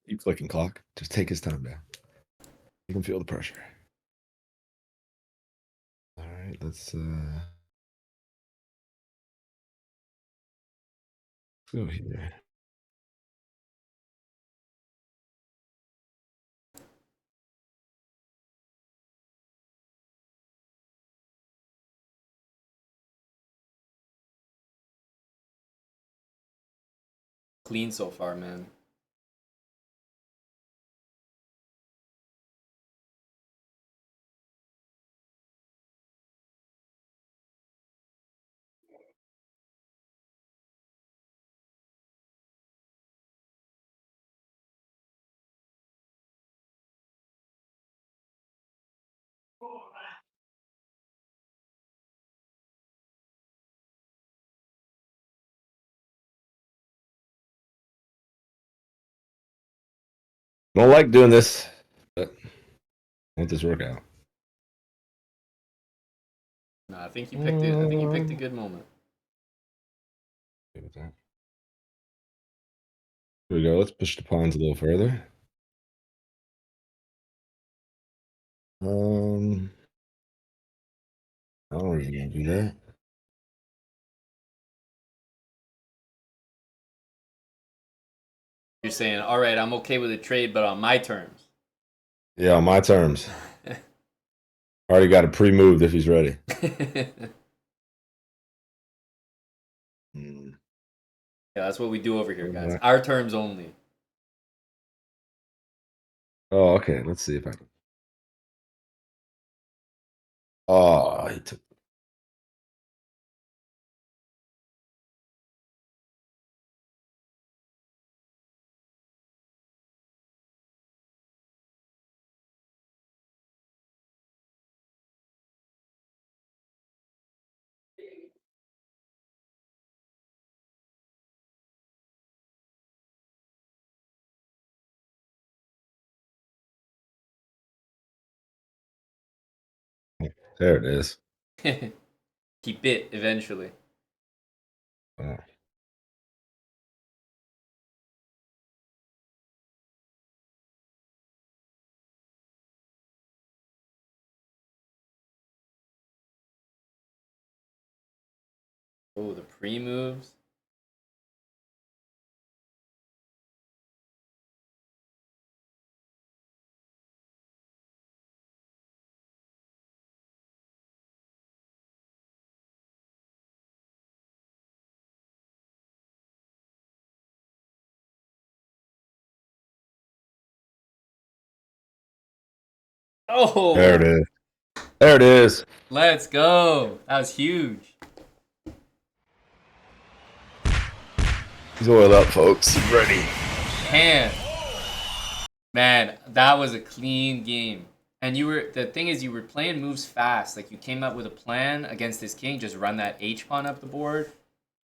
Keep clicking clock. Just take his time down. You can feel the pressure. All right, let's go here. Clean so far, man. Don't like doing this, but want this workout. No, I think you picked it. I think you picked a good moment. Good with that. Here we go. Let's push the pawns a little further. Um, I don't really want to do that. You're saying, all right, I'm okay with a trade, but on my terms. Yeah, on my terms. Already got it pre-moved if he's ready. Mm, Yeah, that's what we do over here, guys. alright. Our terms only. Oh, okay. Let's see if I can. Oh, he took. There it is. Keep it eventually. Uh, Oh, the pre-moves. there it Oh, is. There it is. let's go. That was huge. He's oiled up, folks. He's ready. Man, man, that was a clean game. And the thing is, you were playing moves fast. Like, you came up with a plan against this king, just run that H pawn up the board.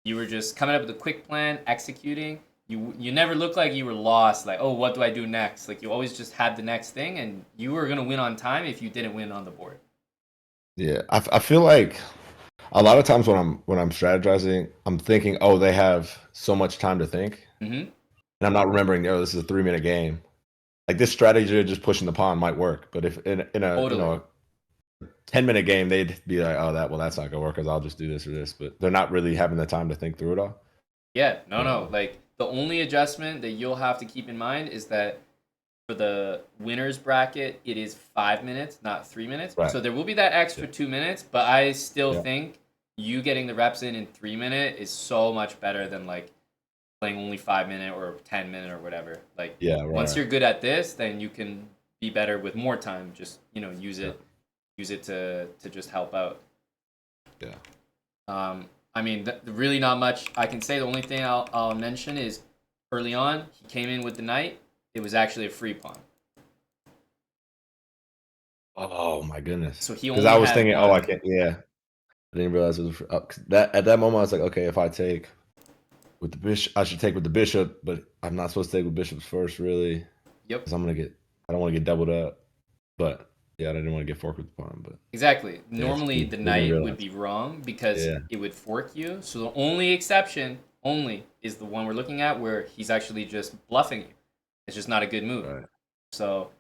You were just coming up with a quick plan, executing. You never looked like you were lost. Like, oh, what do I do next? Like, you always just had the next thing, and you were gonna win on time if you didn't win on the board. Yeah, I feel like a lot of times when I'm strategizing, I'm thinking, oh, they have so much time to think, Mm-hmm. and I'm not remembering, oh, this is a 3 minute game. Like this strategy of just pushing the pawn might work, but if in a Totally. 10 minute game, they'd be like, oh, that's not gonna work because I'll just do this or this. But they're not really having the time to think through it all. Yeah. No. No. Um, Like, the only adjustment that you'll have to keep in mind is that for the winners bracket, it is 5 minutes, not 3 minutes. right. So there will be that extra Yeah. 2 minutes, but I still Yeah. think you getting the reps in 3 minute is so much better than like playing only 5 minute or 10 minute or whatever. Like, Yeah. once Right. you're good at this, then you can be better with more time. Just Yeah. use it to just help out. Yeah. I mean, really not much I can say. The only thing I'll mention is early on he came in with the knight. It was actually a free pawn, Oh my goodness. so he Because only I was had thinking, oh, I one. can't. Yeah. I didn't realize it was that at that moment. I was like, okay, if I take with the bishop, I should take with the bishop, but I'm not supposed to take with bishops first, really, Yep. because I don't want to get doubled up. But yeah, I didn't want to get forked with the pawn. But Exactly. yeah, it's Normally, key. the Didn't knight would realize. be wrong because Yeah. it would fork you. So the only exception, only, is the one we're looking at where he's actually just bluffing you. It's just not a good move. Right. So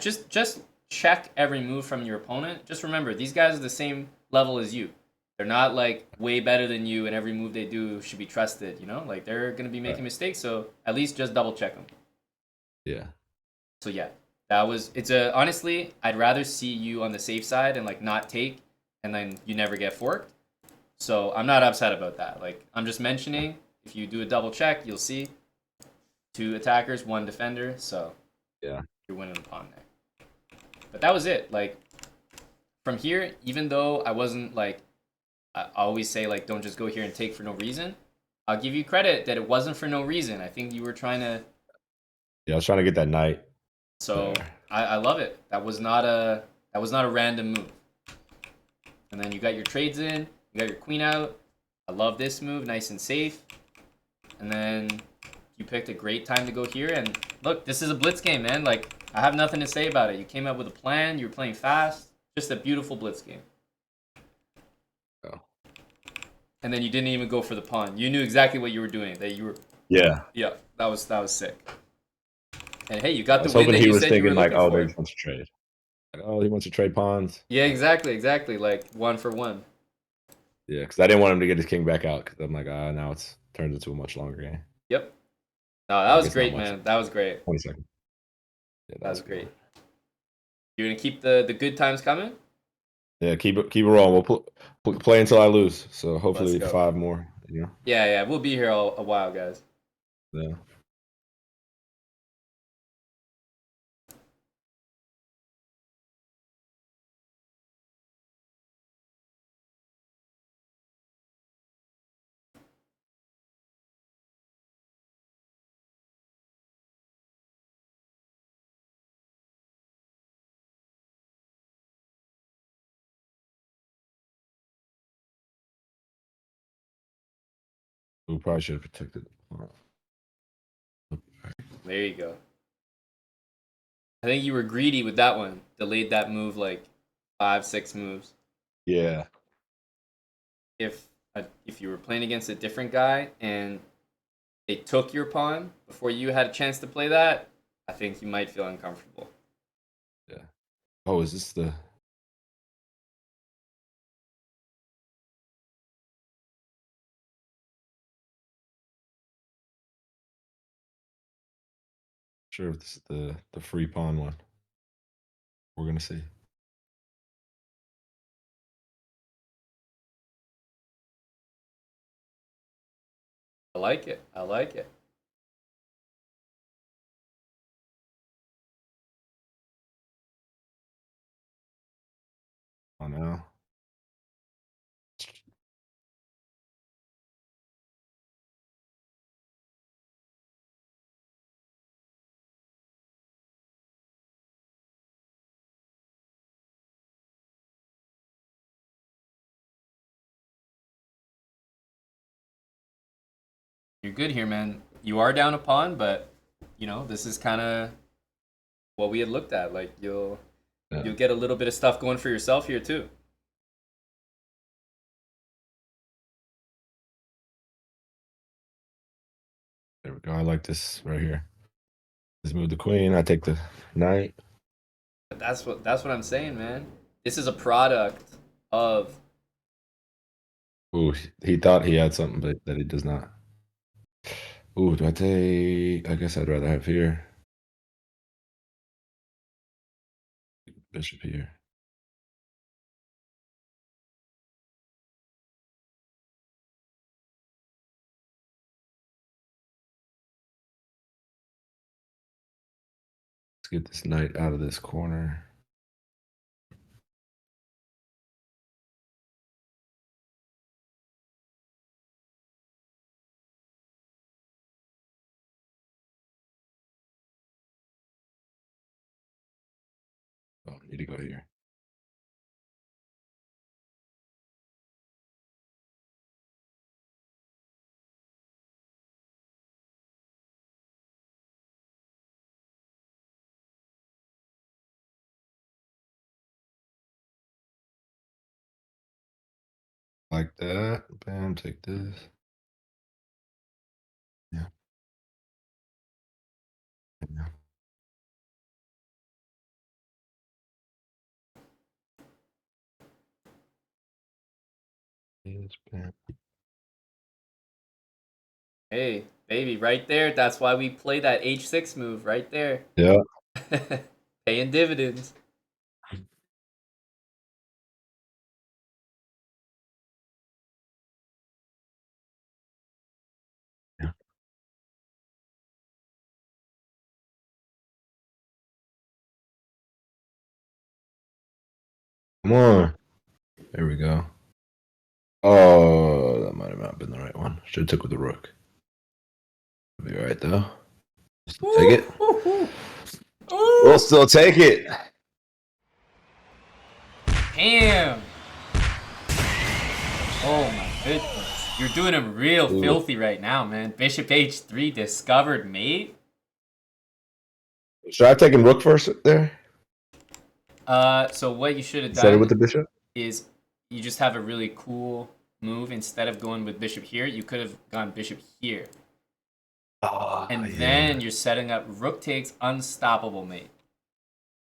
just check every move from your opponent. Just remember, these guys are the same level as you. They're not like way better than you, and every move they do should be trusted. Like they're gonna be making Right. mistakes. So at least just double check them. Yeah. So yeah, it's a honestly, I'd rather see you on the safe side and like not take, and then you never get forked. So I'm not upset about that. Like I'm just mentioning, if you do a double check, you'll see 2 attackers, 1 defender. So Yeah. you're winning the pawn there. But that was it. Like from here, even though I wasn't like, I always say like don't just go here and take for no reason. I'll give you credit that it wasn't for no reason. I think you were trying to. Yeah. I was trying to get that knight So there. I love it. That was not a random move. And then you got your trades in. You got your queen out. I love this move, nice and safe. And then you picked a great time to go here. And look, this is a blitz game, man. Like I have nothing to say about it. You came up with a plan. You were playing fast. Just a beautiful blitz game. Oh. And then you didn't even go for the pawn. You knew exactly what you were doing. That you were, Yeah. yeah, that was sick. And hey, you I got the was win hoping that he you was said you were thinking like, looking oh, they for. just want to trade. Like, oh, he wants to trade pawns. Yeah, exactly. Like 1 for 1. Yeah, because I didn't want him to get his king back out. Because I'm like, now it's turned into a much longer game. Yep. No, that I was guess not great, much. man. That was great. 20 seconds. Yeah, That that's was a good great. one. You're gonna keep the good times coming. Yeah, keep it rolling. We'll play until I lose. So Let's hopefully go. 5 more. Yeah. We'll be here a while, guys. Yeah. We probably should have protected. There you go. I think you were greedy with that one. Delayed that move like 5, 6 moves. Yeah. If if you were playing against a different guy and they took your pawn before you had a chance to play that, I think you might feel uncomfortable. Yeah. Oh, is this the? Sure, if this is the free pawn one. We're gonna see. I like it. I like it. Oh no. You're good here, man. You are down a pawn, but this is kind of what we had looked at. Like you'll get a little bit of stuff going for yourself here too. There we go. I like this right here. Let's move the queen. I take the knight. But that's what I'm saying, man. This is a product of Ooh, he thought he had something, but that he does not. Ooh, do I take? I guess I'd rather have here. Bishop here. Let's get this knight out of this corner. Oh, need to go here. Like that. Bam, take this. Yeah. Yeah. Yes, bam. hey, baby, right there. That's why we play that H6 move right there. Yeah. Paying dividends. Yeah. Come on. There we go. Oh, that might have not been the right one. Should have took with the rook. Be all right though. Still take it. We'll still take it. Damn. Oh my goodness. You're doing him real filthy right now, man. Bishop H3 discovered mate. Should I have taken rook first there? So what you should have Instead of done with the bishop? is you just have a really cool move. Instead of going with bishop here, you could have gone bishop here. Oh, And yeah. then you're setting up rook takes unstoppable mate.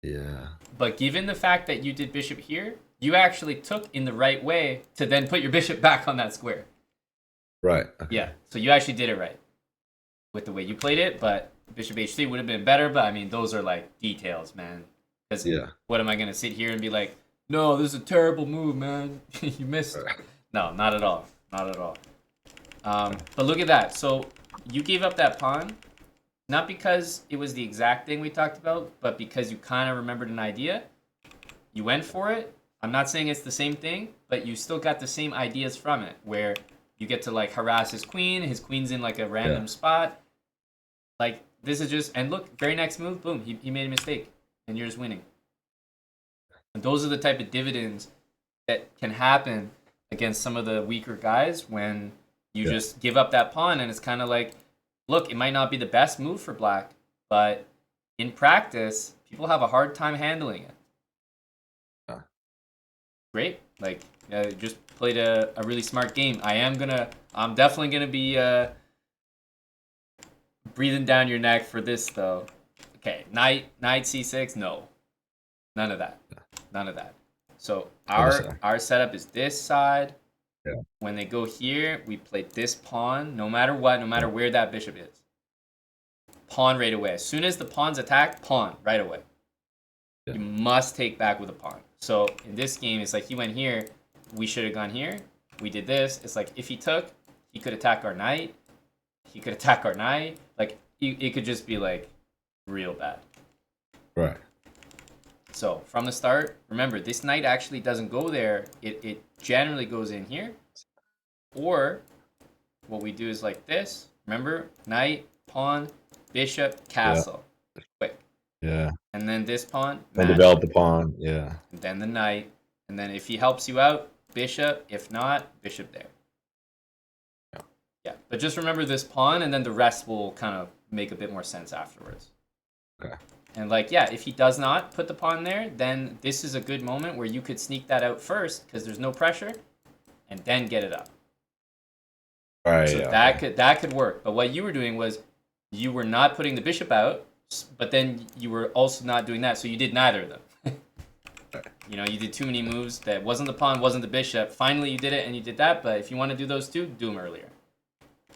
Yeah. But given the fact that you did bishop here, you actually took in the right way to then put your bishop back on that square. Right. Okay. Yeah, so you actually did it right with the way you played it, but bishop h3 would have been better, but I mean, those are like details, man. Because what am I going to sit here and be like, no, this is a terrible move, man. You missed. No, not at all. Not at all. But look at that. So you gave up that pawn, not because it was the exact thing we talked about, but because you kind of remembered an idea. You went for it. I'm not saying it's the same thing, but you still got the same ideas from it, where you get to like harass his queen's in like a random spot. Like this is just, and look, very next move, boom, he made a mistake and you're just winning. And those are the type of dividends that can happen against some of the weaker guys when you just give up that pawn, and it's kind of like, look, it might not be the best move for black, but in practice, people have a hard time handling it. Great. Like, Just played a really smart game. I'm definitely gonna be breathing down your neck for this though. Okay, knight c6. No, none of that. None of that. So our setup is this side. Yeah. When they go here, we play this pawn. No matter what, no matter where that bishop is, pawn right away. As soon as the pawn's attacked, pawn right away. Yeah. You must take back with a pawn. So in this game, it's like he went here. We should have gone here. We did this. It's like if he took, he could attack our knight. He could attack our knight. Like it could just be like real bad. Right. So from the start, remember this knight actually doesn't go there. It generally goes in here. Or what we do is like this. Remember, knight, pawn, bishop, castle. Yeah. Quick. Yeah. And then this pawn. And develop the pawn. Yeah. And then the knight. And then if he helps you out, bishop. If not, bishop there. Yeah. But just remember this pawn, and then the rest will kind of make a bit more sense afterwards. Okay. And like, yeah, if he does not put the pawn there, then this is a good moment where you could sneak that out first because there's no pressure, and then get it up. All right. So yeah, that could work. But what you were doing was you were not putting the bishop out, but then you were also not doing that. So you did neither of them. You did too many moves. That wasn't the pawn, wasn't the bishop. Finally, you did it, and you did that. But if you want to do those two, do them earlier.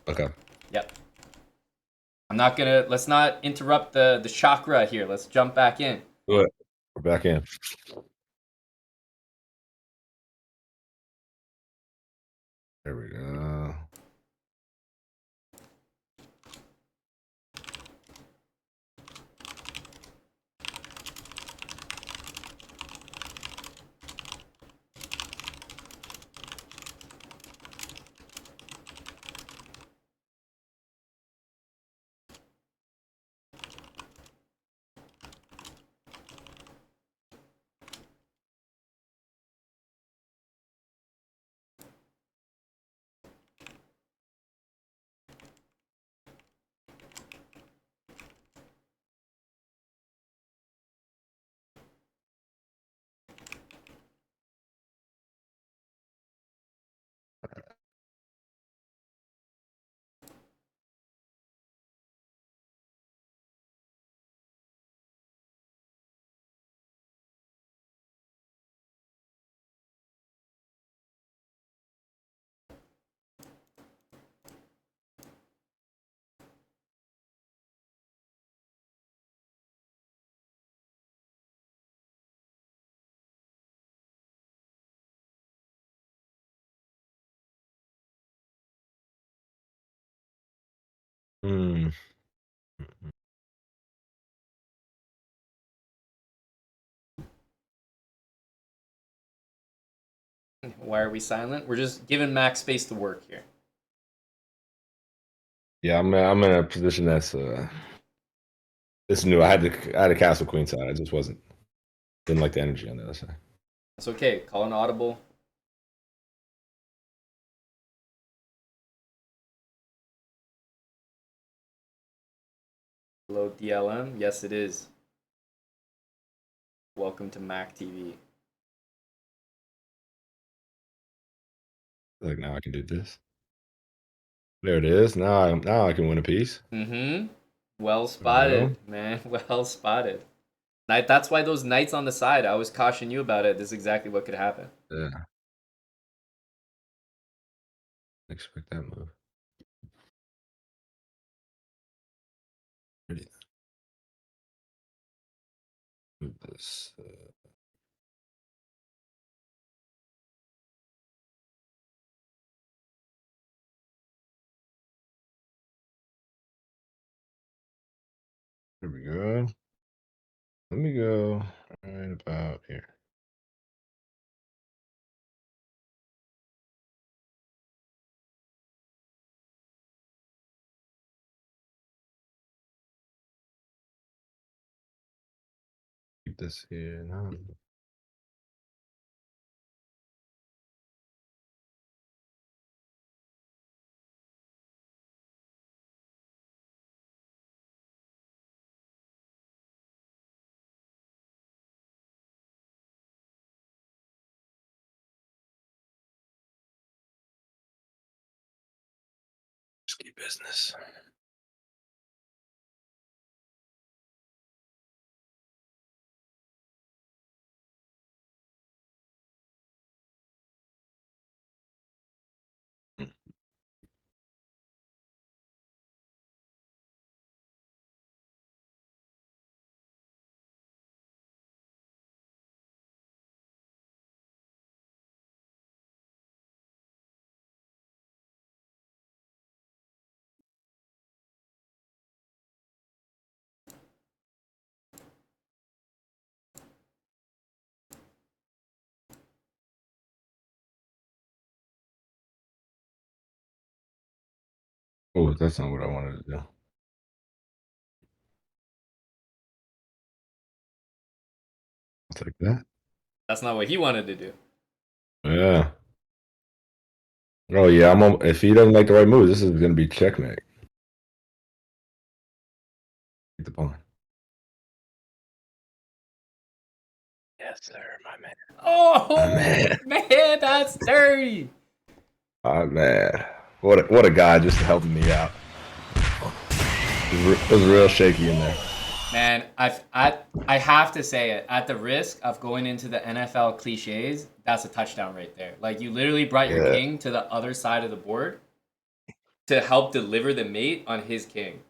Okay. Yep. Let's not interrupt the chakra here. Let's jump back in. Do it. We're back in. There we go. Hmm. Why are we silent? We're just giving Max space to work here. Yeah, I'm in a position that's it's new. I had a castle queen side. I just didn't like the energy on the other side. That's okay. Call an audible. Hello, DLM. Yes, it is. Welcome to Mac TV. Like now I can do this. There it is. Now I can win a piece. Mm-hmm. Well spotted, man. Well spotted. That's why those knights on the side, I always caution you about it. This is exactly what could happen. Yeah. Expect that move. Pretty. Move this. There we go. Let me go right about here. Keep this here. No. Risky business. Oh, that's not what I wanted to do. I'll take that. That's not what he wanted to do. Yeah. Oh yeah, if he doesn't make the right move, this is gonna be checkmate. Take the pawn. Yes, sir, my man. Oh Man. man, that's dirty. Oh man. What a guy just helping me out. It was real shaky in there. Man, I have to say it. At the risk of going into the NFL cliches, that's a touchdown right there. Like you literally brought your Yeah. king to the other side of the board to help deliver the mate on his king.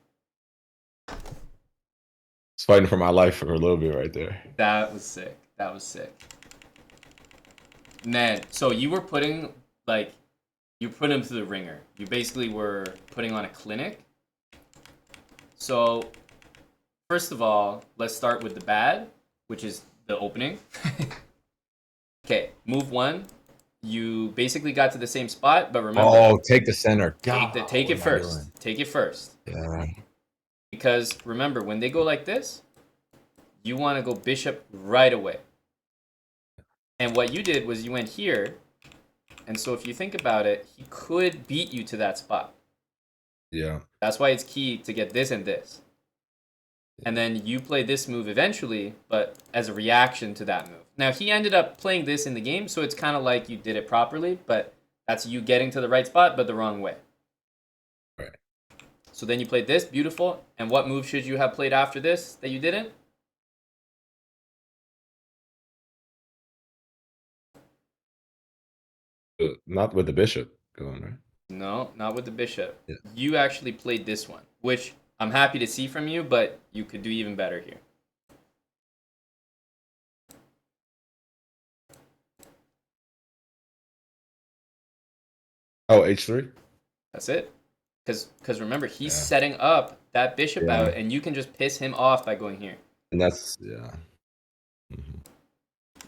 It's fighting for my life for a little bit right there. That was sick. That was sick. Man, so you were putting like you put him through the ringer. You basically were putting on a clinic. So first of all, let's start with the bad, which is the opening. Okay, move one. You basically got to the same spot, but remember, Oh, take the center. God, take it what am I first. doing? Take it first. Yeah. Because remember, when they go like this, you want to go bishop right away. And what you did was you went here, and so if you think about it, he could beat you to that spot. Yeah. That's why it's key to get this and this. And then you play this move eventually, but as a reaction to that move. Now, he ended up playing this in the game, so it's kind of like you did it properly, but that's you getting to the right spot, but the wrong way. Right. So then you played this, beautiful. And what move should you have played after this that you didn't? Not with the bishop going, right? No, not with the bishop. Yeah. You actually played this one, which I'm happy to see from you, but you could do even better here. Oh, H3? That's it. Because remember, he's setting up that bishop out, and you can just piss him off by going here. And that's, yeah. Mm-hmm.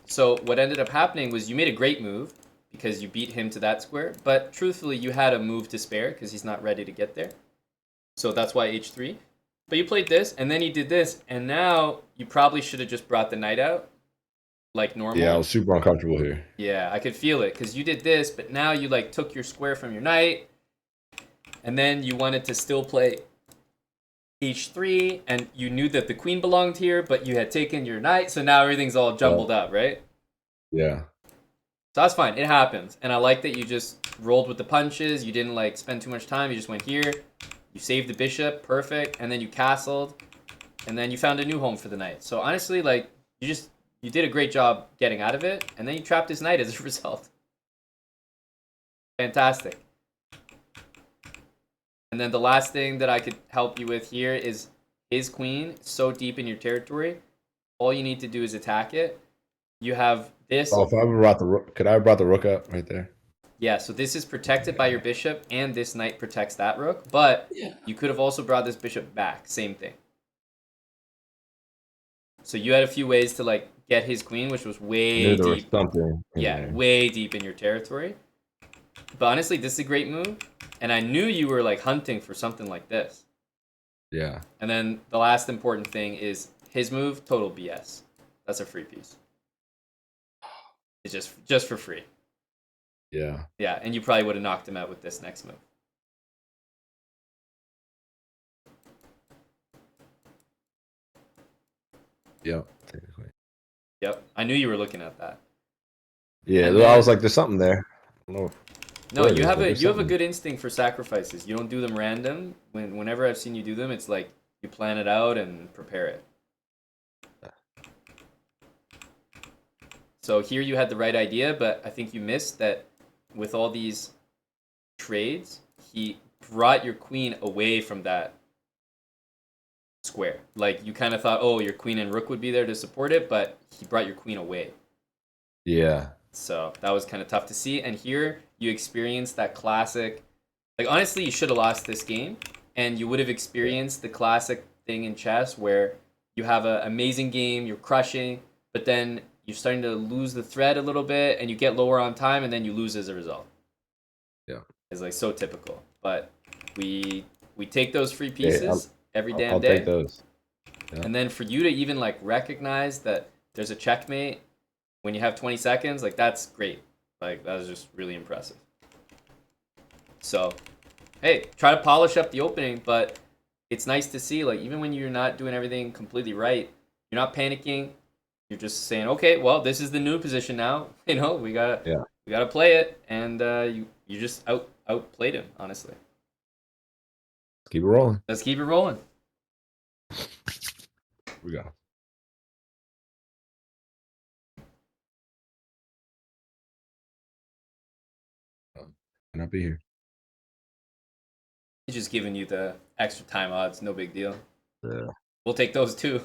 So what ended up happening was you made a great move because you beat him to that square, but truthfully, you had a move to spare because he's not ready to get there. So that's why H3. But you played this, and then he did this, and now you probably should have just brought the knight out like normal. Yeah, I was super uncomfortable here. Yeah, I could feel it because you did this, but now you like took your square from your knight, and then you wanted to still play H3, and you knew that the queen belonged here, but you had taken your knight, so now everything's all jumbled up, right? Yeah. So that's fine. It happens. And I like that you just rolled with the punches. You didn't like spend too much time. You just went here. You saved the bishop. Perfect. And then you castled. And then you found a new home for the knight. So honestly, like you did a great job getting out of it. And then you trapped his knight as a result. Fantastic. And then the last thing that I could help you with here is his queen so deep in your territory. All you need to do is attack it. You have this. Oh, if I brought the rook, could I have brought the rook up right there? Yeah, so this is protected by your bishop, and this knight protects that rook. But you could have also brought this bishop back. Same thing. So you had a few ways to like get his queen, which was way deep. Yeah, way deep in your territory. But honestly, this is a great move, and I knew you were like hunting for something like this. Yeah. And then the last important thing is his move, total BS. That's a free piece. It's just for free. Yeah. Yeah, and you probably would have knocked him out with this next move. Yep. Technically. Yep, I knew you were looking at that. Yeah, And I was like, there's something there. I don't know. No, Whatever it you is, have but a there's you have a something. good instinct for sacrifices. You don't do them random. Whenever I've seen you do them, it's like you plan it out and prepare it. So here you had the right idea, but I think you missed that with all these trades, he brought your queen away from that square. Like you kind of thought, oh, your queen and rook would be there to support it, but he brought your queen away. Yeah. So that was kind of tough to see. And here you experienced that classic. Like honestly, you should have lost this game, and you would have Yeah. experienced the classic thing in chess where you have an amazing game, you're crushing, but then you're starting to lose the thread a little bit, and you get lower on time, and then you lose as a result. Yeah. It's like so typical. But we we take those free Yeah. pieces every damn I'll take day, those. Yeah. and then for you to even like recognize that there's a checkmate when you have 20 seconds, like that's great. Like that was just really impressive. So hey, try to polish up the opening, but it's nice to see like even when you're not doing everything completely right, you're not panicking. You're just saying, okay, well, this is the new position now. You know, Yeah. we gotta play it, and you just outplayed him. Honestly, Keep it rolling. let's keep it rolling. We go. And I'll be here. He's just giving you the extra time odds. No big deal. Yeah. We'll take those too.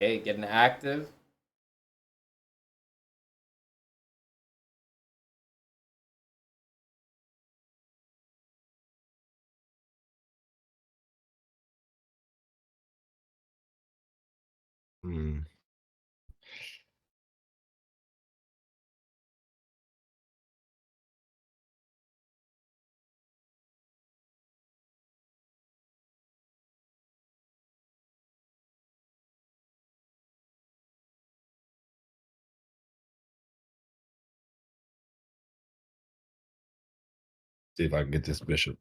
Okay, getting active. Mm. See if I can get this bishop.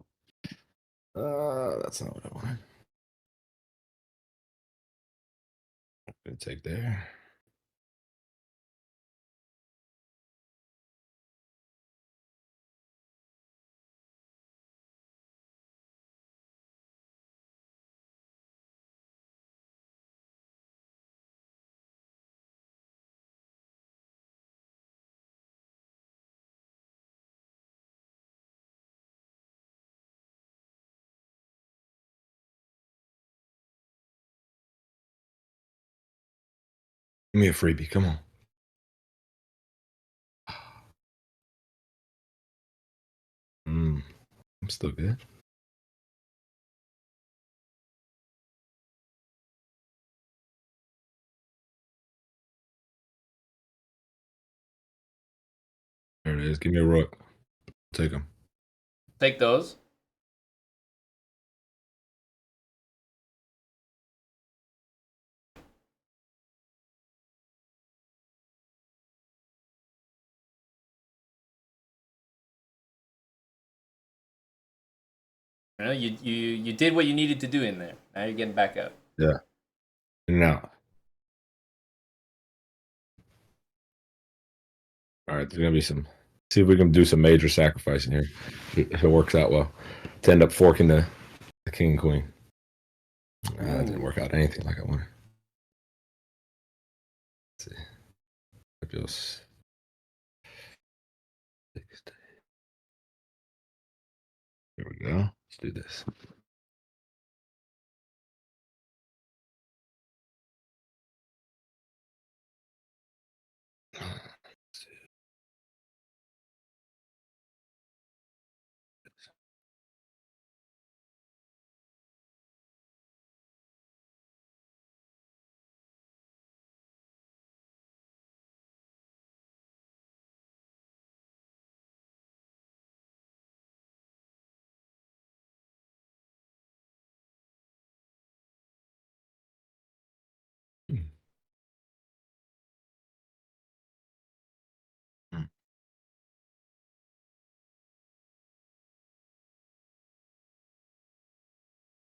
That's not what I wanted. Gonna take there. Give me a freebie. Come on. Mm. I'm still good. There it is. Give me a rook. Take him. Take those. You know, you did what you needed to do in there. Now you're getting back up. Yeah. In and out. All right. There's gonna be some. See if we can do some major sacrificing here. If it works out well, to end up forking the king and queen. That didn't work out anything like I wanted. Let's see. It feels fixed. Here we go. Let's do this.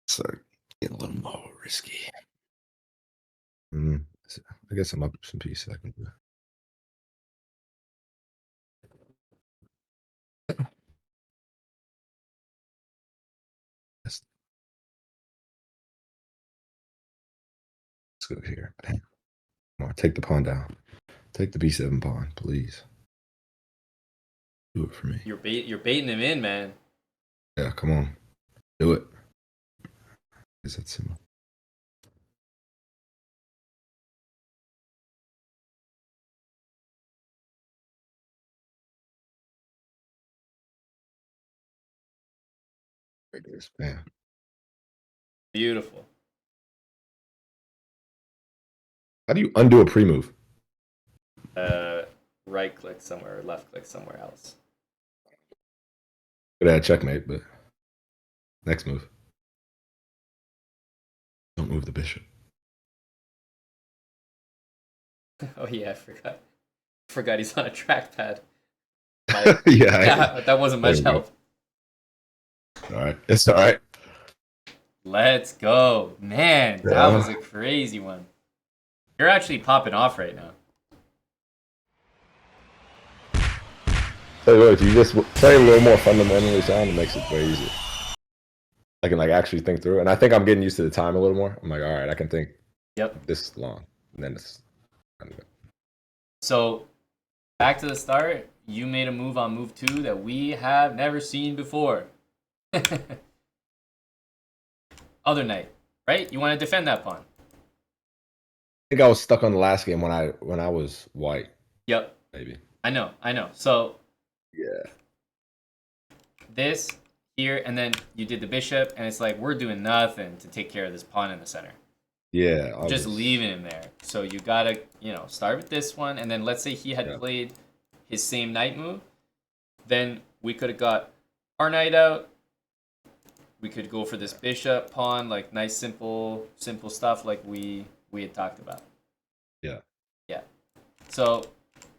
So getting a little more risky. So I guess I'm up some pieces I can do. Let's go here. Come on, take the pawn down. Take the b7 pawn, please. Do it for me. You're baiting him in, man. Yeah, come on. Do it. Is that similar? Right there's bam. Beautiful. How do you undo a pre-move? Right click somewhere or left click somewhere else. Could have checkmate, but next move. Don't move the bishop. Oh yeah, I forgot. Forgot he's on a trackpad. Yeah. That wasn't much help. All right. It's all right. Let's go. Man, that was a crazy one. You're actually popping off right now. Tell you what, if you just play a little more fundamentally sound, it makes it way easier. I can like actually think through it. And I think I'm getting used to the time a little more. I'm like, all right, I can think this long. And then it's So back to the start, you made a move on move 2 that we have never seen before. Other knight, right? You want to defend that pawn. I think I was stuck on the last game when I was white. Yep. Maybe. I know. So yeah. This here, and then you did the bishop, and it's like we're doing nothing to take care of this pawn in the center. Yeah. Just leaving him there. So you gotta, start with this one, and then let's say he had played his same knight move, then we could have got our knight out. We could go for this bishop pawn, like nice simple stuff like we had talked about. Yeah. Yeah. So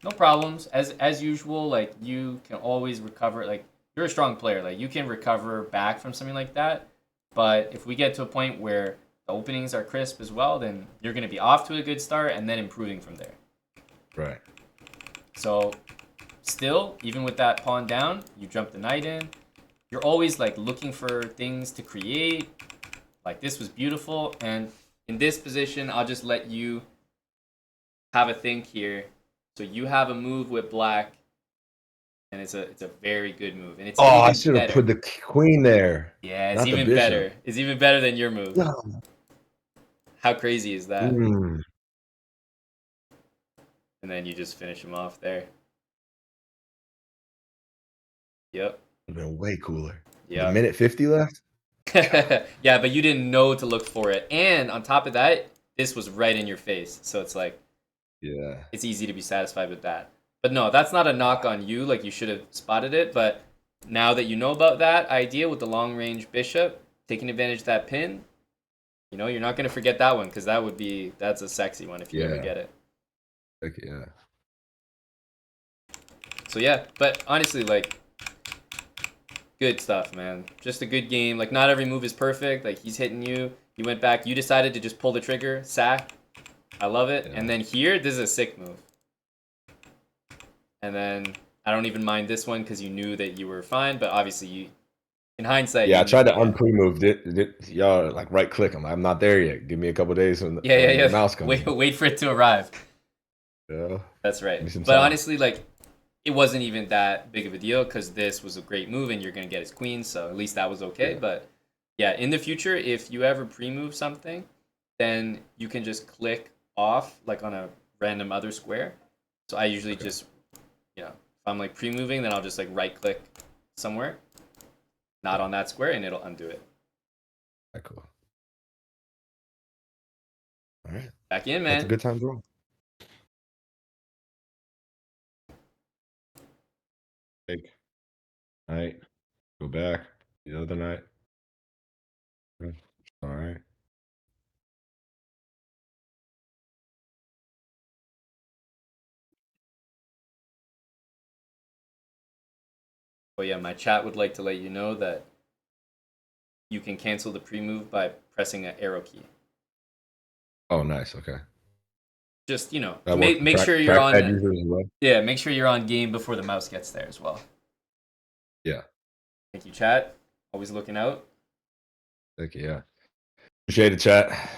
no problems. As usual, like you can always recover. Like you're a strong player. Like you can recover back from something like that. But if we get to a point where the openings are crisp as well, then you're going to be off to a good start and then improving from there. Right. So still, even with that pawn down, you jump the knight in. You're always like looking for things to create. Like this was beautiful. And in this position, I'll just let you have a think here. So you have a move with black, and it's a very good move. And it's I should have put the queen there. Yeah, it's even better. It's even better than your move. No. How crazy is that? Mm. And then you just finish him off there. Yep. Would have been way cooler. Yeah. A minute 50 left? Yeah, but you didn't know to look for it. And on top of that, this was right in your face. So it's like, yeah, it's easy to be satisfied with that. But no, that's not a knock on you. Like you should have spotted it. But now that you know about that idea with the long range bishop, taking advantage of that pin, you're not going to forget that one because that's a sexy one if you ever get it. Heck yeah. So yeah, but honestly, like, good stuff, man. Just a good game. Like, not every move is perfect. Like, he's hitting you. You went back. You decided to just pull the trigger. Sack. I love it. Yeah. And then here, this is a sick move. And then I don't even mind this one because you knew that you were fine. But obviously, in hindsight... Yeah, I tried to unpre-move. Y'all, like, right-click. I'm not there yet. Give me a couple days when the mouse comes. Wait for it to arrive. Yeah. That's right. But honestly, like... It wasn't even that big of a deal because this was a great move and you're going to get his queen, so at least that was okay. Yeah. But yeah, in the future, if you ever pre-move something, then you can just click off like on a random other square. So I usually just, if I'm like pre-moving, then I'll just like right-click somewhere, not on that square, and it'll undo it. Cool. All right. Back in, man. That's a good time draw. Take night, go back the other night. All right. But yeah, my chat would like to let you know that you can cancel the pre-move by pressing an arrow key. Oh, nice. Okay. Just, That works. make sure you're Trackpad on. users as well. Yeah, make sure you're on game before the mouse gets there as well. Yeah. Thank you, chat. Always looking out. Thank you. Yeah. Appreciate it, chat.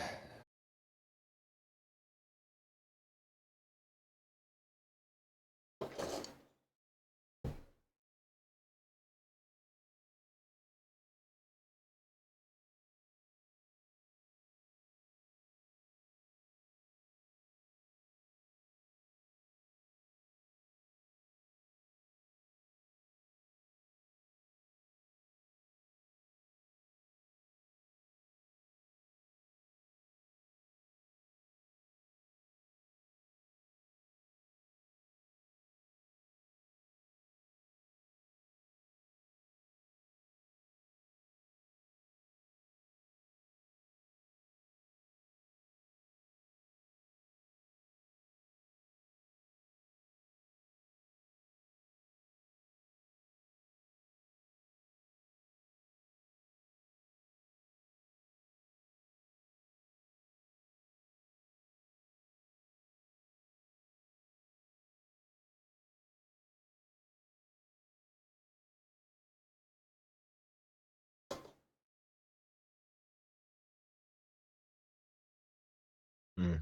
Mm.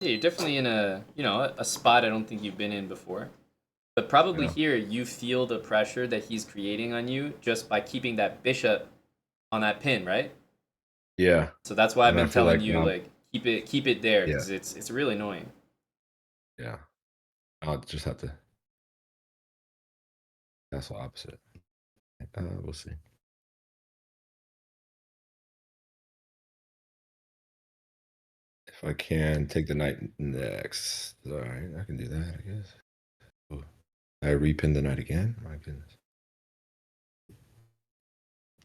Yeah, you're definitely in a spot I don't think you've been in before. But probably Yeah. here you feel the pressure that he's creating on you just by keeping that bishop on that pin, right? Yeah. So that's why I've And I been feel telling like you like keep it there yeah. because it's really annoying. Yeah. I'll just have to that's the opposite. We'll see. If I can take the knight next. All right, I can do that, I guess. Ooh. I repin the knight again. My goodness.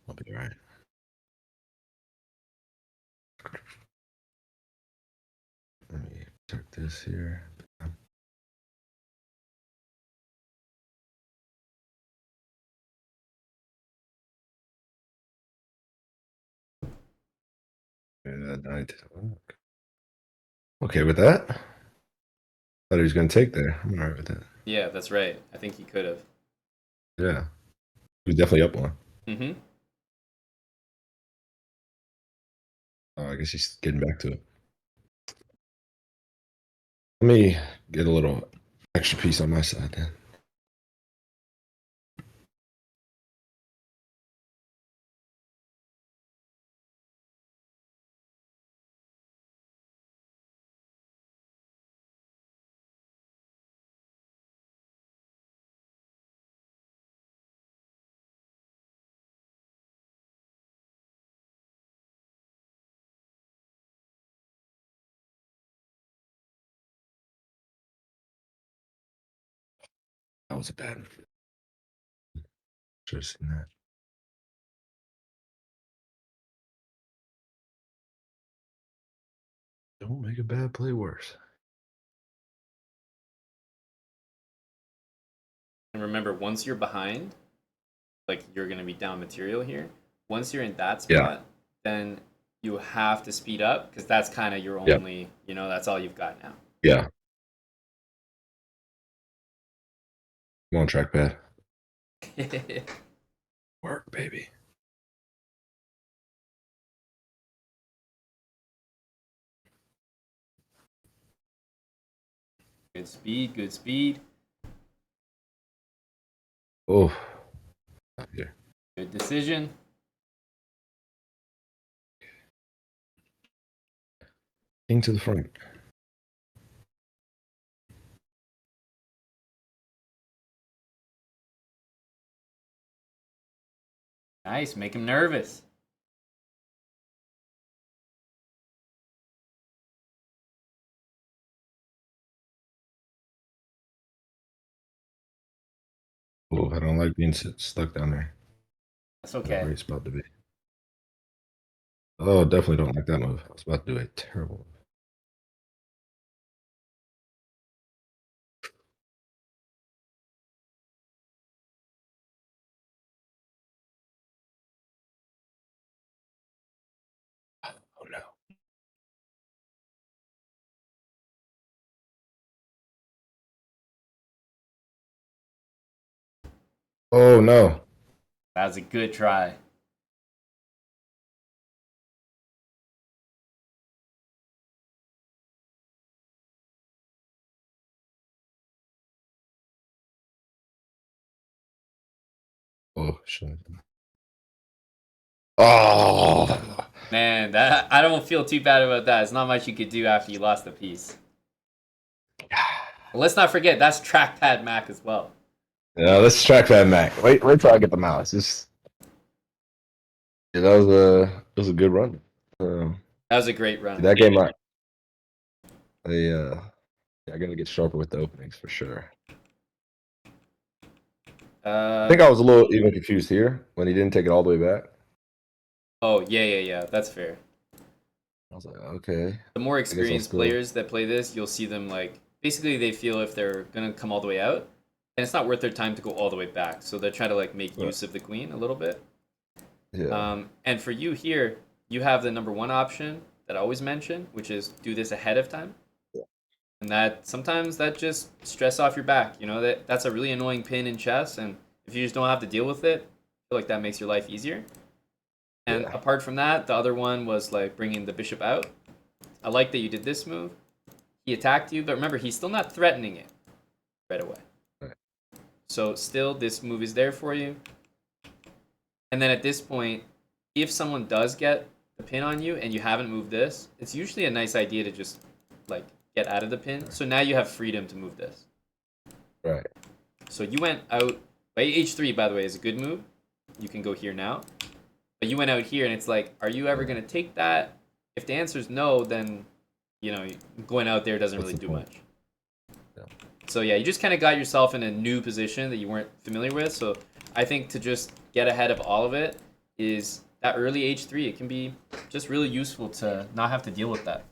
I'll be all right. Let me check this here. That knight. Okay with that. Thought he was going to take there. I'm all right with that. Yeah, that's right. I think he could have. Yeah. He was definitely up one. Mm-hmm. Oh, I guess he's getting back to it. Let me get a little extra piece on my side then. That was a bad. Should have seen that. Don't make a bad play worse. And remember, once you're behind, like you're gonna be down material here. Once you're in that Yeah. spot, then you have to speed up because that's kind of your Yep. only, that's all you've got now. Yeah. Come on, trackpad. Work, baby. Good speed, good speed. Oh. Here. Good decision. King to the front. Nice, make him nervous. Oh, I don't like being stuck down there. That's Not a okay. great spot to be. Oh, definitely don't like that move. I was about to do a terrible move. Oh no. That was a good try. Oh shit. Oh. Man, that I don't feel too bad about that. There's not much you could do after you lost the piece. And let's not forget that's trackpad Mac as well. Yeah, let's track that Mac. Wait till I get the mouse. Just yeah, that was a good run. That was a great run. That game, I gotta get sharper with the openings for sure. I think I was a little even confused here when he didn't take it all the way back. Oh yeah. That's fair. I was like, okay. The more I'll experienced still. players that play this, you'll see them like basically they feel if they're gonna come all the way out, and it's not worth their time to go all the way back. So they try to like make use of the queen a little bit. Yeah. And for you here, you have the number one option that I always mention, which is do this ahead of time. Yeah. And that sometimes that just stress off your back. You know that's a really annoying pin in chess, and if you just don't have to deal with it, I feel like that makes your life easier. And Yeah. apart from that, the other one was like bringing the bishop out. I like that you did this move. He attacked you, but remember, he's still not threatening it right away. Right. So still, this move is there for you. And then at this point, if someone does get the pin on you and you haven't moved this, it's usually a nice idea to just like get out of the pin. So now you have freedom to move this. Right. So you went out. H3, by the way, is a good move. You can go here now. But you went out here, and it's like, are you ever going to take that? If the answer is no, then, you know, going out there doesn't really do much. Yeah. So, yeah, you just kind of got yourself in a new position that you weren't familiar with. So I think to just get ahead of all of it is that early H3. It can be just really useful to not have to deal with that.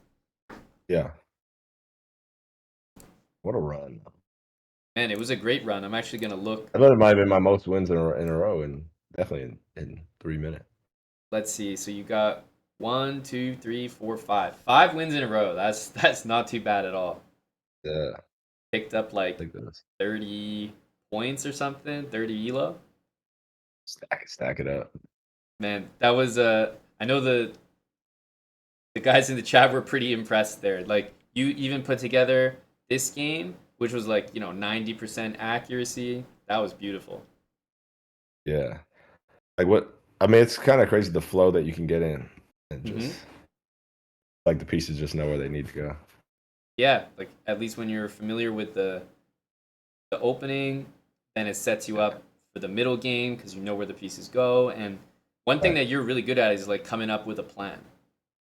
Yeah. What a run. Man, it was a great run. I'm actually going to look. I thought it might have been my most wins in a row, and definitely in 3 minutes. Let's see. So you got 1, 2, 3, 4, 5. 5 wins in a row. That's not too bad at all. Yeah. Picked up like 30 points or something, 30 elo. Stack it up. Man, that was I know the guys in the chat were pretty impressed there. Like you even put together this game, which was like, 90% accuracy. That was beautiful. Yeah. I mean, it's kind of crazy the flow that you can get in and just like the pieces just know where they need to go. Yeah, like at least when you're familiar with the opening, then it sets you up for the middle game because you know where the pieces go. And one thing that you're really good at is like coming up with a plan.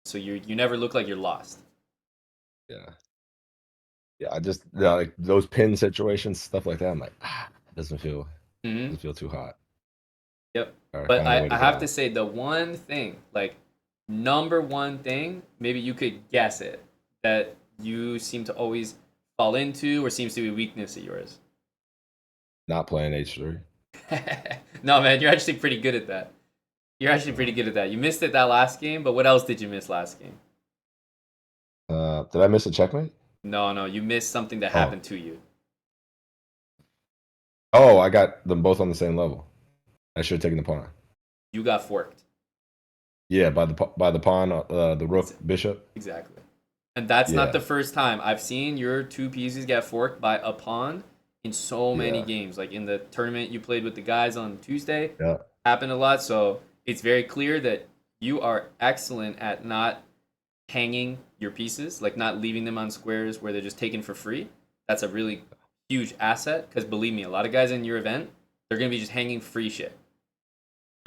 So you never look like you're lost. Yeah. Yeah, I just like those pin situations, stuff like that. I'm like, it doesn't feel too hot. Yep. Or But find a way I have to go. say the one thing, like number one thing, maybe you could guess it, that you seem to always fall into or seems to be a weakness of yours. Not playing H3. No, man, you're actually pretty good at that. You're actually pretty good at that. You missed it that last game, but what else did you miss last game? Did I miss a checkmate? No, you missed something that happened to you. Oh, I got them both on the same level. I should have taken the pawn. You got forked. Yeah, by the pawn, the rook bishop. Exactly. And that's not the first time. I've seen your two pieces get forked by a pawn in so many games. Like in the tournament you played with the guys on Tuesday. Yeah. Happened a lot. So it's very clear that you are excellent at not hanging your pieces, like not leaving them on squares where they're just taken for free. That's a really huge asset because believe me, a lot of guys in your event, they're going to be just hanging free shit.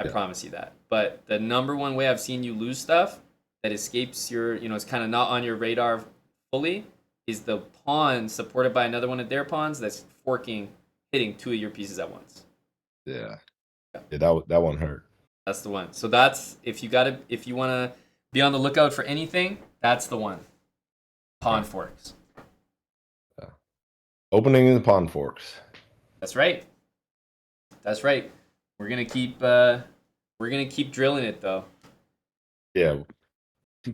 I promise you that. But the number one way I've seen you lose stuff that escapes your, it's kind of not on your radar fully, is the pawn supported by another one of their pawns that's forking, hitting two of your pieces at once. Yeah, that one hurt. That's the one. So that's if you want to be on the lookout for anything, that's the one. Pawn forks. Yeah. Opening the pawn forks. That's right. That's right. We're gonna keep drilling it though. Yeah,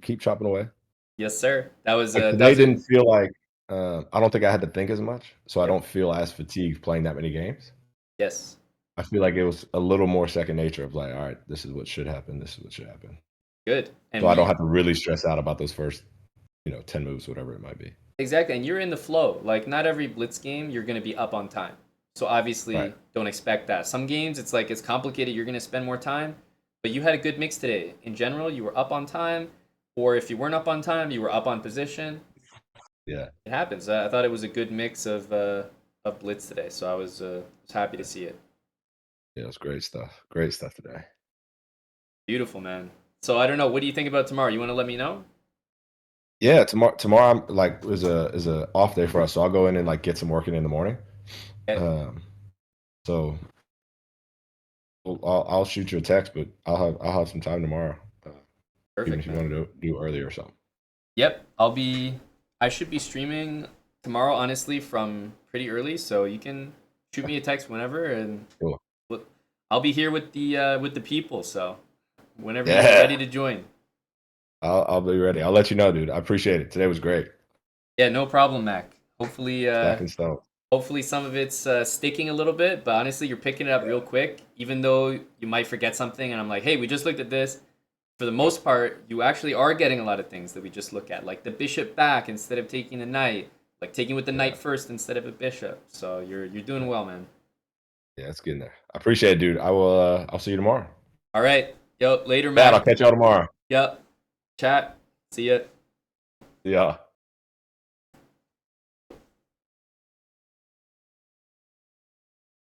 keep chopping away. Yes, sir. That was today didn't feel like I don't think I had to think as much, so I don't feel as fatigued playing that many games. Yes. I feel like it was a little more second nature of like, all right, this is what should happen. This is what should happen. Good. So And I don't we have to really stress out about those first, 10 moves, whatever it might be. exactly, and you're in the flow. Like not every blitz game you're going to be up on time. So Right. obviously don't expect that. Some games it's like it's complicated, you're going to spend more time, but you had a good mix today. In general, you were up on time, or if you weren't up on time, you were up on position. Yeah. It happens. I thought it was a good mix of blitz today, so I was happy to see it. Yeah, it's great stuff. Great stuff today. Beautiful, man. So I don't know. What do you think about tomorrow? You want to let me know? Yeah, tomorrow I'm like is a off day for us, so I'll go in and like get some work in the morning. Okay, Um, so I'll shoot you a text, but I'll have some time tomorrow, even perfect, if you man. want to do early or something. Yep, I should be streaming tomorrow, honestly, from pretty early. So you can shoot me a text whenever, and Cool. we'll- I'll be here with the people. So whenever you're ready Yeah, to join. I'll be ready. I'll let you know, dude. I appreciate it. Today was great. Yeah, no problem, Mac. Hopefully, Stacking stuff. hopefully some of it's sticking a little bit, but honestly, you're picking it up real quick. Even though you might forget something, and I'm like, hey, we just looked at this. For the most part, you actually are getting a lot of things that we just look at, like the bishop back instead of taking the knight, like taking with the Yeah, knight first instead of a bishop. So you're doing well, man. yeah, it's getting there. I appreciate it, dude. I'll see you tomorrow. All right, yo, later, Yeah, I'll Mac. catch y'all tomorrow. Yep, chat. See ya, Yeah.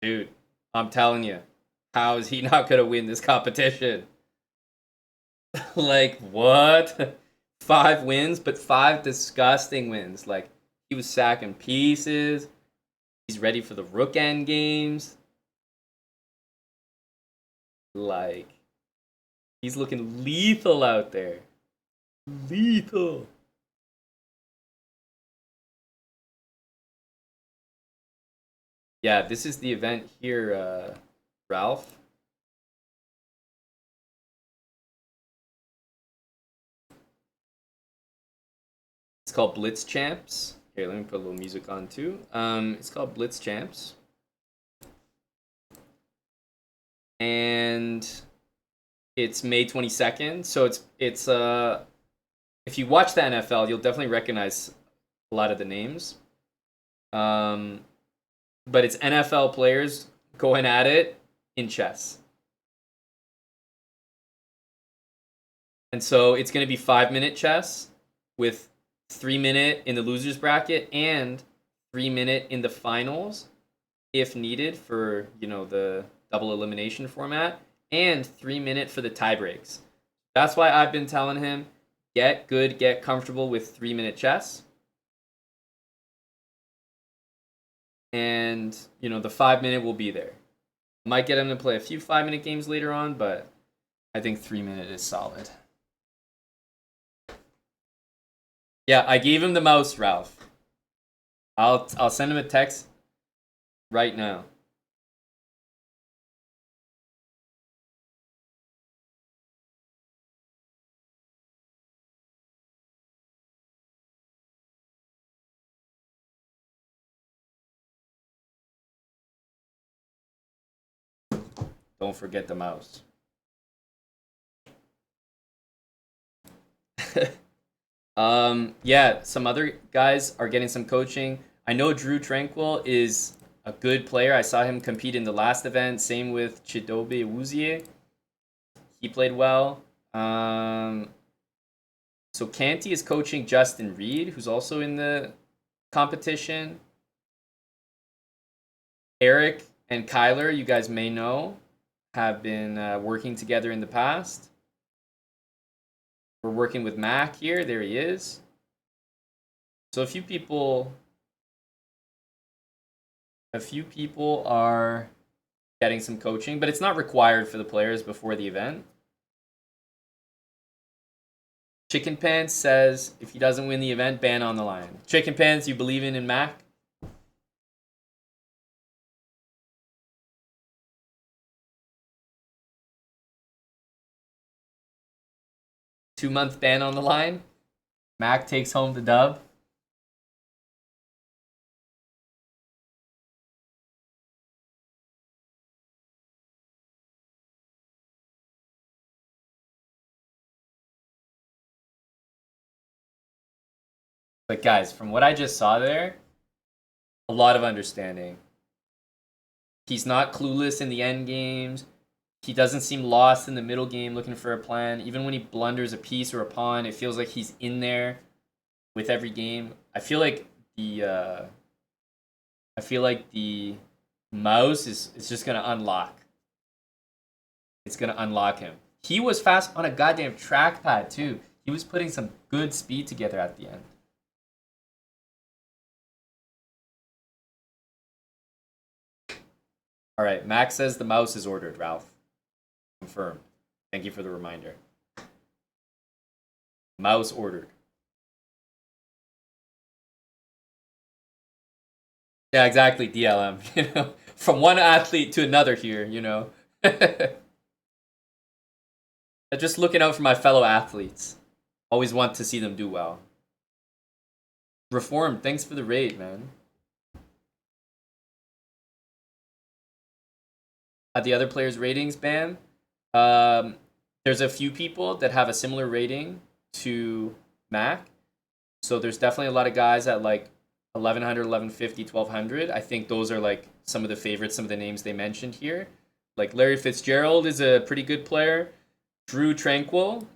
dude. I'm telling you, how is he not gonna win this competition? Like what? 5 wins, but 5 disgusting wins. Like he was sacking pieces. He's ready for the rook end games. Like he's looking lethal out there. Lethal. Yeah, this is the event here, Ralph. It's called Blitz Champs. Here, let me put a little music on too. It's called Blitz Champs. And it's May 22nd. So it's if you watch the NFL, you'll definitely recognize a lot of the names. Um, but it's NFL players going at it in chess. And so it's going to be 5 minute chess with 3 minute in the losers bracket and 3 minute in the finals if needed for, the double elimination format and 3 minute for the tie breaks. That's why I've been telling him get good, get comfortable with 3 minute chess. And, the 5 minute will be there. Might get him to play a few 5 minute games later on, but I think 3 minute is solid. Yeah, I gave him the mouse, Ralph. I'll send him a text right now. Don't forget the mouse. Yeah, some other guys are getting some coaching. I know Drew Tranquil is a good player. I saw him compete in the last event. Same with Chidobe Wuzie. He played well. So Canty is coaching Justin Reed, who's also in the competition. Eric and Kyler, you guys may know, have been working together in the past. We're working with Mac here. There he is. So a few people are getting some coaching, but it's not required for the players before the event. Chicken Pants says if he doesn't win the event, ban on the line. Chicken Pants, you believe in Mac? Two-month ban on the line. Mac takes home the dub. But guys, from what I just saw there, a lot of understanding. He's not clueless in the end games. He doesn't seem lost in the middle game looking for a plan. Even when he blunders a piece or a pawn, it feels like he's in there with every game. The I feel like the mouse is just gonna unlock. It's gonna unlock him. He was fast on a goddamn trackpad too. He was putting some good speed together at the end. All right, Max says the mouse is ordered, Ralph. Confirmed. Thank you for the reminder. Mouse ordered. Yeah, exactly, DLM. You know, from one athlete to another here, you know. Just looking out for my fellow athletes. Always want to see them do well. Reformed, thanks for the raid, man. At the other players' ratings, Bam, there's a few people that have a similar rating to Mac. So there's definitely a lot of guys at like 1100, 1150, 1200. I think those are like some of the favorites, some of the names they mentioned here. Like Larry Fitzgerald is a pretty good player. Drew Tranquil,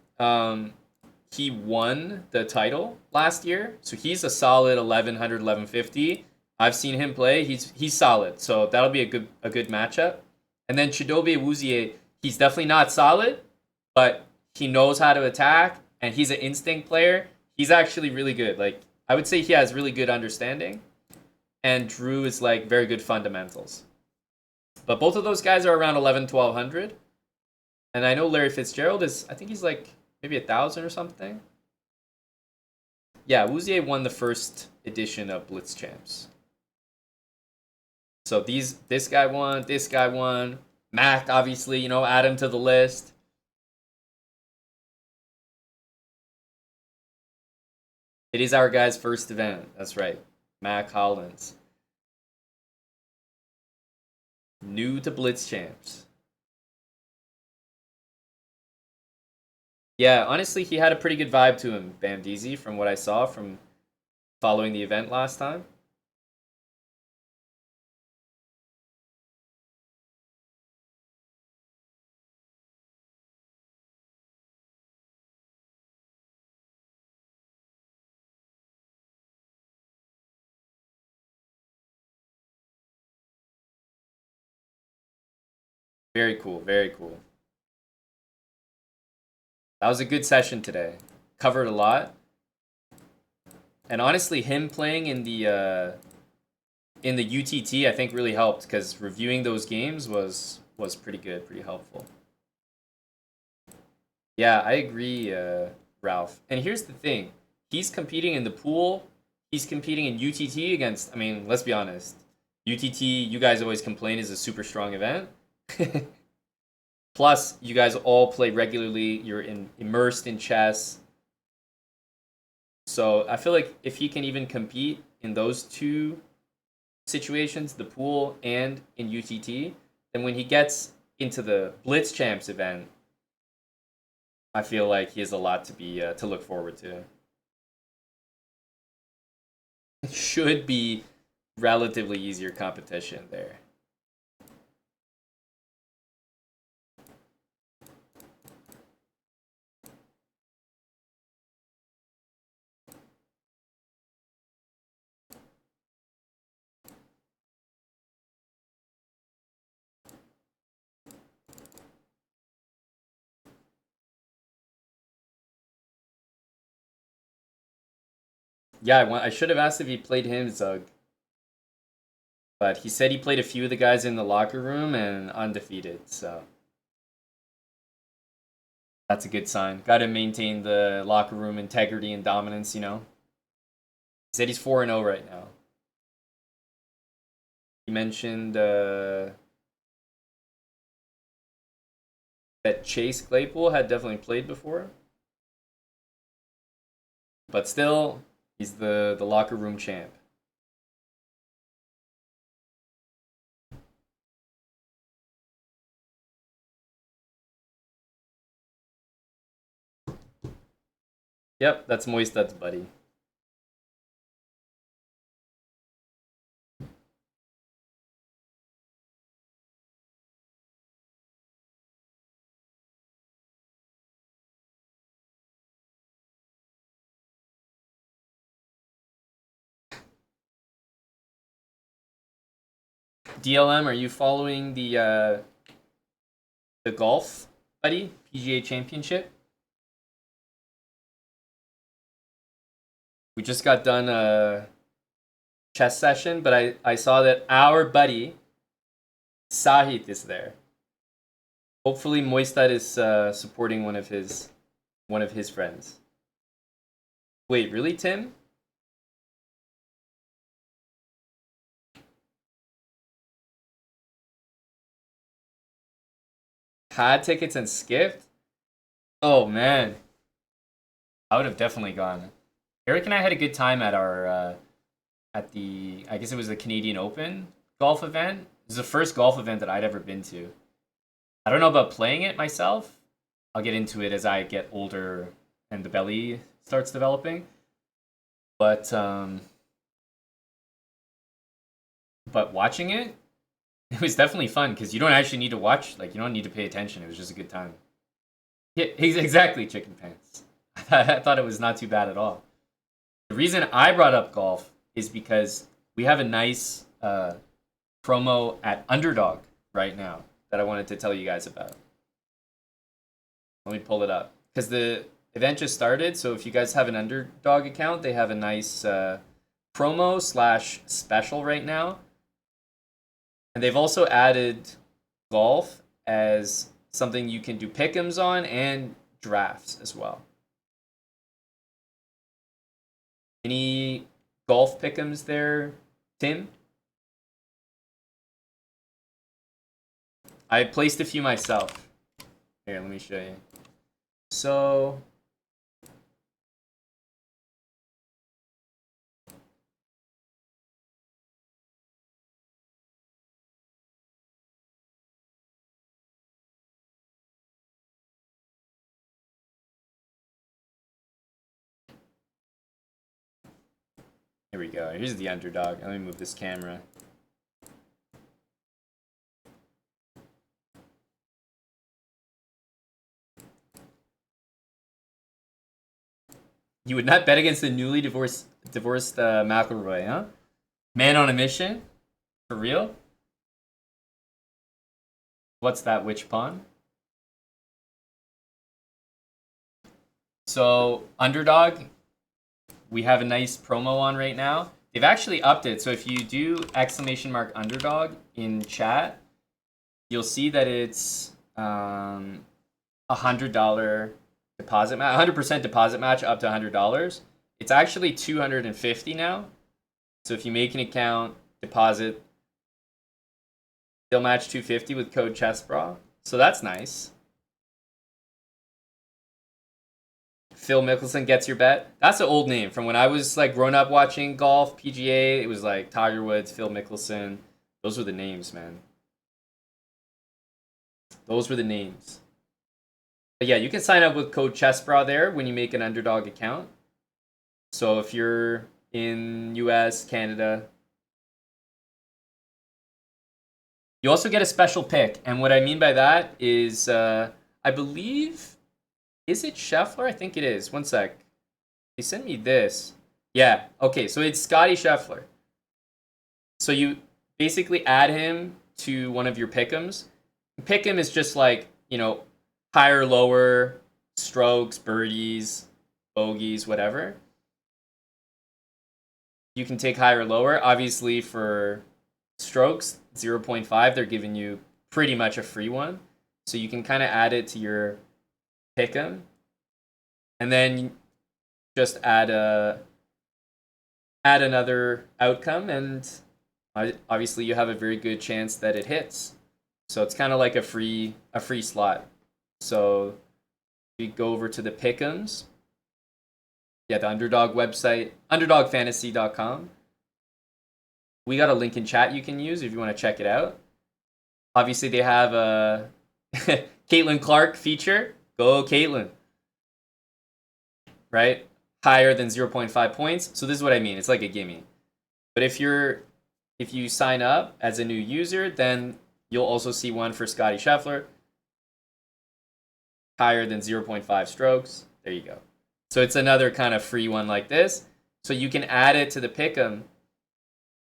he won the title last year, so he's a solid 1100, 1150. I've seen him play. He's solid, so that'll be a good matchup. And then Chidobe Awuzie, he's definitely not solid, but he knows how to attack, and he's an instinct player. He's actually really good. Like I would say, he has really good understanding, and Drew is like very good fundamentals. But both of those guys are around 11, 1200. And I know Larry Fitzgerald is, I think he's like maybe 1,000 or something. Yeah, Wuzier won the first edition of Blitz Champs. So this guy won. Mac, obviously, you know, add him to the list. It is our guy's first event. That's right. Mack Hollins. New to Blitz Champs. Yeah, honestly, he had a pretty good vibe to him, Bamdeezy, from what I saw from following the event last time. Very cool, very cool. That was a good session today. Covered a lot. And honestly, him playing in the UTT, I think really helped because reviewing those games was pretty good, pretty helpful. Yeah, I agree, Ralph. And here's the thing: he's competing in the pool. He's competing in UTT against. I mean, let's be honest. UTT, you guys always complain, is a super strong event. Plus, you guys all play regularly. You're immersed in chess. So I feel like if he can even compete in those two situations, the pool and in UTT, then when he gets into the Blitz Champs event, I feel like he has a lot to look forward to. It should be relatively easier competition there. Yeah, I should have asked if he played him, Zug. But he said he played a few of the guys in the locker room and undefeated, so that's a good sign. Got to maintain the locker room integrity and dominance, you know. He said he's 4-0 right now. He mentioned that Chase Claypool had definitely played before. But still, he's the locker room champ. Yep, that's Moistad's buddy. DLM, are you following the golf, buddy? PGA Championship? We just got done a chess session, but I saw that our buddy Sahit is there. Hopefully Moistad is supporting one of his friends. Wait, really, Tim? Had tickets and skipped? Oh man, I would have definitely gone. Eric and I had a good time at our at the, I guess it was the Canadian Open golf event. It was the first golf event that I'd ever been to. I don't know about playing it myself. I'll get into it as I get older and the belly starts developing. But watching it, it was definitely fun because you don't actually need to watch. Like you don't need to pay attention. It was just a good time. Yeah, exactly, chicken pants. I thought it was not too bad at all. The reason I brought up golf is because we have a nice promo at Underdog right now that I wanted to tell you guys about. Let me pull it up because the event just started. So if you guys have an Underdog account, they have a nice promo slash special right now. And they've also added golf as something you can do pick'ems on and drafts as well. Any golf pick'ems there, Tim? I placed a few myself. Here, let me show you. So here we go. Here's the Underdog. Let me move this camera. You would not bet against the newly divorced McElroy, huh? Man on a mission? For real? What's that, witch pawn? So, Underdog, we have a nice promo on right now. They've actually upped it. So if you do !Underdog in chat, you'll see that it's $100 deposit match, 100% deposit match up to $100. It's actually $250 now. So if you make an account, deposit, they'll match $250 with code ChessBra. So that's nice. Phil Mickelson gets your bet. That's an old name from when I was like growing up watching golf, PGA. It was like Tiger Woods, Phil Mickelson. Those were the names, man. Those were the names. But yeah, you can sign up with code ChessBra there when you make an Underdog account. So if you're in US, Canada, you also get a special pick. And what I mean by that is, I believe, is it Scheffler? I think it is. One sec. They sent me this. Yeah, okay, so it's Scotty Scheffler. So you basically add him to one of your pick'ems. Pick'em is just like, you know, higher, lower, strokes, birdies, bogeys, whatever. You can take higher, lower. Obviously, for strokes, 0.5, they're giving you pretty much a free one. So you can kind of add it to your pick'em. And then just add another outcome, and obviously you have a very good chance that it hits. So it's kind of like a free slot. So we go over to the pick'ems. Yeah, the Underdog website, underdogfantasy.com. We got a link in chat you can use if you want to check it out. Obviously, they have a Caitlin Clark feature. Go, Caitlin. Right? Higher than 0.5 points. So this is what I mean. It's like a gimme. But if you sign up as a new user, then you'll also see one for Scotty Scheffler. Higher than 0.5 strokes. There you go. So it's another kind of free one like this. So you can add it to the pick'em,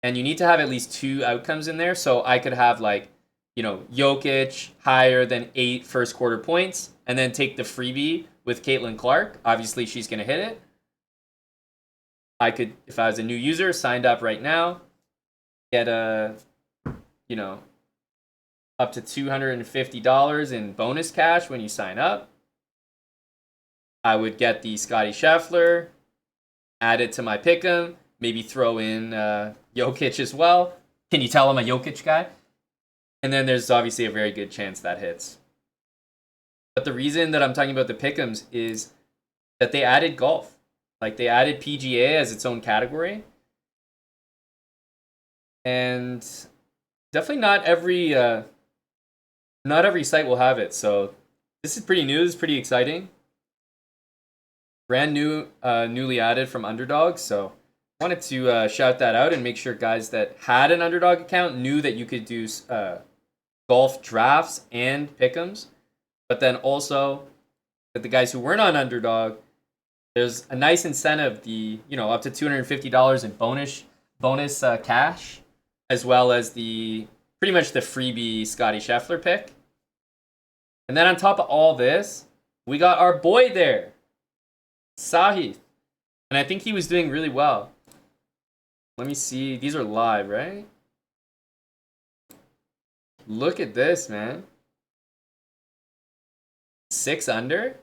and you need to have at least 2 outcomes in there. So I could have like, Jokic higher than 8 first quarter points, and then take the freebie with Caitlin Clark. Obviously, she's gonna hit it. I could, if I was a new user, signed up right now, get up to $250 in bonus cash when you sign up. I would get the Scotty Scheffler, add it to my pick'em, maybe throw in Jokic as well. Can you tell I'm a Jokic guy? And then there's obviously a very good chance that hits. But the reason that I'm talking about the pick'ems is that they added golf. Like, they added PGA as its own category. And definitely not every site will have it. So this is pretty new. This is pretty exciting. Brand new, newly added from Underdog. So I wanted to shout that out and make sure guys that had an Underdog account knew that you could do golf drafts and pick'ems. But then also, that the guys who weren't on Underdog, there's a nice incentive, up to $250 in bonus cash, as well as pretty much the freebie Scotty Scheffler pick. And then on top of all this, we got our boy there, Sahith. And I think he was doing really well. Let me see. These are live, right? Look at this, man. 6 under.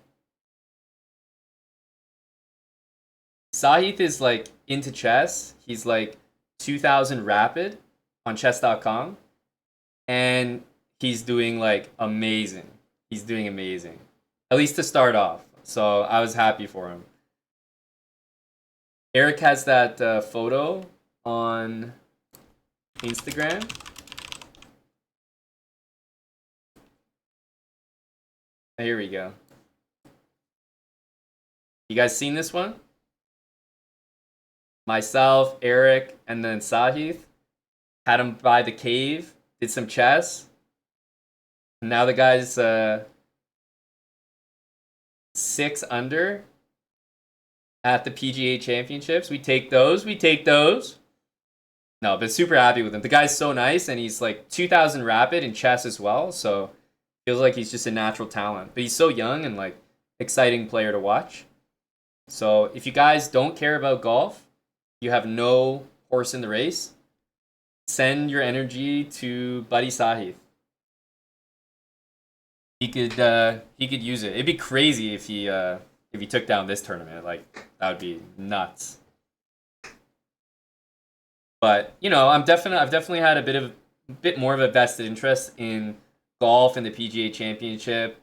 Sahith is like into chess. He's like 2000 rapid on chess.com. And he's doing like amazing. He's doing amazing. At least to start off. So I was happy for him. Eric has that photo on Instagram. Here we go. You guys seen this one? Myself, Eric, and then Sahith had him by the cave, did some chess. Now the guy's 6 under at the PGA Championships. We take those. No, but super happy with him. The guy's so nice, and he's like 2000 rapid in chess as well. So feels like he's just a natural talent. But he's so young and like exciting player to watch. So if you guys don't care about golf, you have no horse in the race, send your energy to Buddy Sahith. He could use it. It'd be crazy if he took down this tournament. Like, that would be nuts. But I've definitely had a bit more of a vested interest in golf and the PGA Championship,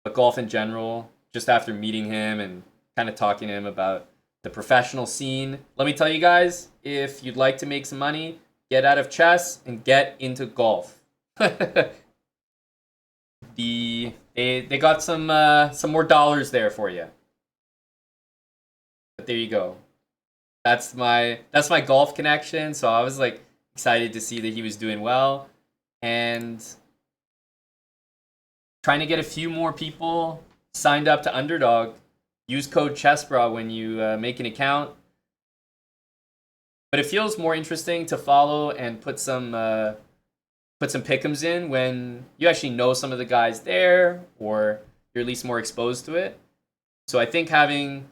but golf in general. Just after meeting him and kind of talking to him about the professional scene. Let me tell you guys, if you'd like to make some money, get out of chess and get into golf. They got some more dollars there for you. But there you go. That's my golf connection. So I was like excited to see that he was doing well, and trying to get a few more people signed up to Underdog. Use code ChessBra when you make an account. But it feels more interesting to follow and put some pick'ems in when you actually know some of the guys there, or you're at least more exposed to it. So I think having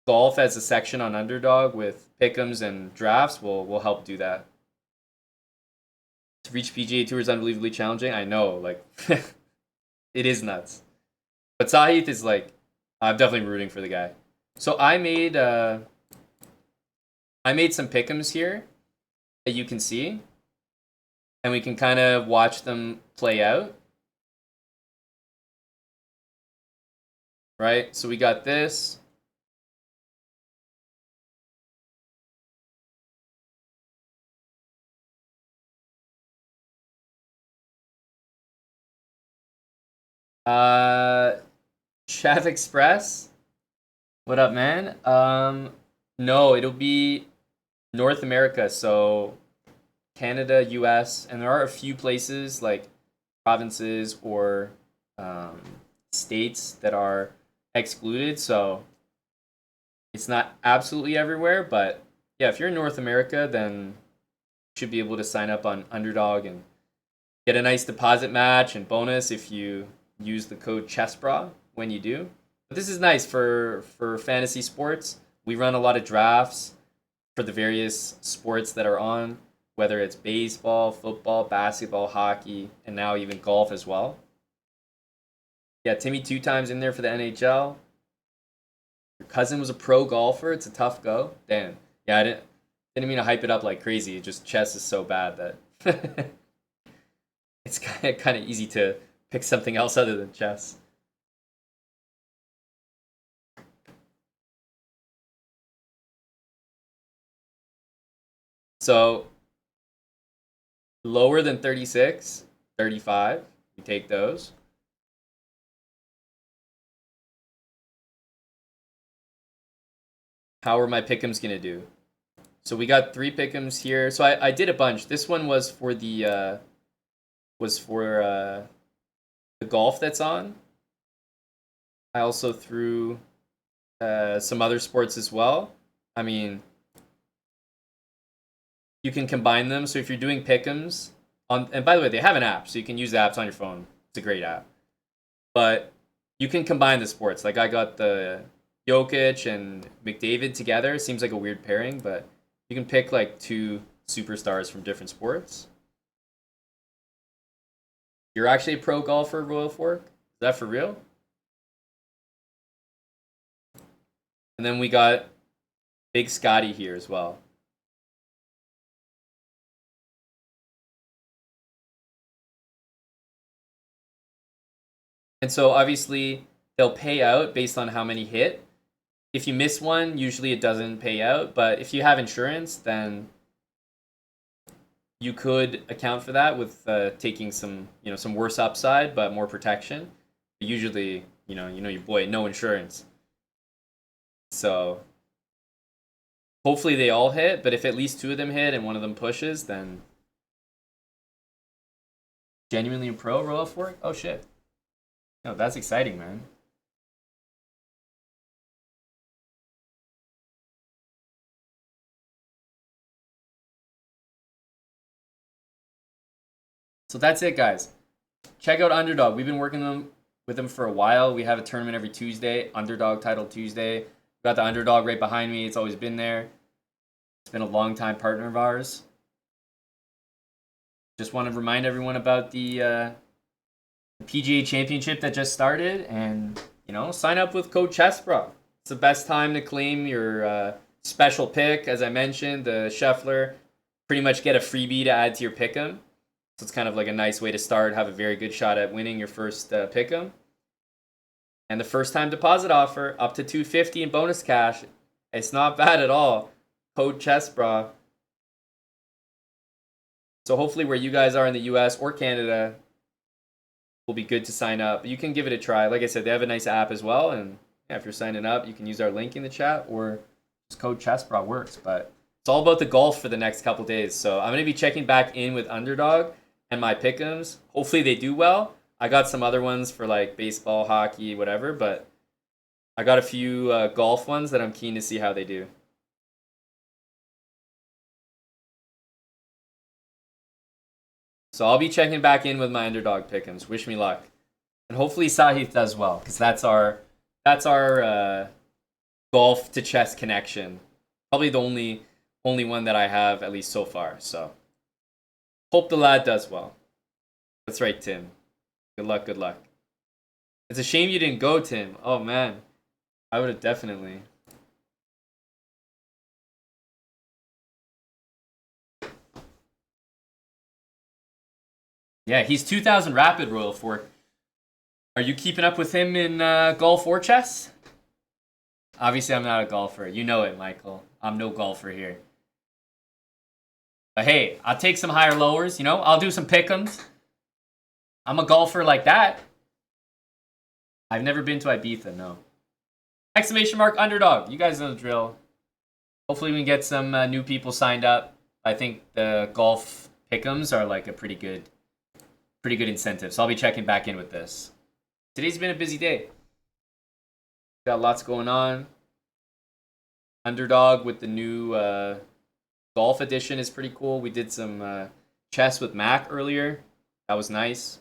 golf as a section on Underdog with pick'ems and drafts will help do that. To reach PGA Tour is unbelievably challenging. I know, like, it is nuts. But Sahith is like, I'm definitely rooting for the guy. So I made some pick'ems here that you can see, and we can kind of watch them play out. Right? So we got this. Chef Express. What up, man? No, it'll be North America, so Canada, US, and there are a few places like provinces or states that are excluded, so it's not absolutely everywhere, but yeah, if you're in North America, then you should be able to sign up on Underdog and get a nice deposit match and bonus if you use the code ChessBra when you do. But this is nice for fantasy sports. We run a lot of drafts for the various sports that are on, whether it's baseball, football, basketball, hockey, and now even golf as well. Yeah, Timmy 2 times in there for the NHL. Your cousin was a pro golfer. It's a tough go. Damn. Yeah, I didn't mean to hype it up like crazy. Just chess is so bad that it's kind of easy to pick something else other than chess. So lower than 36, 35, you take those. How are my pick'ems gonna do? So we got 3 pick'ems here. So I did a bunch. This one was for the the golf that's on. I also threw some other sports as well. I mean, you can combine them. So if you're doing pick'ems on, and by the way, they have an app, so you can use the apps on your phone. It's a great app. But you can combine the sports. Like I got the Jokic and McDavid together. Seems like a weird pairing, but you can pick like 2 superstars from different sports. You're actually a pro golfer, Royal Fork? Is that for real? And then we got Big Scotty here as well. And so obviously they'll pay out based on how many hit. If you miss one, usually it doesn't pay out. But if you have insurance, then you could account for that with taking some, some worse upside, but more protection. Usually, your boy, no insurance. So hopefully they all hit. But if at least 2 of them hit and one of them pushes, then genuinely a pro Royal Fork. Oh shit! No, that's exciting, man. So that's it, guys. Check out Underdog. We've been working with them for a while. We have a tournament every Tuesday, Underdog Title Tuesday. We've got the Underdog right behind me. It's always been there. It's been a long time partner of ours. Just want to remind everyone about the PGA Championship that just started, and sign up with code ChessBro. It's the best time to claim your special pick. As I mentioned, the Scheffler. Pretty much get a freebie to add to your pick'em. So it's kind of like a nice way to start, have a very good shot at winning your first pick'em. And the first time deposit offer, up to $250 in bonus cash. It's not bad at all. Code ChessBra. So hopefully where you guys are in the US or Canada will be good to sign up. You can give it a try. Like I said, they have a nice app as well. And yeah, if you're signing up, you can use our link in the chat or just code ChessBra works. But it's all about the golf for the next couple days. So I'm going to be checking back in with Underdog and my pick'ems. Hopefully they do well. I got some other ones for like baseball, hockey, whatever, but I got a few golf ones that I'm keen to see how they do. So I'll be checking back in with my Underdog pick'ems. Wish me luck, and hopefully Sahith does well, because that's our golf to chess connection. Probably the only one that I have, at least so far. So hope the lad does well. That's right, Tim. Good luck, good luck. It's a shame you didn't go, Tim. Oh, man. I would have definitely. Yeah, he's 2000 Rapid Royal Fork. Are you keeping up with him in golf or chess? Obviously, I'm not a golfer. You know it, Michael. I'm no golfer here. But hey, I'll take some higher lowers, I'll do some pick'ems. I'm a golfer like that. I've never been to Ibiza, no. Exclamation mark Underdog. You guys know the drill. Hopefully we can get some new people signed up. I think the golf pick'ems are like a pretty good incentive. So I'll be checking back in with this. Today's been a busy day. Got lots going on. Underdog with the new golf edition is pretty cool. We did some chess with Mac earlier. That was nice.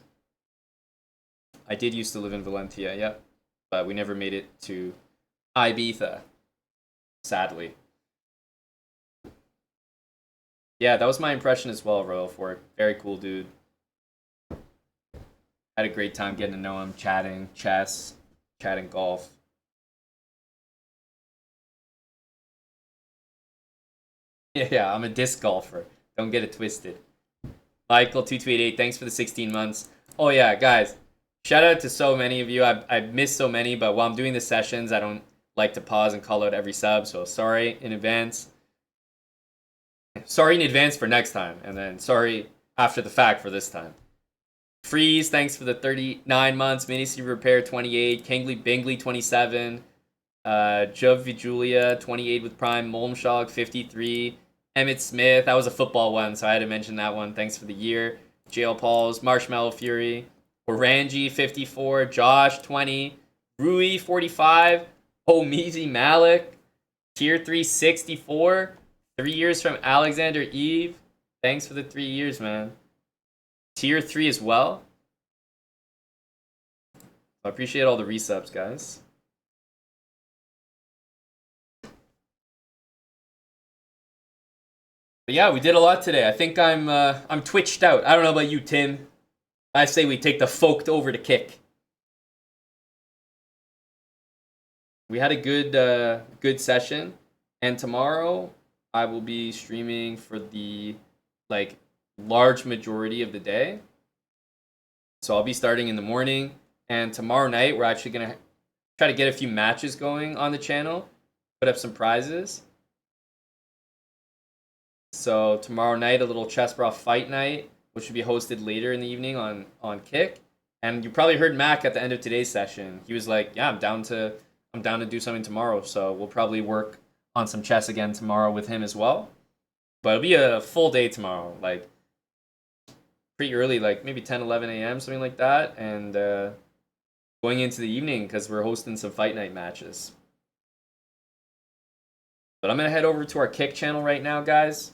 I did used to live in Valencia, yep. But we never made it to Ibiza, sadly. Yeah, that was my impression as well, Royal Fork. Very cool dude. Had a great time getting to know him, chatting chess, chatting golf. Yeah, I'm a disc golfer. Don't get it twisted. Michael2288, thanks for the 16 months. Oh yeah, guys, shout out to so many of you. I've missed so many, but while I'm doing the sessions, I don't like to pause and call out every sub, so sorry in advance. Sorry in advance for next time, and then sorry after the fact for this time. Freeze, thanks for the 39 months. Minicy Repair, 28. Kangley Bingley, 27. Juv Julia, 28 with Prime. Molmshog, 53. Emmett Smith, that was a football one, so I had to mention that one. Thanks for the year. Jail Pauls, Marshmallow Fury. Orangi, 54. Josh, 20. Rui, 45. Omizi Malik, Tier 3, 64. 3 years from Alexander Eve. Thanks for the 3 years, man. Tier 3 as well. I appreciate all the resubs, guys. But yeah, we did a lot today. I think I'm twitched out. I don't know about you, Tim. I say we take the folk over to kick. We had a good session, and tomorrow I will be streaming for the large majority of the day. So I'll be starting in the morning, and tomorrow night we're actually gonna try to get a few matches going on the channel, put up some prizes. So tomorrow night, a little chess bra fight night, which will be hosted later in the evening on Kick. And you probably heard Mac at the end of today's session. He was like, "Yeah, I'm down to do something tomorrow." So we'll probably work on some chess again tomorrow with him as well. But it'll be a full day tomorrow, like pretty early, like maybe 10, 11 a.m., something like that. And going into the evening because we're hosting some fight night matches. But I'm going to head over to our Kick channel right now, guys.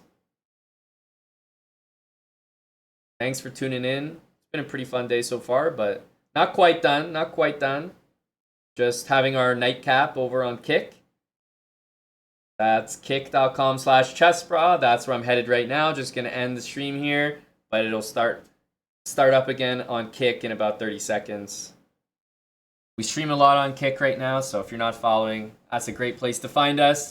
Thanks for tuning in. It's been a pretty fun day so far, but not quite done. Not quite done. Just having our nightcap over on Kick. That's kick.com/chessbra. That's where I'm headed right now. Just going to end the stream here, but it'll start up again on Kick in about 30 seconds. We stream a lot on Kick right now, so if you're not following, that's a great place to find us.